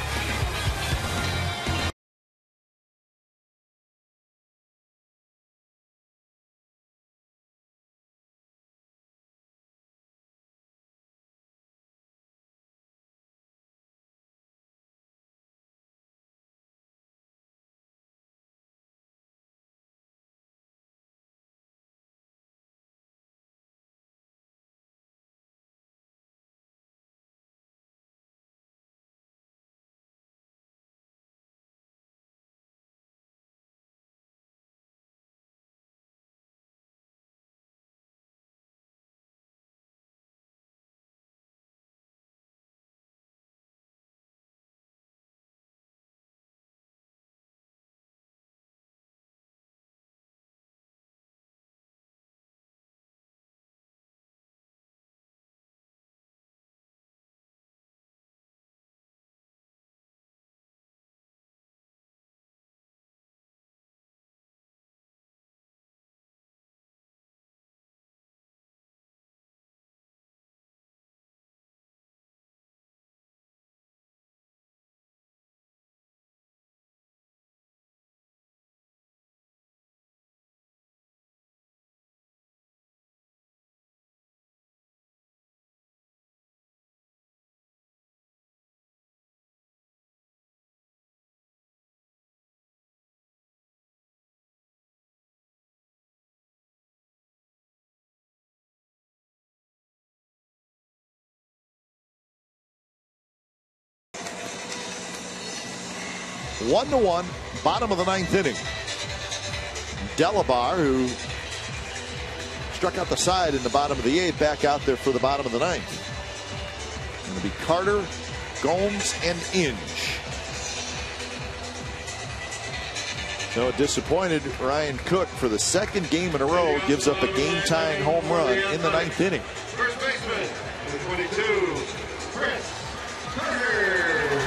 1-1, bottom of the 9th inning. Delabar, who struck out the side in the bottom of the 8th, back out there for the bottom of the 9th. Going to be Carter, Gomes, and Inge. So disappointed, Ryan Cook, for the second game in a row, gives up a game-tying home run in the 9th inning. First baseman, number 22, Chris Carter.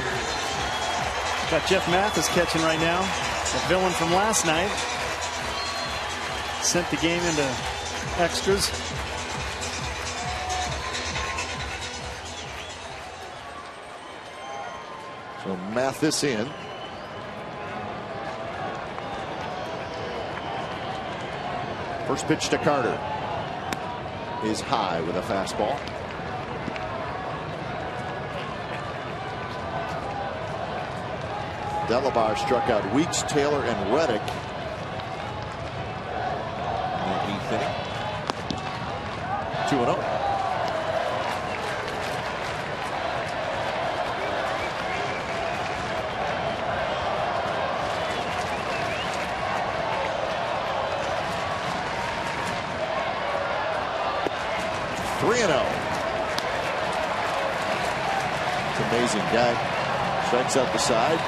Got Jeff Mathis catching right now. The villain from last night. Sent the game into extras. So Mathis in. First pitch to Carter is high with a fastball. Delabar struck out Weeks, Taylor, and Reddick in the 8th inning. 2-0. It's amazing. Guy strikes out the side.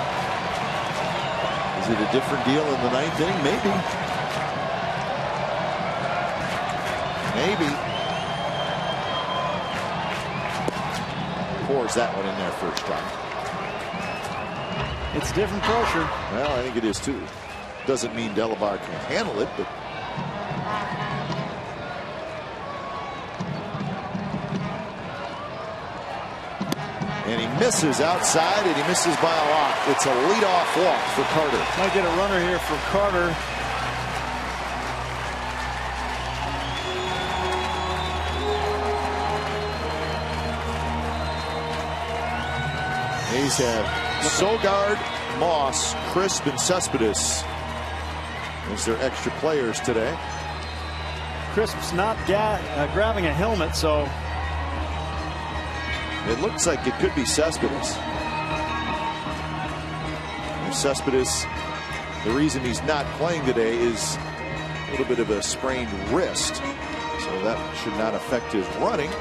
Is it a different deal in the 9th inning? Maybe. Maybe. Pours that one in there first strike. It's different pressure. Well, I think it is too. Doesn't mean Delabar can handle it, but and he misses outside, and he misses by a lot. It's a leadoff walk for Carter. Might get a runner here for Carter. A's have Sogard, Moss, Crisp, and Cespedes as their extra players today. Crisp's not grabbing a helmet, so it looks like it could be Cespedes. And Cespedes, the reason he's not playing today is a little bit of a sprained wrist, so that should not affect his running.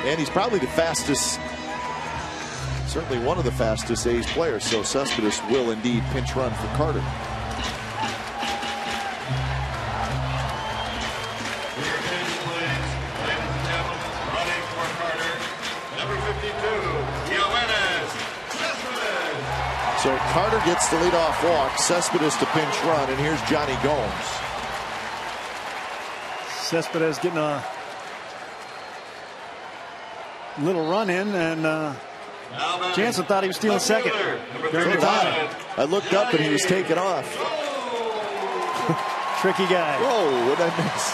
And he's probably the fastest, certainly one of the fastest A's players, so Cespedes will indeed pinch run for Carter. So Carter gets the leadoff walk, Cespedes to pinch run, and here's Johnny Gomes. Cespedes getting a little run in, and Jansen thought he was stealing second. I looked up and he was taken off. Tricky guy. Whoa, what did I miss?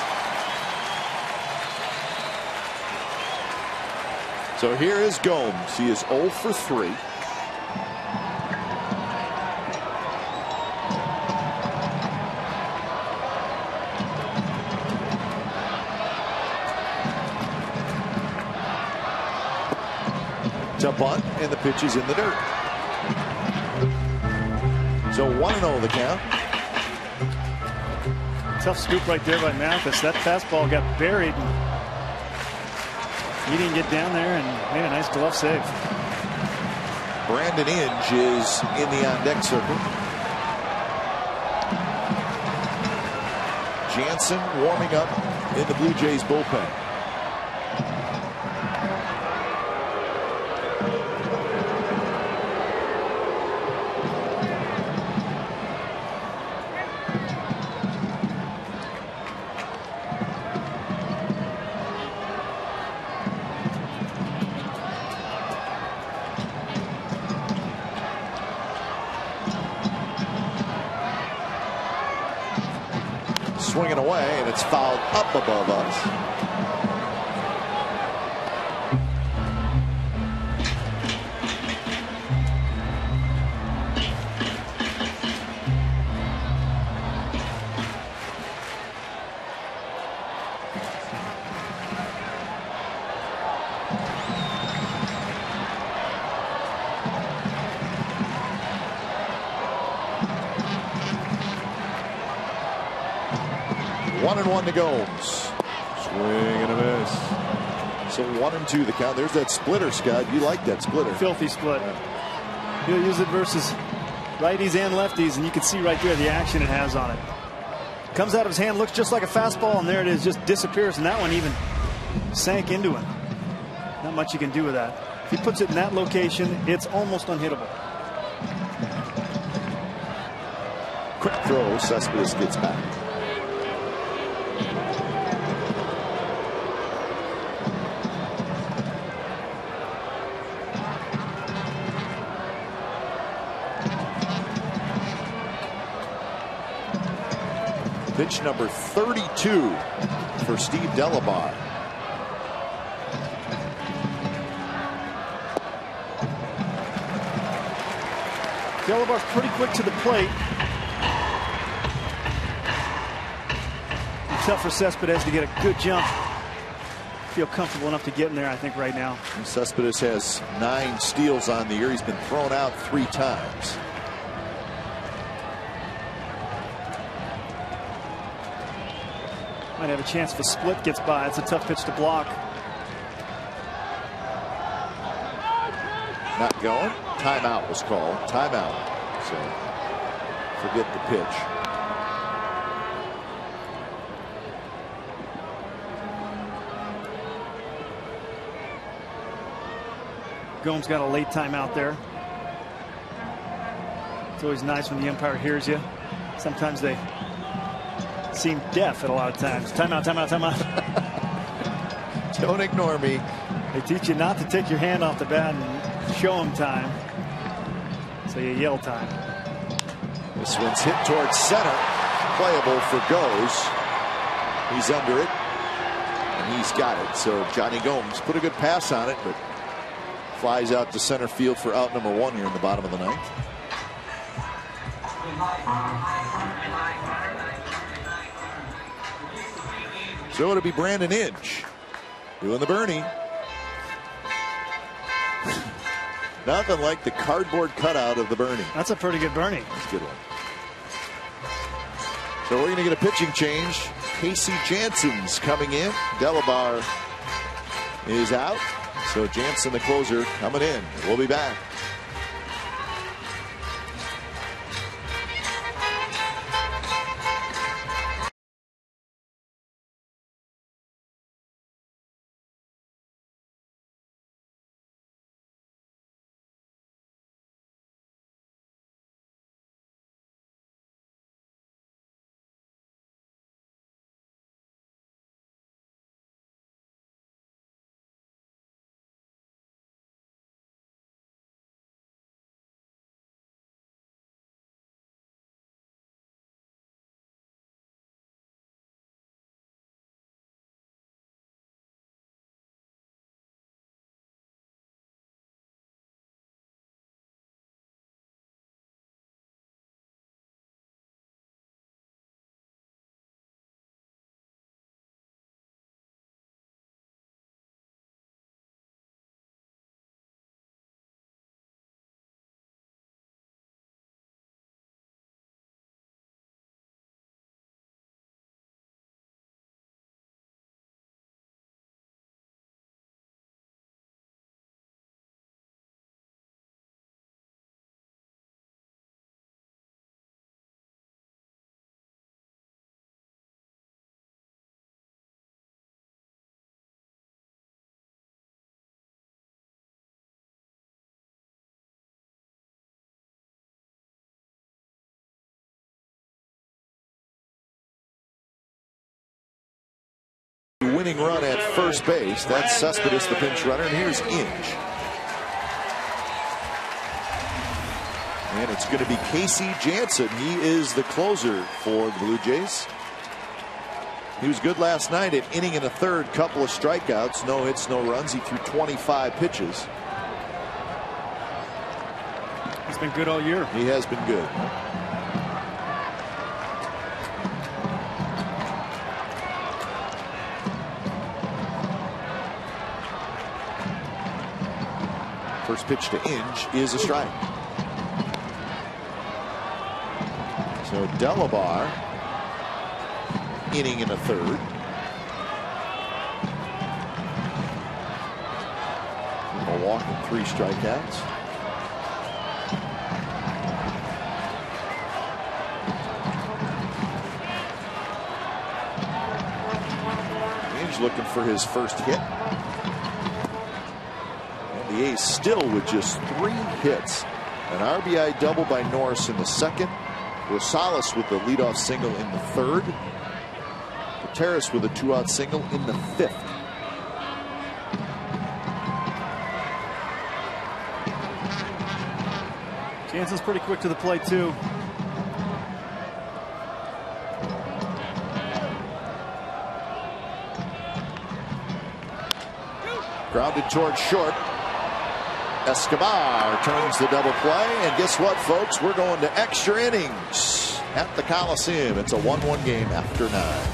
So here is Gomes. He is 0 for 3. To bunt, and the pitch is in the dirt. So 1-0 the count. Tough scoop right there by Mathis. That fastball got buried. He didn't get down there and made a nice glove save. Brandon Inge is in the on-deck circle. Jansen warming up in the Blue Jays bullpen. Swinging away, and it's fouled up above us. 1-1 to Gomes. Swing and a miss. So 1-2 the count. There's that splitter, Scott. You like that splitter. Filthy split. He'll use it versus righties and lefties, and you can see right there the action it has on it. Comes out of his hand, looks just like a fastball, and there it is, just disappears. And that one even sank into him. Not much you can do with that. If he puts it in that location, it's almost unhittable. Quick throw. Cespedes gets back. Pitch number 32 for Steve Delabar. Delabar's pretty quick to the plate. It's tough for Cespedes to get a good jump. Feel comfortable enough to get in there, I think, right now. And Cespedes has 9 steals on the year. He's been thrown out 3 times. Might have a chance if a split gets by. It's a tough pitch to block. Not going. Timeout was called. Timeout. So forget the pitch. Gomes got a late timeout there. It's always nice when the umpire hears you. Sometimes they seem deaf at a lot of times. Timeout, timeout, timeout. Don't ignore me. They teach you not to take your hand off the bat and show them time. So you yell time. This one's hit towards center. Playable for Goes. He's under it. And he's got it. So Johnny Gomes put a good pass on it, but flies out to center field for out number 1 here in the bottom of the 9th. So it'll be Brandon Inge doing the Bernie. Nothing like the cardboard cutout of the Bernie. That's a pretty good Bernie. That's a good one. So we're going to get a pitching change. Casey Jansen's coming in. Delabar is out. So Jansen, the closer, coming in. We'll be back. Winning run at first base. That's Cespedes, the pinch runner, and here's Inge. And it's going to be Casey Jansen. He is the closer for the Blue Jays. He was good last night at inning and a third, couple of strikeouts, no hits, no runs. He threw 25 pitches. He's been good all year. He has been good. First pitch to Inge is a strike. So Delabar inning in the third. A walk and 3 strikeouts. He's looking for his first hit. And the A's still with just 3 hits. An RBI double by Norris in the second. Rosales with the leadoff single in the third. Gutierrez with a 2-out single in the 5th. Jansen's pretty quick to the plate, too. Grounded towards short. Escobar turns the double play. And guess what, folks? We're going to extra innings at the Coliseum. It's a 1-1 game after 9.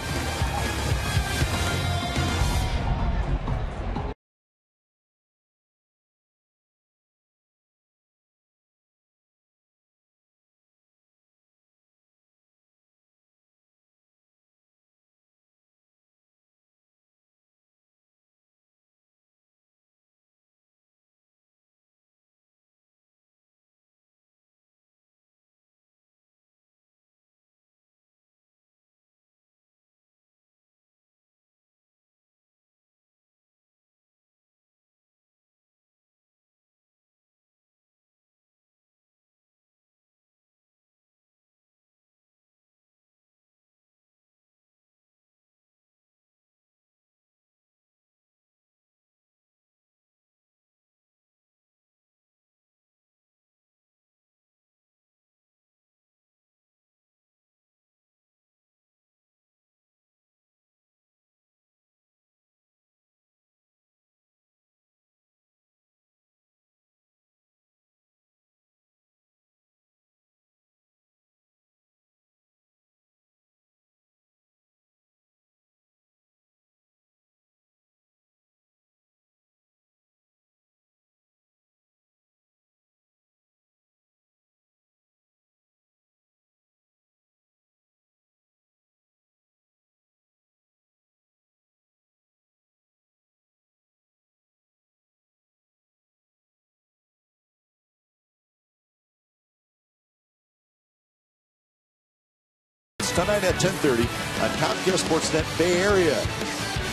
Tonight at 10:30 on Comcast Sportsnet Bay Area.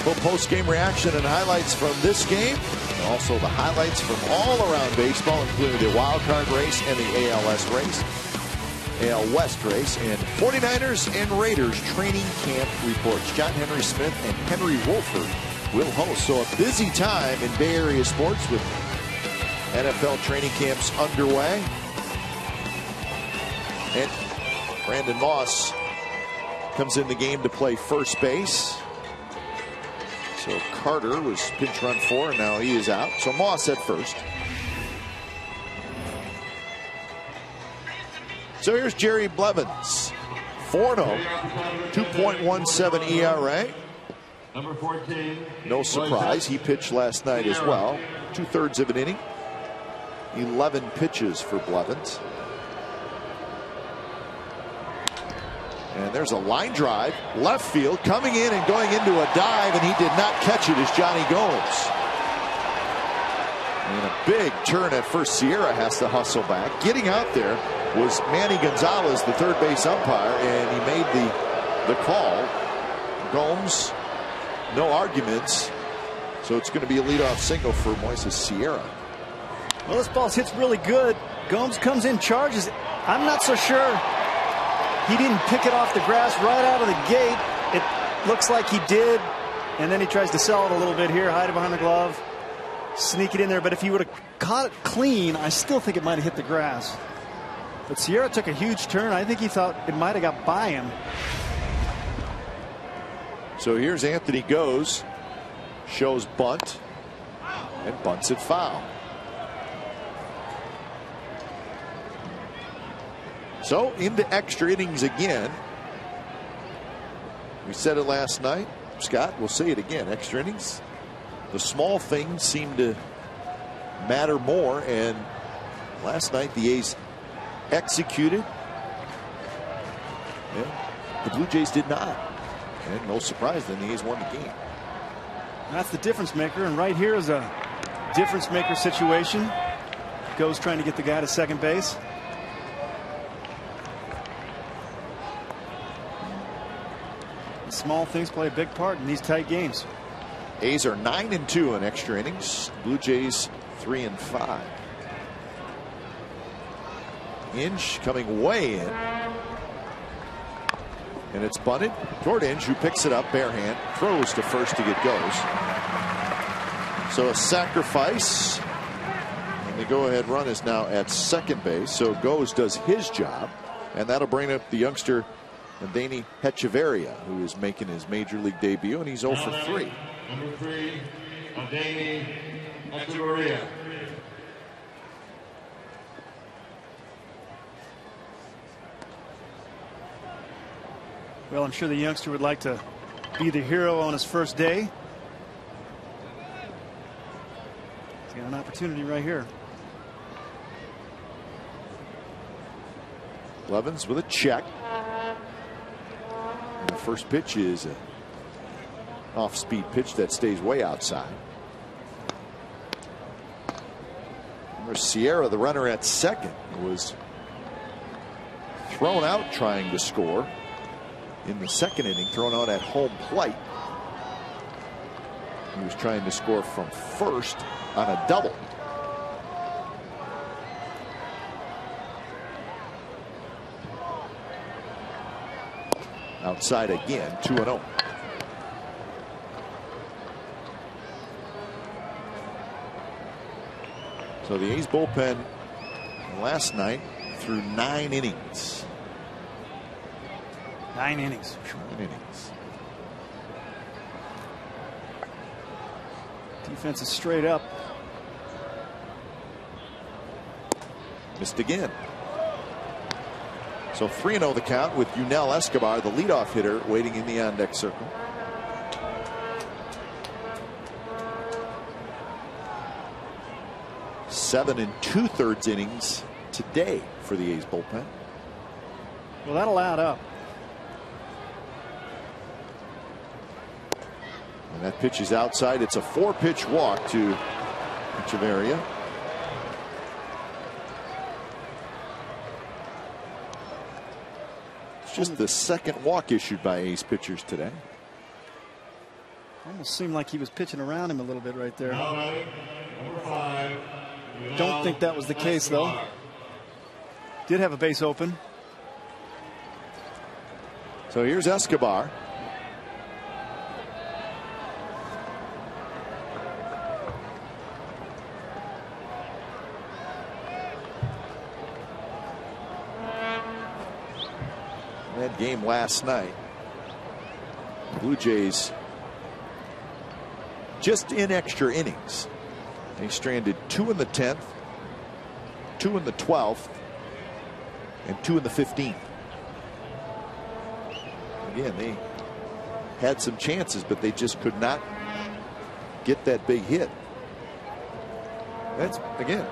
Full post-game reaction and highlights from this game. And also the highlights from all around baseball, including the wild card race and the ALS race, AL West race, and 49ers and Raiders training camp reports. John Henry Smith and Henry Wolford will host. So a busy time in Bay Area sports with NFL training camps underway. And Brandon Moss comes in the game to play first base. So Carter was pinch run 4, and now he is out. So Moss at first. So here's Jerry Blevins, 4-0, 2.17 ERA. Number 14. No surprise, he pitched last night as well. 2/3 of an inning. 11 pitches for Blevins. And there's a line drive, left field, coming in and going into a dive, and he did not catch it as Johnny Gomes. And a big turn at first. Sierra has to hustle back. Getting out there was Manny Gonzalez, the third base umpire, and he made the call. Gomes, no arguments. So it's going to be a leadoff single for Moises Sierra. Well, this ball hits really good. Gomes comes in, charges. I'm not so sure he didn't pick it off the grass right out of the gate. It looks like he did. And then he tries to sell it a little bit here, hide it behind the glove, sneak it in there. But if he would have caught it clean, I still think it might have hit the grass. But Sierra took a huge turn. I think he thought it might have got by him. So here's Anthony Goes, shows bunt, and bunts it foul. So into extra innings again. We said it last night. Scott, we'll say it again. Extra innings. The small things seem to matter more. And last night the A's executed. Yeah, the Blue Jays did not. And no surprise, then the A's won the game. That's the difference maker, and right here is a difference maker situation. Goes trying to get the guy to second base. The small things play a big part in these tight games. A's are 9-2 in extra innings. Blue Jays 3-5. Inge coming way in. And it's bunted toward Inge, who picks it up bare hand, throws to first to get goes. So a sacrifice. And the go-ahead run is now at second base. So Goes does his job. And that'll bring up the youngster, Danny Hecheverria, who is making his major league debut, and he's 0 for 3. Number 3, Danny Hecheverria. Well, I'm sure the youngster would like to be the hero on his first day. He's got an opportunity right here. Blevins with a check. And the first pitch is an off-speed pitch that stays way outside. There's Sierra, the runner at second, was thrown out trying to score in the second inning, thrown out at home plate. He was trying to score from first on a double. Outside again, 2-0. So the A's bullpen last night threw 9 innings. 9 innings. 9 innings. Defense is straight up. Missed again. So 3-0 the count with Yunel Escobar, the leadoff hitter, waiting in the on-deck circle. Seven and 2/3 innings today for the A's bullpen. Well, that'll add up. And that pitch is outside. It's a 4-pitch walk to Echeverria. It's just the second walk issued by A's pitchers today. Almost seemed like he was pitching around him a little bit right there. Number 5. Don't think that was the case, though. Did have a base open. So here's Escobar. That game last night, Blue Jays just in extra innings. They stranded 2 in the 10th, 2 in the 12th, and 2 in the 15th. Again, they had some chances, but they just could not get that big hit. That's, again,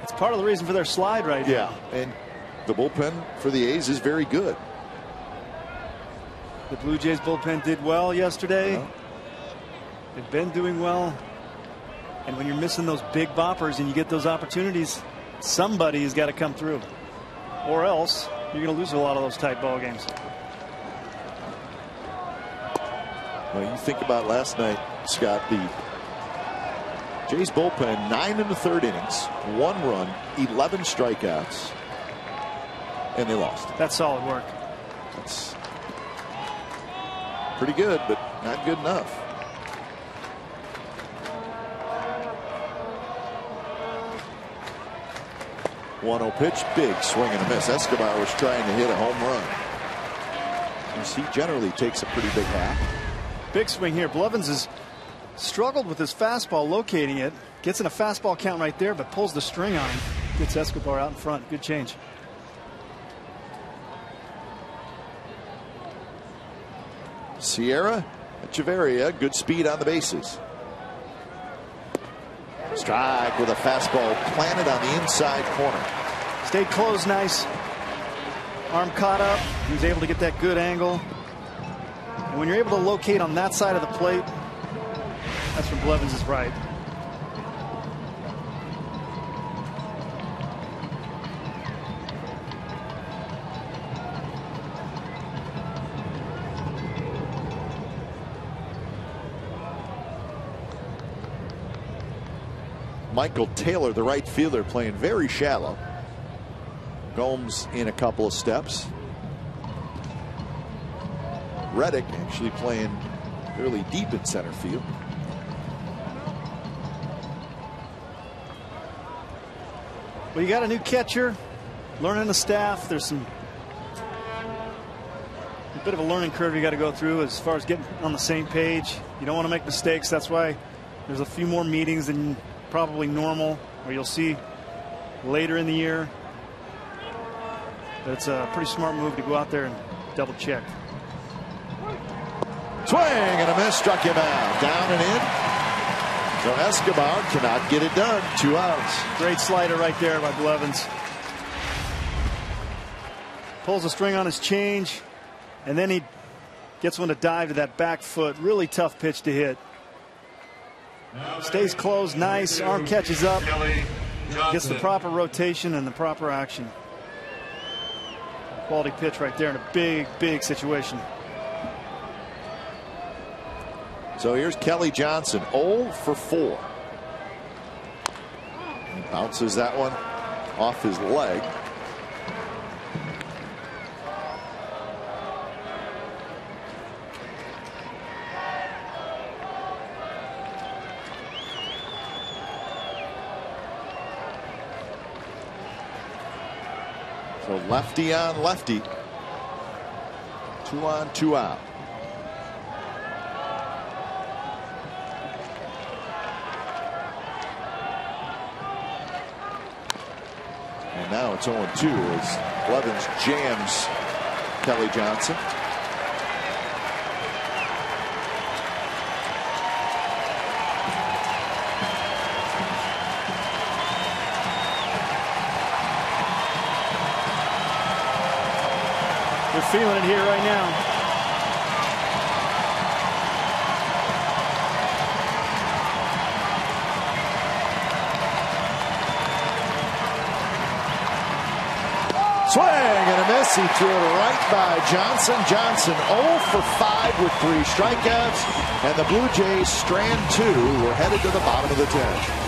it's part of the reason for their slide right now. Yeah, and the bullpen for the A's is very good. The Blue Jays bullpen did well yesterday. Yeah. They've been doing well. And when you're missing those big boppers and you get those opportunities, somebody's got to come through. Or else you're going to lose a lot of those tight ball games. Well, you think about last night, Scott, the Jays bullpen, 9 in the 3rd innings, 1 run, 11 strikeouts, and they lost. That's solid work. That's pretty good, but not good enough. One-0 pitch, big swing and a miss. Escobar was trying to hit a home run. He generally takes a pretty big hack. Big swing here. Blevins has struggled with his fastball, locating it. Gets in a fastball count right there, but pulls the string on him. Gets Escobar out in front. Good change. Sierra, Echeverria, good speed on the bases. Strike with a fastball planted on the inside corner. Stayed close, nice. Arm caught up. He was able to get that good angle. And And when you're able to locate on that side of the plate, that's when Blevins is right. Michael Taylor, the right fielder, playing very shallow. Gomes in a couple of steps. Reddick actually playing fairly deep in center field. Well, you got a new catcher, learning the staff. There's a bit of a learning curve you got to go through as far as getting on the same page. You don't want to make mistakes. That's why there's a few more meetings than probably normal, or you'll see later in the year. But it's a pretty smart move to go out there and double check. Swing and a miss, struck him out. Down and in. So Escobar cannot get it done. 2 outs. Great slider right there by Blevins. Pulls a string on his change, and then he gets one to dive to that back foot. Really tough pitch to hit. Stays close, nice. Arm catches up. Gets the proper rotation and the proper action. Quality pitch right there in a big, big situation. So here's Kelly Johnson, 0 for 4. Bounces that one off his leg. So lefty on lefty. 2 on, 2 out. And now it's 0-2 as Blevins jams Kelly Johnson. They're feeling it here right now. Swing and a miss. He threw it right by Johnson. Johnson 0 for 5 with 3 strikeouts. And the Blue Jays strand 2. We're headed to the bottom of the 10th.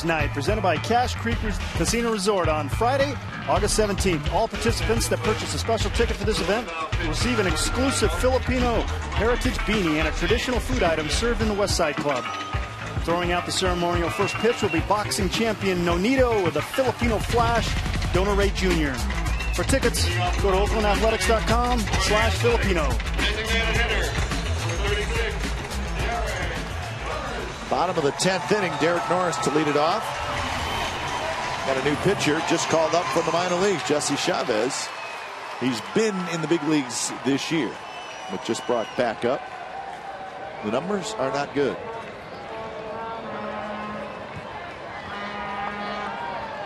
Night presented by Cache Creek Casino Resort on Friday, August 17th. All participants that purchase a special ticket for this event will receive an exclusive Filipino heritage beanie and a traditional food item served in the West Side Club. Throwing out the ceremonial first pitch will be boxing champion Nonito with a Filipino flash, Donor Ray Jr. For tickets, go to OaklandAthletics.com/Filipino. Bottom of the 10th inning, Derek Norris to lead it off. Got a new pitcher just called up from the minor leagues, Jesse Chavez. He's been in the big leagues this year, but just brought back up. The numbers are not good.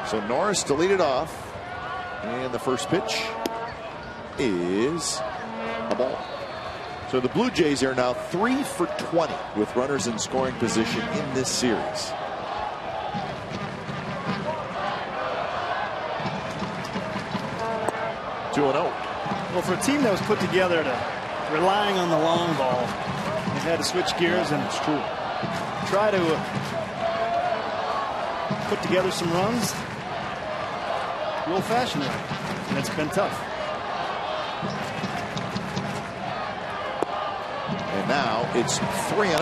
So Norris to lead it off. And the first pitch is a ball. So the Blue Jays are now 3 for 20 with runners in scoring position in this series. Well, for a team that was put together to relying on the long ball, they've had to switch gears and it's true. Try to put together some runs the old-fashioned way, and it's been tough. And now it's 3-0.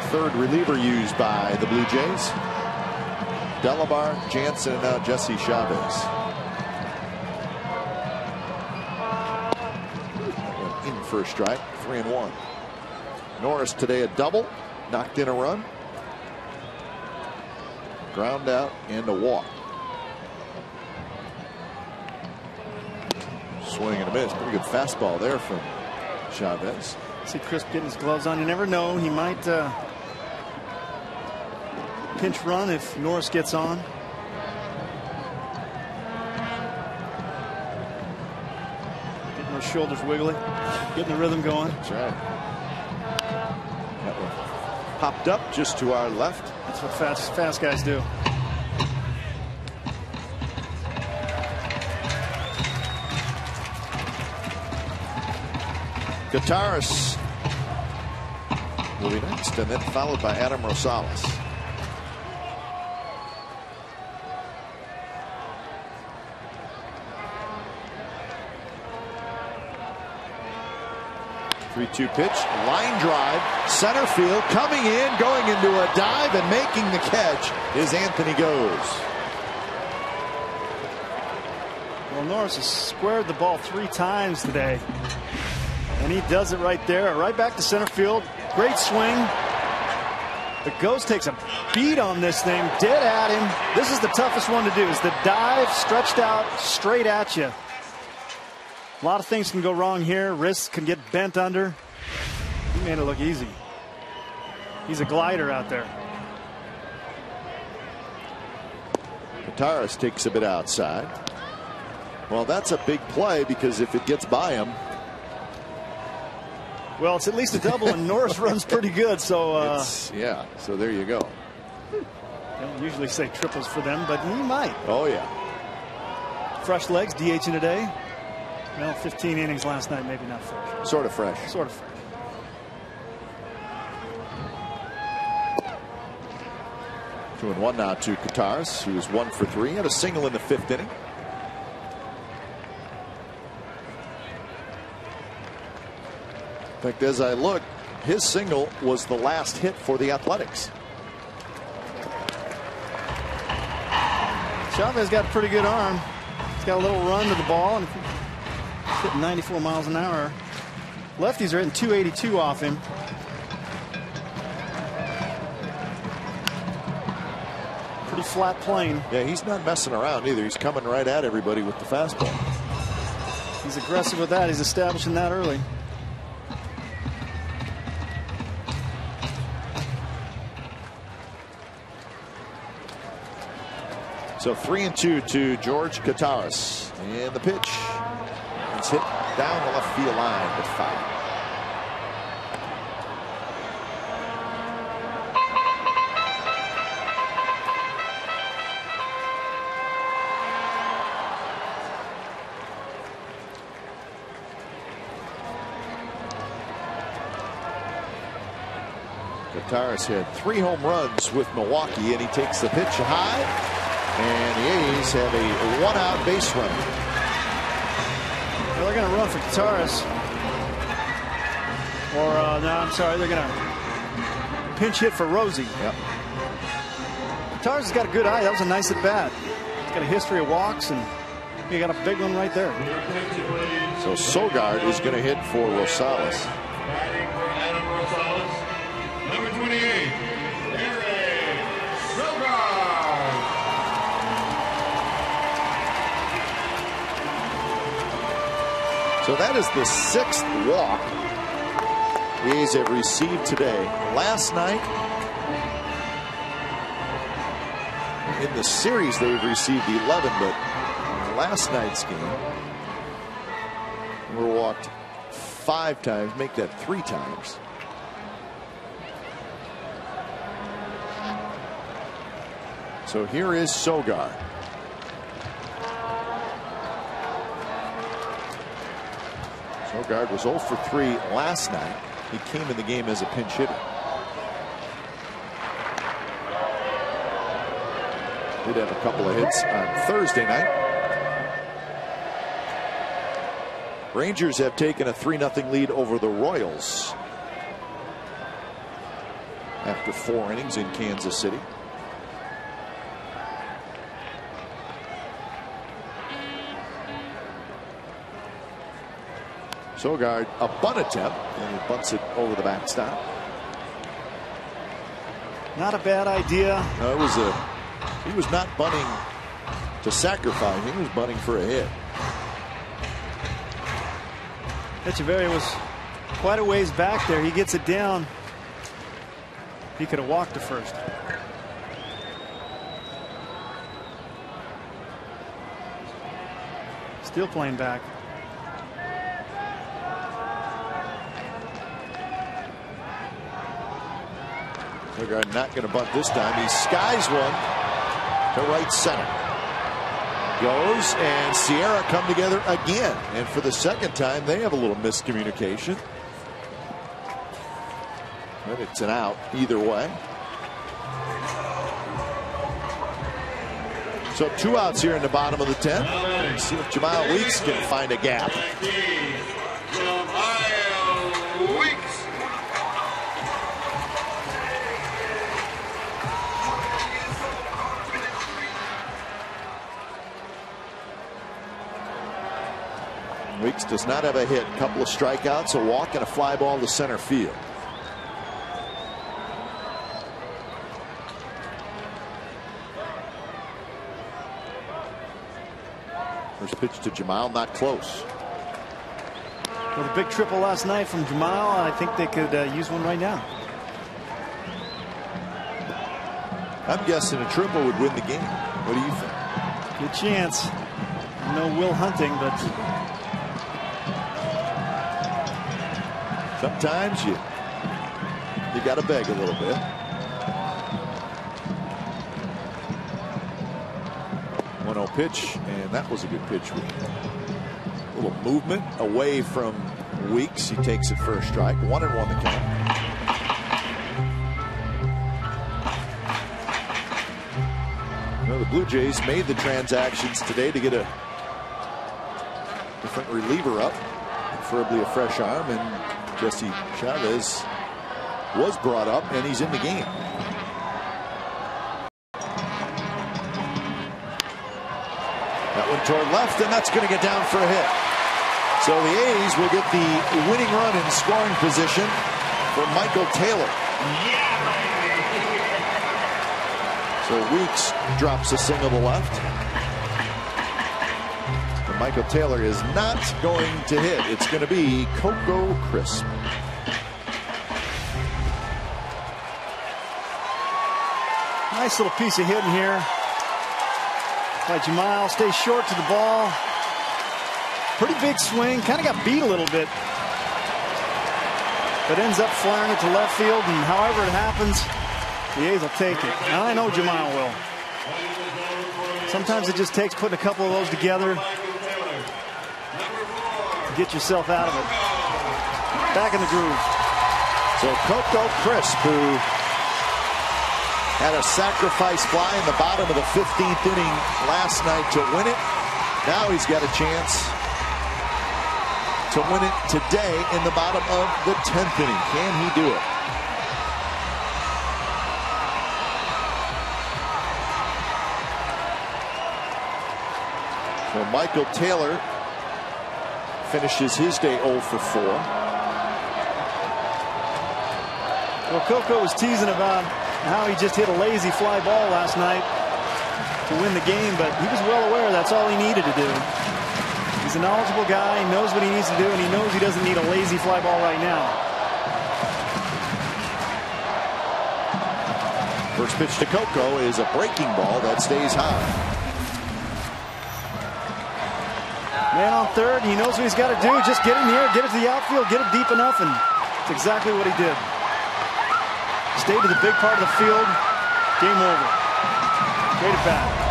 Third reliever used by the Blue Jays. Delabar, Jansen, and now Jesse Chavez. And in for a strike, 3-1. Norris today a double, knocked in a run. Ground out and a walk. Swing and a miss. Pretty good fastball there from Chavez. See Chris getting his gloves on. You never know. He might pinch run if Norris gets on. Getting those shoulders wiggly. Getting the rhythm going. That's right. That one popped up just to our left. That's what fast guys do. Gutaris will be next, and then followed by Adam Rosales. Three-two pitch, line drive, center field, coming in, going into a dive, and making the catch is Anthony Goes. Well, Norris has squared the ball 3 times today. And he does it right there, right back to center field. Great swing. But Goes takes a beat on this thing, dead at him. This is the toughest one to do, is the dive stretched out straight at you. A lot of things can go wrong here. Wrists can get bent under. He made it look easy. He's a glider out there. Gutaris takes a bit outside. Well, that's a big play, because if it gets by him. Well, it's at least a double, and Norris runs pretty good. So yeah, so there you go. Don't usually say triples for them, but he might. Oh, yeah. Fresh legs, DHing today. Well, 15 innings last night, maybe not fresh. Sort of fresh. Sort of fresh. Two and one now to Gutaris, who was 1 for 3. Had a single in the 5th inning. In fact, as I look, his single was the last hit for the Athletics. Chavez got a pretty good arm. He's got a little run to the ball, and he's hitting 94 miles an hour. Lefties are hitting 282 off him. Pretty flat plane. Yeah, he's not messing around either. He's coming right at everybody with the fastball. He's aggressive with that. He's establishing that early. So 3-2 to George Gutaris. And the pitch. It's hit down the left field line, but foul. Gutaris had 3 home runs with Milwaukee, and he takes the pitch high. And the A's have a 1-out base runner. Well, they're going to run for Gutaris. Or, no, I'm sorry, they're going to pinch hit for Rosie. Yep. Gutaris has got a good eye. That was a nice at bat. He's got a history of walks, and he got a big one right there. So Sogard is going to hit for Rosales. Batting for Adam Rosales, number 28. So that is the 6th walk the A's have received today. Last night in the series they've received 11, but in last night's game we were walked 5 times, make that 3 times. So here is Sogard. Sogard was 0 for 3 last night. He came in the game as a pinch hitter. Did have a couple of hits on Thursday night. Rangers have taken a 3-0 lead over the Royals after 4 innings in Kansas City. Sogard, a bunt attempt, and he bunts it over the backstop. Not a bad idea. No, he was not bunting to sacrifice. He was bunting for a hit. Echeverria was quite a ways back there. He gets it down. He could have walked to first. Still playing back. Sogard not going to bunt this time. He skies one to right center. Goes, and Sierra come together again. And for the 2nd time, they have a little miscommunication. But it's an out either way. So 2 outs here in the bottom of the 10th. Let's see if Jamal Weeks can find a gap. Weeks does not have a hit. A couple of strikeouts, a walk, and a fly ball to center field. First pitch to Jamal, not close. With a big triple last night from Jamal, I think they could use one right now. I'm guessing a triple would win the game. What do you think? Good chance. No Will Hunting, but sometimes you got to beg a little bit. One-0 pitch, and that was a good pitch with a little movement away from Weeks. He takes it for a strike. 1-1 the count. The Blue Jays made the transactions today to get a different reliever up, preferably a fresh arm, and Jesse Chavez was brought up, and he's in the game. That one toward left, and that's going to get down for a hit. So the A's will get the winning run in scoring position for Michael Taylor. So Weeks drops a single to left. And Michael Taylor is not going to hit. It's going to be Coco Crisp. nice little piece of hitting here by Jamal. Stays short to the ball. Pretty big swing. Kind of got beat a little bit, but ends up flaring it to left field. And however it happens, the A's will take it. And I know Jamal will. Sometimes it just takes putting a couple of those together to get yourself out of it. Back in the groove. So Coco Crisp, who had a sacrifice fly in the bottom of the 15th inning last night to win it. Now he's got a chance to win it today in the bottom of the 10th inning. Can he do it? So Michael Taylor finishes his day 0 for 4. Well, Coco was teasing about how he just hit a lazy fly ball last night to win the game, but he was well aware that's all he needed to do. He's a knowledgeable guy. He knows what he needs to do, and he knows he doesn't need a lazy fly ball right now. First pitch to Coco is a breaking ball that stays high. Man on third, he knows what he's got to do. Just get in the air, get it to the outfield, get it deep enough, and it's exactly what he did. Stayed to the big part of the field. Game over. Great at bat.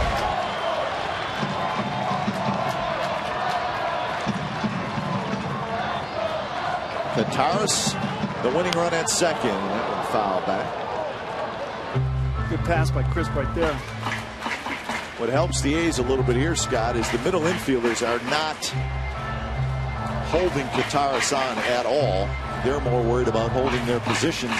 Kataris, the winning run at second. That one foul back. Good pass by Crisp right there. What helps the A's a little bit here, Scott, is the middle infielders are not holding Kataris on at all. They're more worried about holding their positions.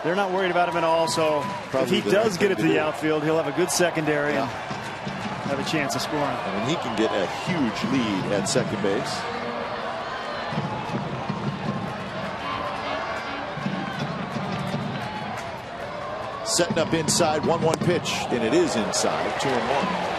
They're not worried about him at all, so if he does get it to the outfield, he'll have a good secondary and have a chance of scoring. And he can get a huge lead at second base. Setting up inside, 1-1 pitch, and it is inside, 2-1.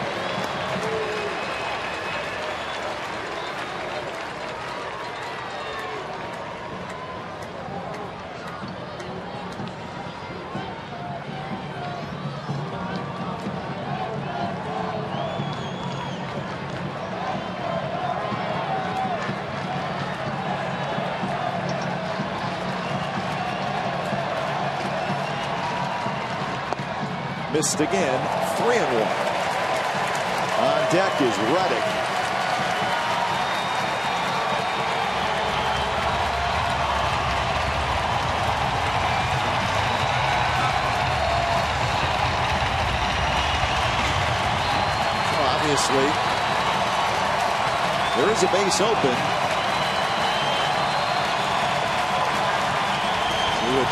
Missed again, 3-1. On deck is Reddick. Well, obviously, there is a base open.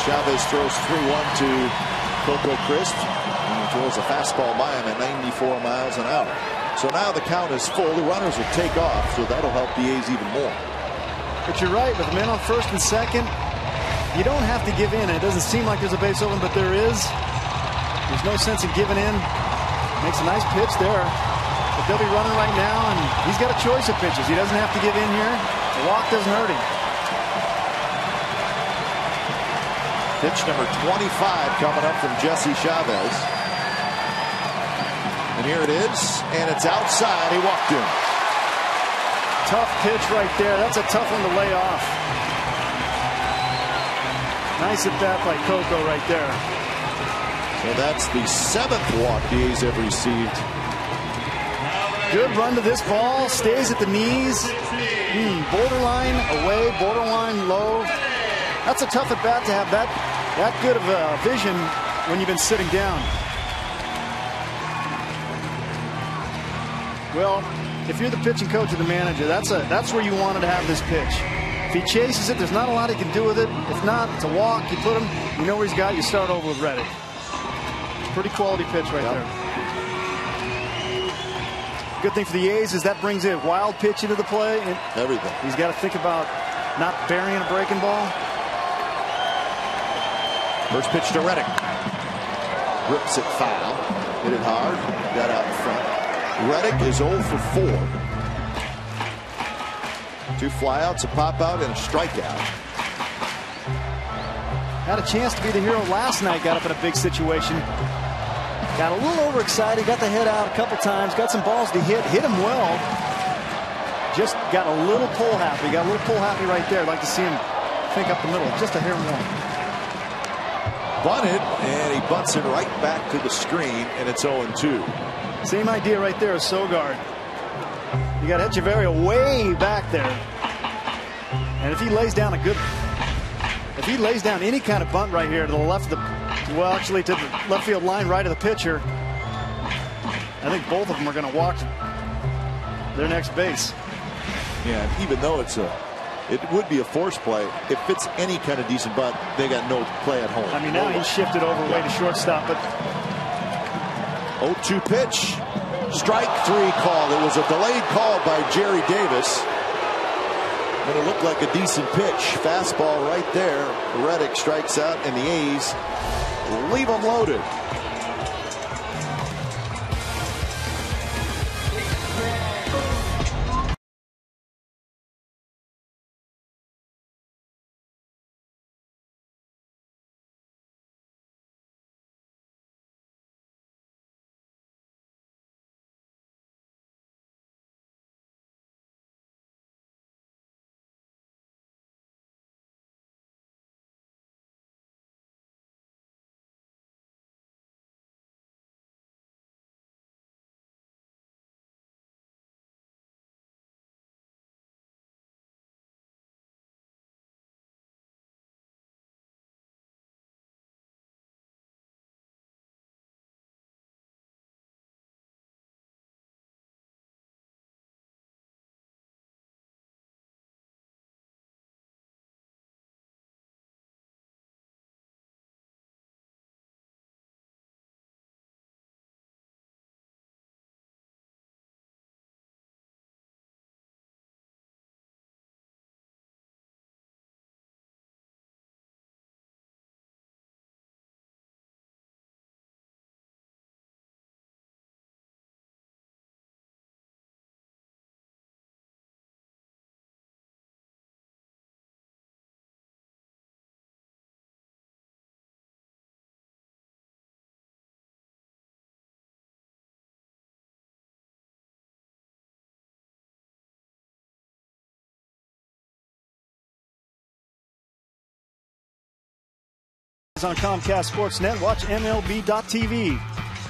Chavez throws 3-1 to Coco Crisp. Throws a fastball by him at 94 miles an hour. So now the count is full. The runners will take off, so that'll help the A's even more. But you're right, with the men on first and second, you don't have to give in. It doesn't seem like there's a base open, but there is. There's no sense in giving in. Makes a nice pitch there. But they'll be running right now, and he's got a choice of pitches. He doesn't have to give in here. The walk doesn't hurt him. Pitch number 25 coming up from Jesse Chavez. And here it is, and it's outside. He walked in. Tough pitch right there. That's a tough one to lay off. Nice at bat by Coco right there. So that's the 7th walk the A's have received. Good run to this ball. Stays at the knees. Borderline away, borderline low. That's a tough at bat to have that good of a vision when you've been sitting down. Well, if you're the pitching coach or the manager, that's where you wanted to have this pitch. If he chases it, there's not a lot he can do with it. If not, it's a walk. You put him, you know where he's got. You start over with Reddick. Pretty quality pitch right there. Good thing for the A's is that brings a wild pitch into the play. And everything. He's got to think about not burying a breaking ball. First pitch to Reddick. Rips it foul. Hit it hard. Got out in front. Reddick is 0 for 4. 2 flyouts, a pop out, and a strikeout. Had a chance to be the hero last night. Got up in a big situation. Got a little overexcited. Got the head out a couple times. Got some balls to hit. Hit him well. Just got a little pull happy. Got a little pull happy right there. I'd like to see him think up the middle. Just a hair more. Bunted, and he butts it right back to the screen, and it's 0-2. Same idea right there as Sogard. You got Echeverria way back there. And if he lays down any kind of bunt right here to the left of the, well, actually to the left field line right of the pitcher, I think both of them are going to walk their next base. Yeah, even though it would be a force play, if it's any kind of decent bunt, they got no play at home. I mean, now he's shifted over way to shortstop, but 0-2 pitch. Strike 3 call. It was a delayed call by Jerry Davis. But it looked like a decent pitch. Fastball right there. Reddick strikes out, and the A's leave them loaded. On Comcast Sportsnet, watch MLB.tv.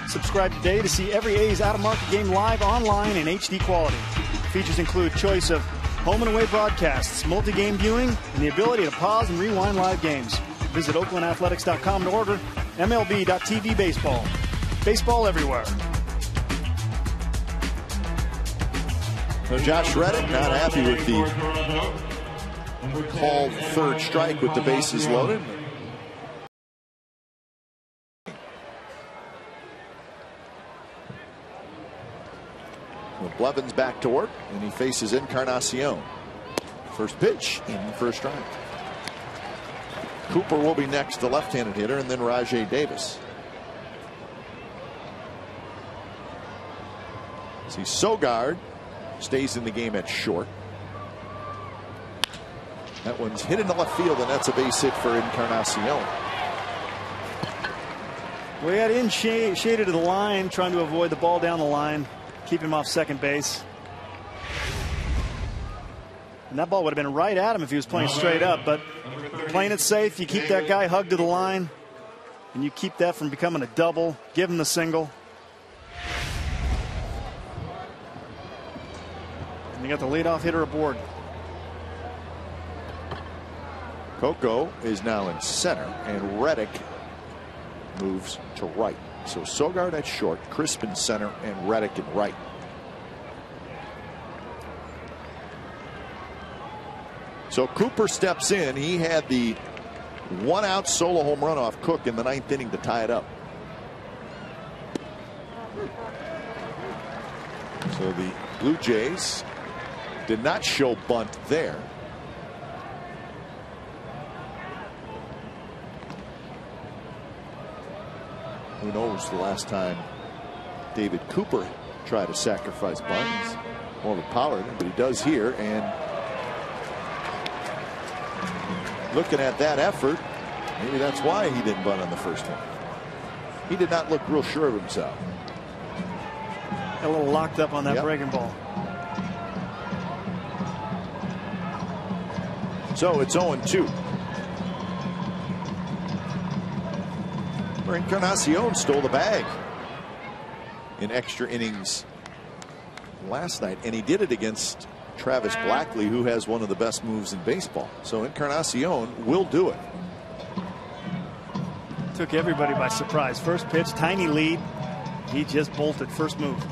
Subscribe today to see every A's out-of-market game live online in HD quality. Features include choice of home and away broadcasts, multi-game viewing, and the ability to pause and rewind live games. Visit OaklandAthletics.com to order MLB.tv baseball. Baseball everywhere. So Josh Reddick not happy with the called third strike with the bases loaded. Blevins back to work, and he faces Encarnacion. First pitch in the first strike. Cooper will be next, the left-handed hitter, and then Rajay Davis. See, Sogard stays in the game at short. That one's hit into left field, and that's a base hit for Encarnacion. We had in shaded to the line, trying to avoid the ball down the line. Keep him off second base. And that ball would have been right at him if he was playing straight up, but playing it safe, you keep that guy hugged to the line, and you keep that from becoming a double. Give him the single. And you got the leadoff hitter aboard. Coco is now in center, and Reddick moves to right. So Sogard at short, Crisp in center, and Reddick in right. So Cooper steps in. He had the one-out solo home run off Cook in the ninth inning to tie it up. So the Blue Jays did not show bunt there. Who knows the last time David Cooper tried to sacrifice bunts. More of a power, but he does here. And looking at that effort, maybe that's why he didn't bunt on the first one. He did not look real sure of himself. A little locked up on that breaking ball. So it's 0-2. Encarnacion stole the bag in extra innings last night, and he did it against Travis Blackley, who has one of the best moves in baseball. So Encarnacion will do it. Took everybody by surprise. First pitch, tiny lead. He just bolted first move.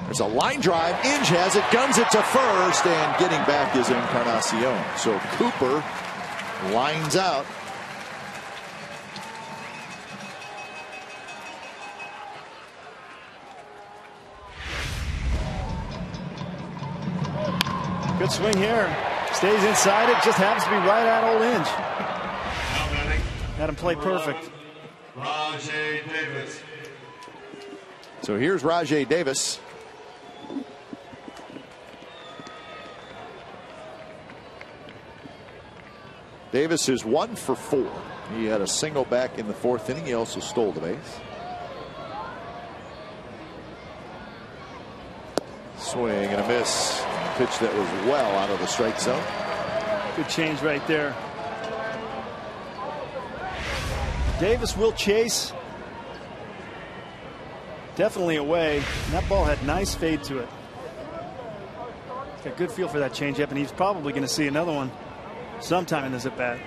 There's a line drive. Inge has it, guns it to first, and getting back is Encarnacion. So Cooper lines out. Good swing here. Stays inside it. Just happens to be right at old Inge. Had him play perfect. Rajay Davis. So here's Rajay Davis. Davis is 1 for 4. He had a single back in the fourth inning. He also stole the base. Swing and a miss. Pitch that was well out of the strike zone. Good change right there. Davis will chase. Definitely away. And that ball had nice fade to it. He's got good feel for that changeup, and he's probably going to see another one sometime in this at bat.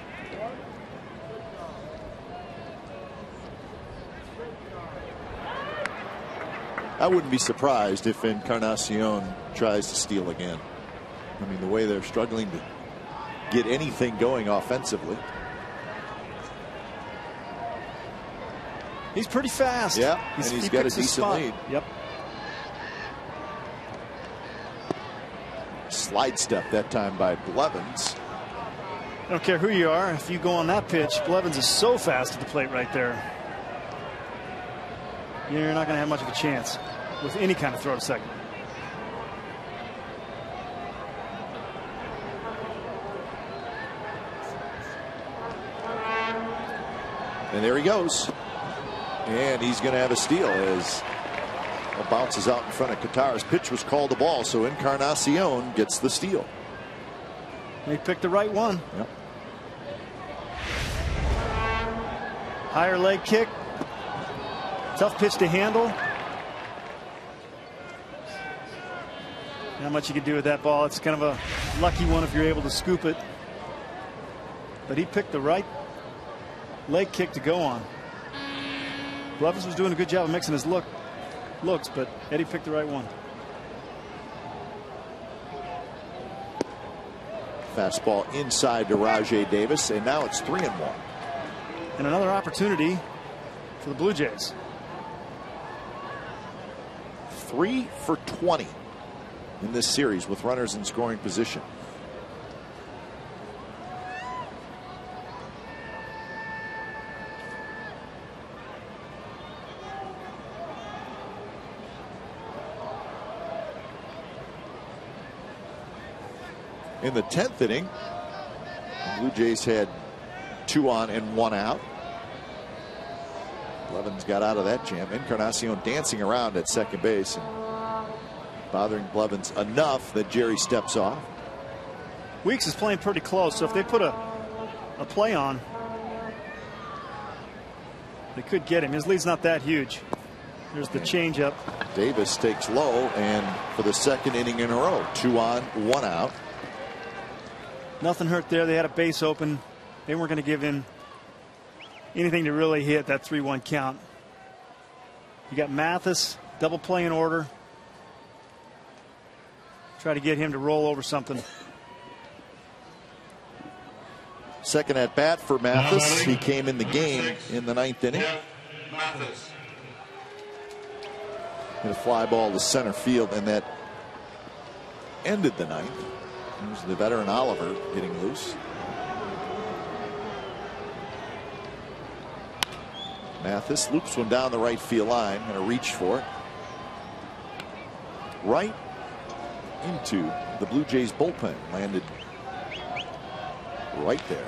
I wouldn't be surprised if Encarnacion tries to steal again. I mean, the way they're struggling to get anything going offensively. He's pretty fast. Yeah, and he's got a decent lead. Yep. Slide step that time by Blevins. I don't care who you are. If you go on that pitch, Blevins is so fast at the plate right there. You're not going to have much of a chance with any kind of throw to second. And there he goes. And he's going to have a steal as it bounces out in front of Qatar's. Pitch was called a ball, so Encarnacion gets the steal. He picked the right one. Yep. Higher leg kick. Tough pitch to handle. Not much you can do with that ball. It's kind of a lucky one if you're able to scoop it. But he picked the right leg kick to go on. Blevins was doing a good job of mixing his looks, but Eddie picked the right one. Fastball inside to Rajai Davis, and now it's 3-1. And another opportunity for the Blue Jays. 3 for 20 in this series with runners in scoring position. In the 10th inning, the Blue Jays had 2 on and 1 out. Blevins got out of that jam. Encarnacion dancing around at second base and bothering Blevins enough that Jerry steps off. Weeks is playing pretty close, so if they put a play on, they could get him. His lead's not that huge. There's the changeup. Davis takes low, and for the second inning in a row, 2 on, 1 out. Nothing hurt there. They had a base open. They weren't going to give him anything to really hit that 3-1 count. You got Mathis, double play in order. Try to get him to roll over something. Second at bat for Mathis. He came in the game in the 9th inning. Mathis. Hit a fly ball to center field, and that ended the 9th. It was the veteran Oliver getting loose. Mathis loops one down the right field line. Going to reach for it. Right into the Blue Jays bullpen. Landed right there.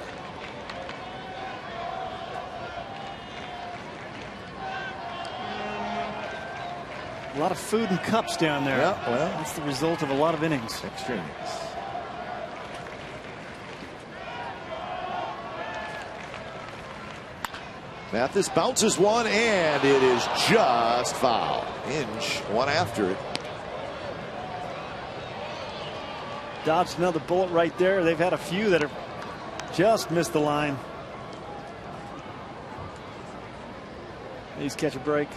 A lot of food and cups down there. Yeah, well, that's the result of a lot of innings. Extra innings. Mathis bounces one, and it is just foul. Inge, one after it. Dodged another bullet right there. They've had a few that have just missed the line. Please catch a break.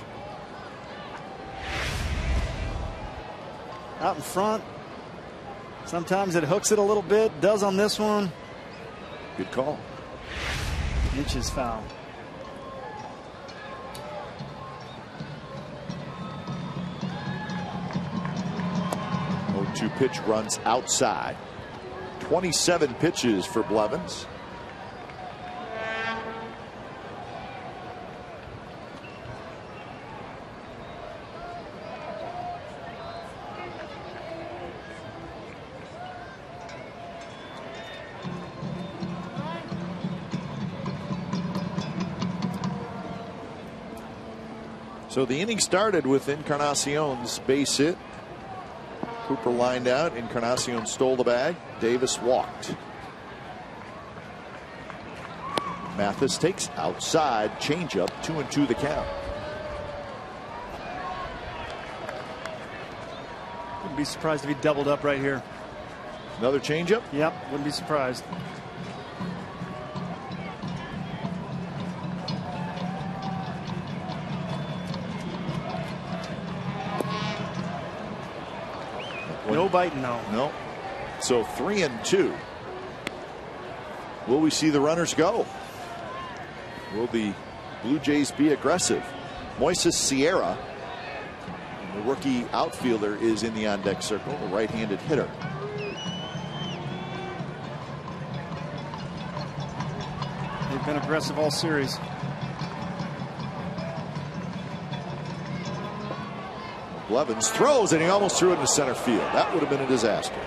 Out in front. Sometimes it hooks it a little bit. Does on this one. Good call. Inches foul. 0-2 pitch runs outside. 27 pitches for Blevins. So the inning started with Encarnacion's base hit. Cooper lined out. Encarnacion stole the bag. Davis walked. Mathis takes outside. Changeup. 2-2 the count. Wouldn't be surprised if he doubled up right here. Another changeup? Yep, wouldn't be surprised. No biting, no. No. So 3-2. Will we see the runners go? Will the Blue Jays be aggressive? Moises Sierra, the rookie outfielder, is in the on-deck circle, the right-handed hitter. They've been aggressive all series. Blevins throws, and he almost threw it into center field. That would have been a disaster.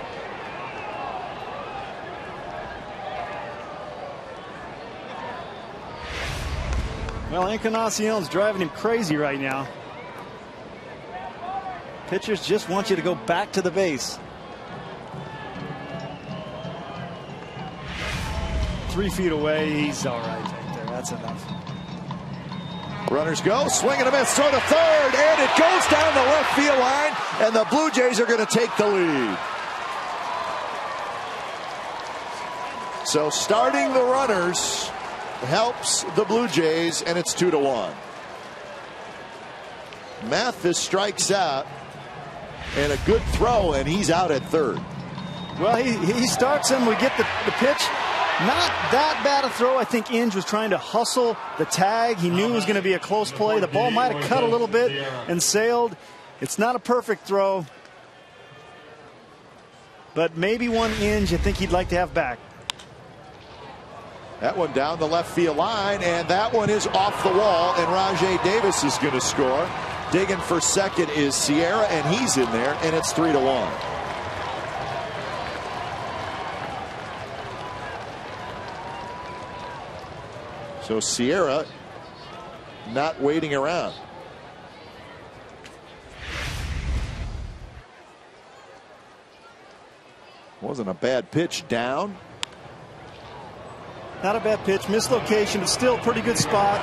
Well, Encarnacion's driving him crazy right now. Pitchers just want you to go back to the base. 3 feet away, he's all right there. That's enough. Runners go, swing and a miss, throw to third, and it goes down the left field line, and the Blue Jays are going to take the lead. So starting the runners helps the Blue Jays, and it's 2-1. Mathis strikes out, and a good throw, and he's out at third. Well, he starts him. We get the pitch. Not that bad a throw. I think Inge was trying to hustle the tag. He knew it was going to be a close play. The ball might have cut a little bit and sailed. It's not a perfect throw, but maybe one Inge I think he'd like to have back. That one down the left field line, and that one is off the wall, and Rajai Davis is going to score. Digging for second is Sierra, and he's in there, and it's 3-1. So Sierra not waiting around. Wasn't a bad pitch down. Not a bad pitch. Mislocation, but still a pretty good spot.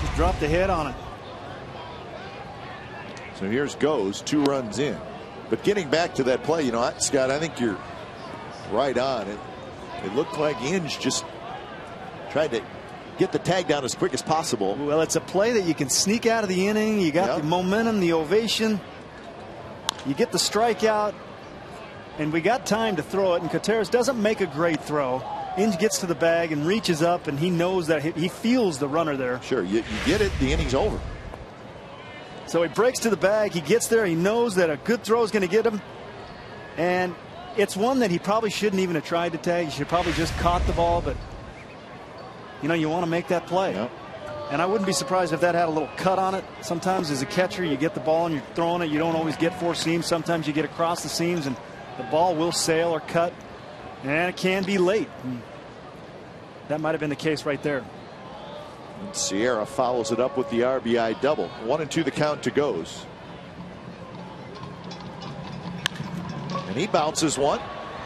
Just dropped the head on it. So here's goes, 2 runs in. But getting back to that play, you know, Scott, I think you're right on it. It looked like Inge just tried to get the tag down as quick as possible. Well, it's a play that you can sneak out of the inning. You got the momentum, the ovation. You get the strikeout, and we got time to throw it. And Contreras doesn't make a great throw. Inge gets to the bag and reaches up, and he knows that he feels the runner there. Sure, you get it, the inning's over. So he breaks to the bag. He gets there. He knows that a good throw is going to get him. And it's one that he probably shouldn't even have tried to tag. He should probably just caught the ball, but you know, you want to make that play. Yep. And I wouldn't be surprised if that had a little cut on it. Sometimes as a catcher, you get the ball and you're throwing it. You don't always get 4 seams. Sometimes you get across the seams and the ball will sail or cut. And it can be late. And that might have been the case right there. And Sierra follows it up with the RBI double. 1-2 the count to goes. And he bounces one.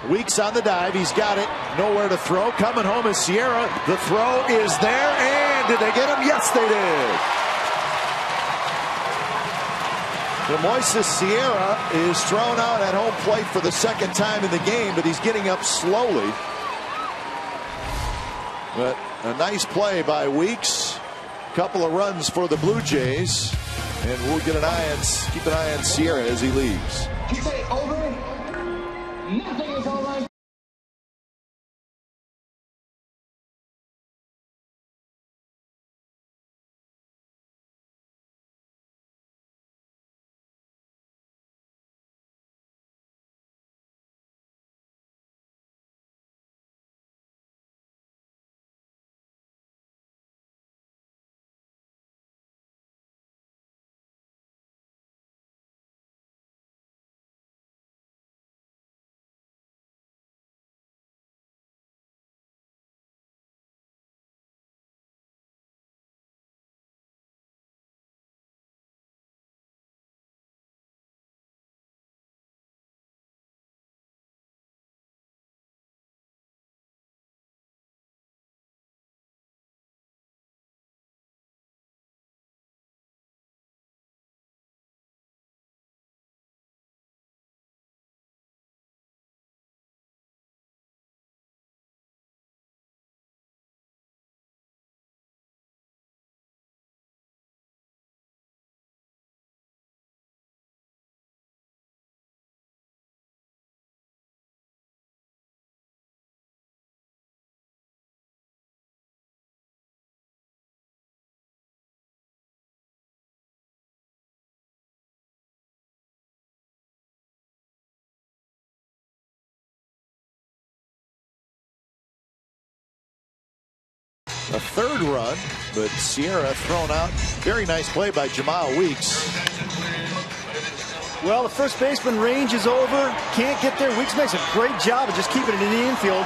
Weeks on the dive. He's got it. Nowhere to throw. Coming home is Sierra. The throw is there. And did they get him? Yes, they did. The Moises Sierra is thrown out at home plate for the second time in the game, but he's getting up slowly. But a nice play by Weeks. Couple of runs for the Blue Jays. And we'll get keep an eye on Sierra as he leaves. You say over? Nothing is all right. A third run, but Sierra thrown out. Very nice play by Jamal Weeks. Well, the first baseman range is over. Can't get there. Weeks makes a great job of just keeping it in the infield.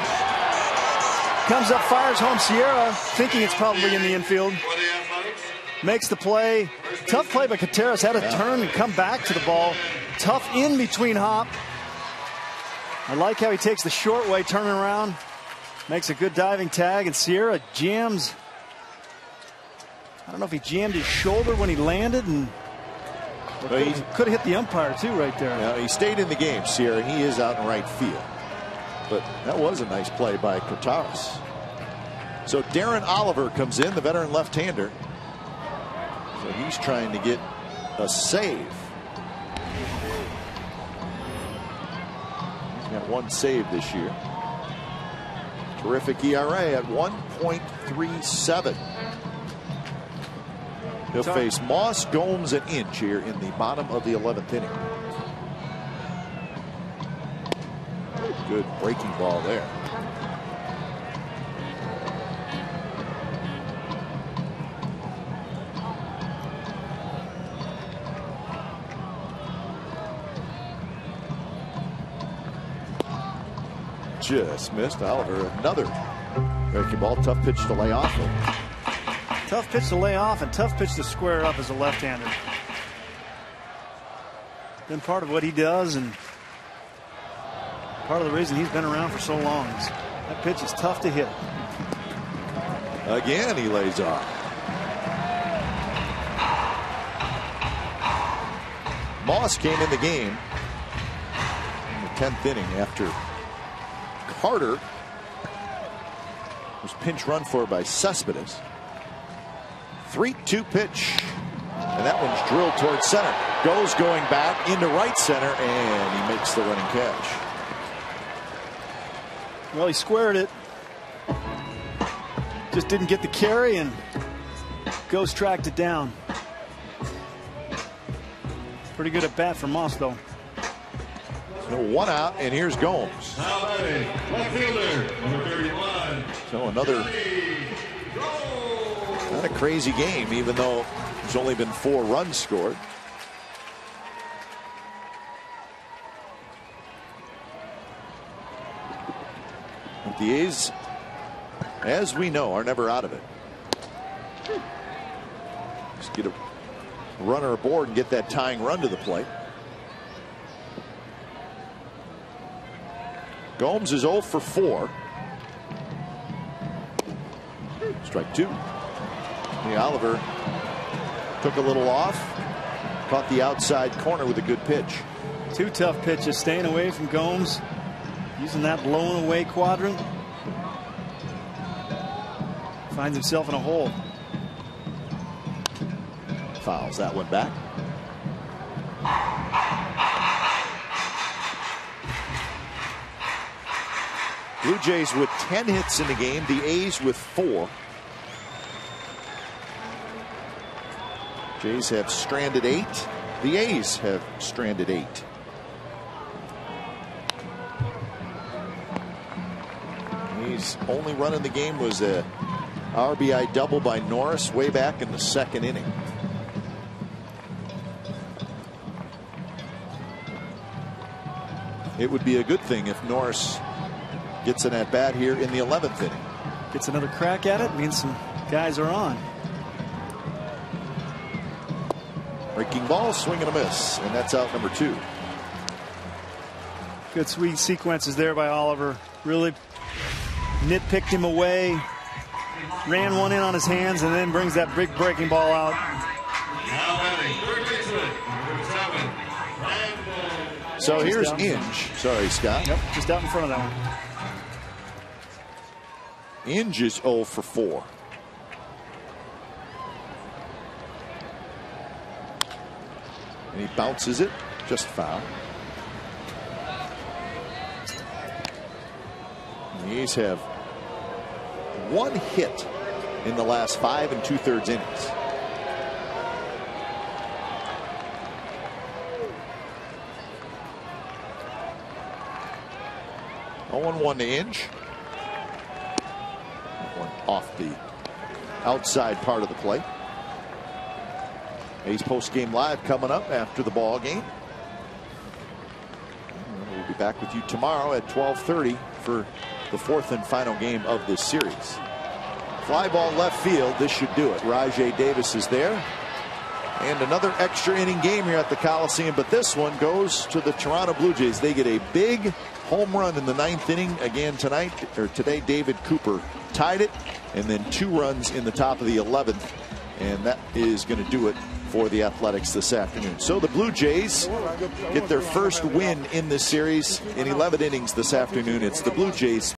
Comes up, fires home Sierra, thinking it's probably in the infield. Makes the play. Tough play by Contreras. Had to turn and come back to the ball. Tough in between hop. I like how he takes the short way, turning around. Makes a good diving tag, and Sierra jams I don't know if he jammed his shoulder when he landed, and he could have hit the umpire too right there. Yeah, he stayed in the game, Sierra. He is out in right field. But that was a nice play by Kurtaris. So Darren Oliver comes in, the veteran left-hander. So he's trying to get a save. He's got one save this year. Terrific ERA at 1.37. He'll face Moss, Gomes, and Inge here in the bottom of the 11th inning. Good breaking ball there. Just missed. Oliver, another breaking ball. Tough pitch to lay off. Tough pitch to lay off and tough pitch to square up as a left-hander. Been part of what he does and part of the reason he's been around for so long. That pitch is tough to hit. Again, he lays off. Moss came in the game in the 10th inning after Carter was pinch run for by Cespedes. 3-2 pitch, and that one's drilled towards center. Goes going back into right center, and he makes the running catch. Well, he squared it. Just didn't get the carry, and Ghost tracked it down. Pretty good at bat for Moss, though. So one out, and here's Gomes. Left fielder, number 31. So another not a crazy game, even though there's only been 4 runs scored. But the A's, as we know, are never out of it. Just get a runner aboard and get that tying run to the plate. Gomes is 0 for 4. Strike 2. Oliver took a little off, caught the outside corner with a good pitch. 2 tough pitches, staying away from Gomes, using that blown away quadrant. Finds himself in a hole. Fouls that one back. Blue Jays with 10 hits in the game, the A's with 4. Jays have stranded 8. The A's have stranded 8. His only run in the game was a RBI double by Norris way back in the 2nd inning. It would be a good thing if Norris gets an at bat here in the 11th inning. Gets another crack at it, means some guys are on. Breaking ball, swing and a miss, and that's out number 2. Good sweet sequences there by Oliver. Really nitpicked him away, ran one in on his hands, and then brings that big breaking ball out. So here's Inge. Sorry, Scott. Yep, just out in front of that one. Inge is 0 for 4. And he bounces it, just foul. The A's have 1 hit in the last 5 2/3 innings. (0-1) to Inge. One off the outside part of the plate. A's post-game live coming up after the ball game. We'll be back with you tomorrow at 12:30 for the 4th and final game of this series. Fly ball left field. This should do it. Rajai Davis is there. And another extra inning game here at the Coliseum, but this one goes to the Toronto Blue Jays. They get a big home run in the 9th inning again tonight, or today. David Cooper tied it, and then 2 runs in the top of the 11th. And that is going to do it for the Athletics this afternoon. So the Blue Jays get their first win in this series in 11 innings this afternoon. It's the Blue Jays